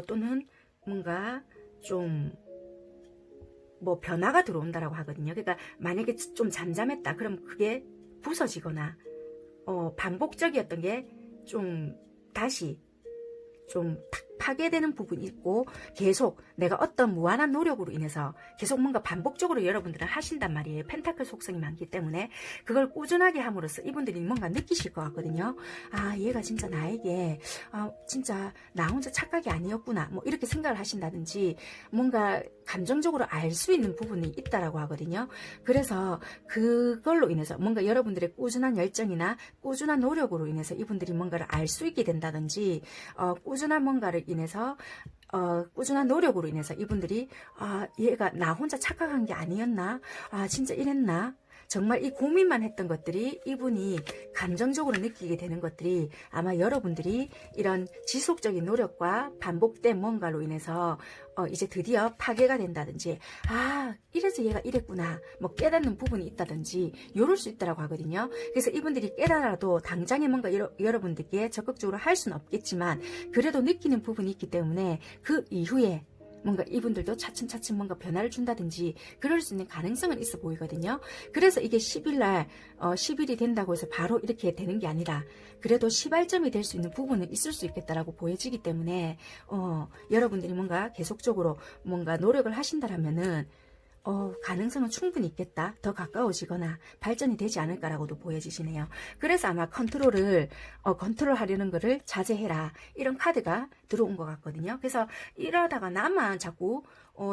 또는 뭔가 좀 뭐 변화가 들어온다라고 하거든요. 그러니까 만약에 좀 잠잠했다 그럼 그게 부서지거나 반복적이었던 게 좀 다시 좀 파괴되는 부분이 있고 계속 내가 어떤 무한한 노력으로 인해서 계속 뭔가 반복적으로 여러분들은 하신단 말이에요. 펜타클 속성이 많기 때문에 그걸 꾸준하게 함으로써 이분들이 뭔가 느끼실 것 같거든요. 얘가 진짜 나에게 진짜 나 혼자 착각이 아니었구나 뭐 이렇게 생각을 하신다든지 뭔가 감정적으로 알 수 있는 부분이 있다라고 하거든요. 그래서 그걸로 인해서 뭔가 여러분들의 꾸준한 열정이나 꾸준한 노력으로 인해서 이분들이 뭔가를 알 수 있게 된다든지 꾸준한 뭔가를 인해서 꾸준한 노력으로 인해서 이분들이 얘가 나 혼자 착각한 게 아니었나 진짜 이랬나 정말 이 고민만 했던 것들이 이분이 감정적으로 느끼게 되는 것들이 아마 여러분들이 이런 지속적인 노력과 반복된 뭔가로 인해서 이제 드디어 파괴가 된다든지, 아, 이래서 얘가 이랬구나, 뭐 깨닫는 부분이 있다든지 이럴 수 있다라고 하거든요. 그래서 이분들이 깨달아도 당장에 뭔가 여러분들께 적극적으로 할 수는 없겠지만 그래도 느끼는 부분이 있기 때문에 그 이후에 뭔가 이분들도 차츰차츰 뭔가 변화를 준다든지 그럴 수 있는 가능성은 있어 보이거든요. 그래서 이게 10일날 10일이 된다고 해서 바로 이렇게 되는 게 아니라 그래도 시발점이 될 수 있는 부분은 있을 수 있겠다라고 보여지기 때문에 여러분들이 뭔가 계속적으로 뭔가 노력을 하신다라면은 가능성은 충분히 있겠다. 더 가까워지거나 발전이 되지 않을까라고도 보여지시네요. 그래서 아마 컨트롤하려는 거를 자제해라. 이런 카드가 들어온 것 같거든요. 그래서 이러다가 나만 자꾸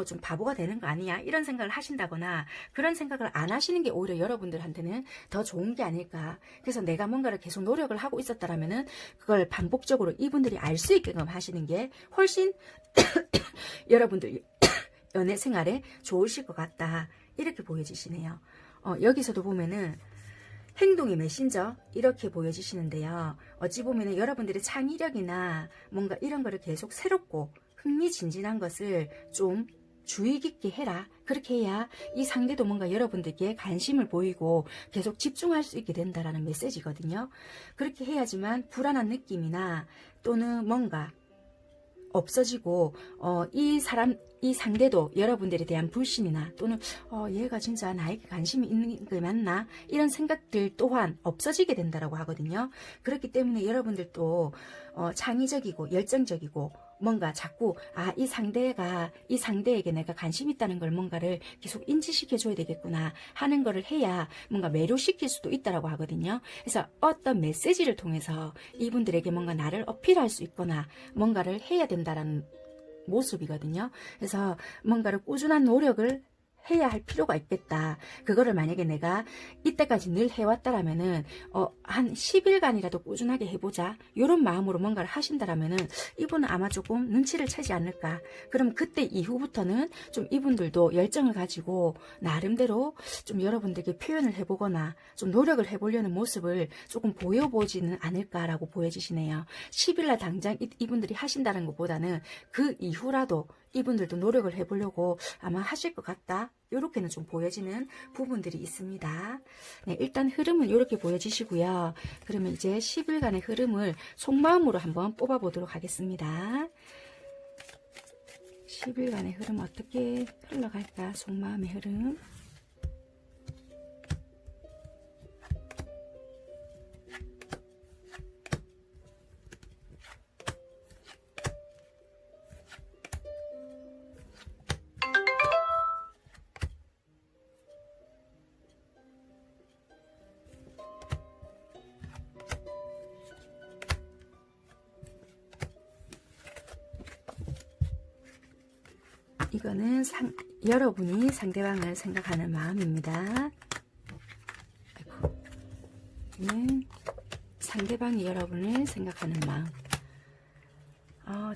좀 바보가 되는 거 아니야? 이런 생각을 하신다거나 그런 생각을 안 하시는 게 오히려 여러분들한테는 더 좋은 게 아닐까. 그래서 내가 뭔가를 계속 노력을 하고 있었다라면은 그걸 반복적으로 이분들이 알 수 있게끔 하시는 게 훨씬 여러분들 연애 생활에 좋으실 것 같다. 이렇게 보여지시네요. 여기서도 보면은 행동의 메신저 이렇게 보여지시는데요. 어찌 보면은 여러분들의 창의력이나 뭔가 이런 거를 계속 새롭고 흥미진진한 것을 좀 주의 깊게 해라. 그렇게 해야 이 상대도 뭔가 여러분들께 관심을 보이고 계속 집중할 수 있게 된다라는 메시지거든요. 그렇게 해야지만 불안한 느낌이나 또는 뭔가 없어지고 이 상대도 여러분들에 대한 불신이나 또는 얘가 진짜 나에게 관심이 있는 게 맞나 이런 생각들 또한 없어지게 된다라고 하거든요. 그렇기 때문에 여러분들도 창의적이고 열정적이고 뭔가 자꾸 이 상대에게 내가 관심 있다는 걸 뭔가를 계속 인지시켜 줘야 되겠구나 하는 거를 해야 뭔가 매료시킬 수도 있다라고 하거든요. 그래서 어떤 메시지를 통해서 이분들에게 뭔가 나를 어필할 수 있거나 뭔가를 해야 된다라는 모습이거든요. 그래서 뭔가를 꾸준한 노력을 해야 할 필요가 있겠다. 그거를 만약에 내가 이때까지 늘 해왔다라면은 한 10일간이라도 꾸준하게 해보자. 이런 마음으로 뭔가를 하신다라면은 이분은 아마 조금 눈치를 채지 않을까. 그럼 그때 이후부터는 좀 이분들도 열정을 가지고 나름대로 좀 여러분들께 표현을 해보거나 좀 노력을 해보려는 모습을 조금 보여보지는 않을까라고 보여지시네요. 10일날 당장 이분들이 하신다는 것보다는 그 이후라도 이분들도 노력을 해보려고 아마 하실 것 같다. 이렇게는 좀 보여지는 부분들이 있습니다. 네, 일단 흐름은 이렇게 보여지시고요. 그러면 이제 10일간의 흐름을 속마음으로 한번 뽑아보도록 하겠습니다. 10일간의 흐름 어떻게 흘러갈까? 속마음의 흐름. 이거는 여러분이 상대방을 생각하는 마음입니다. 이는 상대방이 여러분을 생각하는 마음.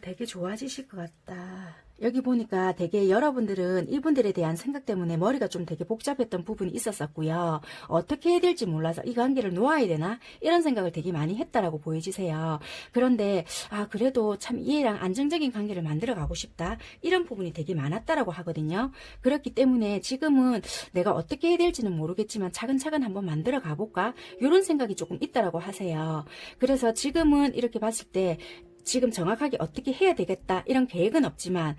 되게 좋아지실 것 같다. 여기 보니까 되게 여러분들은 이분들에 대한 생각 때문에 머리가 좀 되게 복잡했던 부분이 있었었고요. 어떻게 해야 될지 몰라서 이 관계를 놓아야 되나? 이런 생각을 되게 많이 했다라고 보여지세요. 그런데 그래도 참 얘랑 안정적인 관계를 만들어 가고 싶다. 이런 부분이 되게 많았다라고 하거든요. 그렇기 때문에 지금은 내가 어떻게 해야 될지는 모르겠지만 차근차근 한번 만들어 가볼까? 이런 생각이 조금 있다라고 하세요. 그래서 지금은 이렇게 봤을 때 지금 정확하게 어떻게 해야 되겠다 이런 계획은 없지만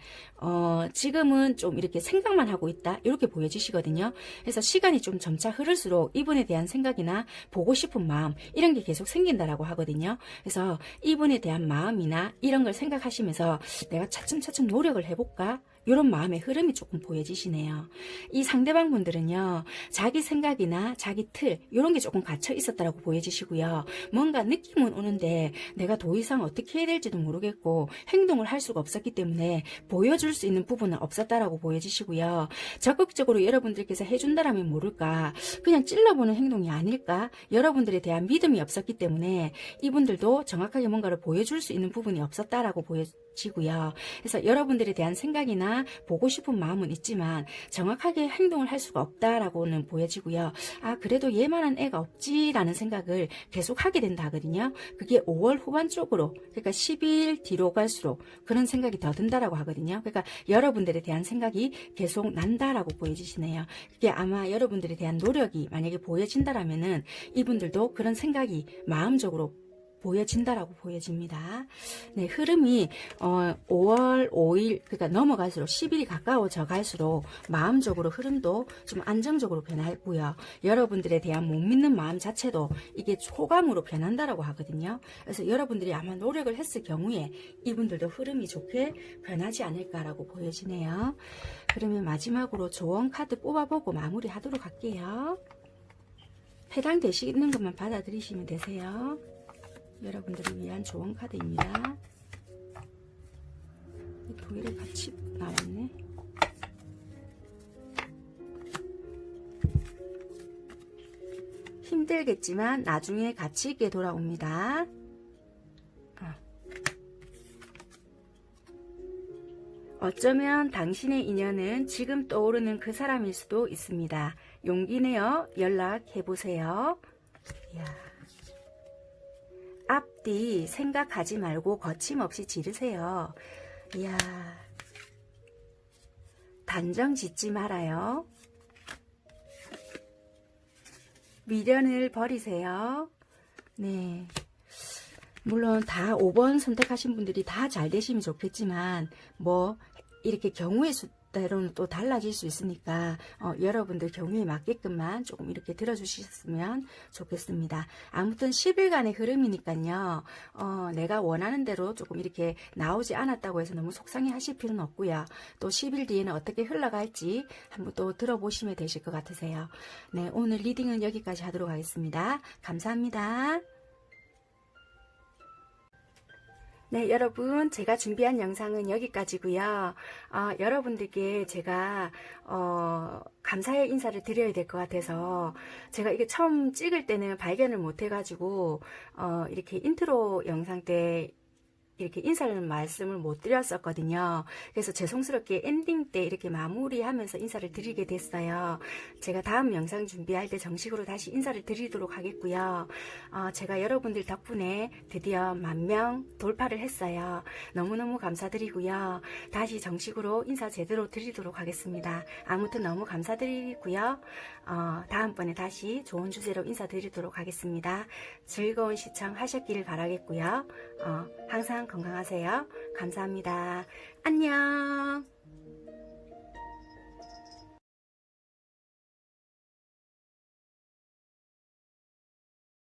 지금은 좀 이렇게 생각만 하고 있다 이렇게 보여지시거든요. 그래서 시간이 좀 점차 흐를수록 이분에 대한 생각이나 보고 싶은 마음 이런 게 계속 생긴다라고 하거든요. 그래서 이분에 대한 마음이나 이런 걸 생각하시면서 내가 차츰차츰 노력을 해볼까? 이런 마음의 흐름이 조금 보여지시네요. 이 상대방 분들은요. 자기 생각이나 자기 틀 이런 게 조금 갇혀 있었다라고 보여지시고요. 뭔가 느낌은 오는데 내가 더 이상 어떻게 해야 될지도 모르겠고 행동을 할 수가 없었기 때문에 보여줄 수 있는 부분은 없었다라고 보여지시고요. 적극적으로 여러분들께서 해준다라면 모를까 그냥 찔러보는 행동이 아닐까 여러분들에 대한 믿음이 없었기 때문에 이분들도 정확하게 뭔가를 보여줄 수 있는 부분이 없었다라고 보여지고요. 그래서 여러분들에 대한 생각이나 보고 싶은 마음은 있지만 정확하게 행동을 할 수가 없다라고는 보여지고요. 아, 그래도 얘만한 애가 없지라는 생각을 계속 하게 된다 하거든요. 그게 5월 후반 쪽으로, 그러니까 10일 뒤로 갈수록 그런 생각이 더 든다라고 하거든요. 그러니까 여러분들에 대한 생각이 계속 난다라고 보여지시네요. 그게 아마 여러분들에 대한 노력이 만약에 보여진다라면은 이분들도 그런 생각이 마음적으로 보여진다라고 보여집니다. 네, 흐름이 5월 5일 그러니까 넘어갈수록 10일이 가까워져 갈수록 마음적으로 흐름도 좀 안정적으로 변하고요. 여러분들에 대한 못 믿는 마음 자체도 이게 호감으로 변한다라고 하거든요. 그래서 여러분들이 아마 노력을 했을 경우에 이분들도 흐름이 좋게 변하지 않을까라고 보여지네요. 그러면 마지막으로 조언 카드 뽑아보고 마무리하도록 할게요. 해당되시는 것만 받아들이시면 되세요. 여러분들을 위한 조언 카드입니다. 두 개를 같이 나왔네. 힘들겠지만 나중에 가치 있게 돌아옵니다. 어쩌면 당신의 인연은 지금 떠오르는 그 사람일 수도 있습니다. 용기 내어 연락해보세요. 이야. 앞뒤 생각하지 말고 거침없이 지르세요. 이야. 단정 짓지 말아요. 미련을 버리세요. 네. 물론 다 5번 선택하신 분들이 다 잘 되시면 좋겠지만 뭐 이렇게 경우의 수대로는 또 달라질 수 있으니까 여러분들 경우에 맞게끔만 조금 이렇게 들어주셨으면 좋겠습니다. 아무튼 10일간의 흐름이니까요. 내가 원하는 대로 조금 이렇게 나오지 않았다고 해서 너무 속상해 하실 필요는 없고요. 또 10일 뒤에는 어떻게 흘러갈지 한번 또 들어보시면 되실 것 같으세요. 네, 오늘 리딩은 여기까지 하도록 하겠습니다. 감사합니다. 네, 여러분, 제가 준비한 영상은 여기까지고요. 여러분들께 제가 감사의 인사를 드려야 될 것 같아서 제가 이게 처음 찍을 때는 발견을 못 해가지고 이렇게 인트로 영상 때 이렇게 인사를 말씀을 못 드렸었거든요. 그래서 죄송스럽게 엔딩 때 이렇게 마무리하면서 인사를 드리게 됐어요. 제가 다음 영상 준비할 때 정식으로 다시 인사를 드리도록 하겠고요. 제가 여러분들 덕분에 드디어 10,000명 돌파를 했어요. 너무너무 감사드리고요. 다시 정식으로 인사 제대로 드리도록 하겠습니다. 아무튼 너무 감사드리고요. 다음번에 다시 좋은 주제로 인사드리도록 하겠습니다. 즐거운 시청 하셨기를 바라겠고요. 항상 건강하세요. 감사합니다. 안녕.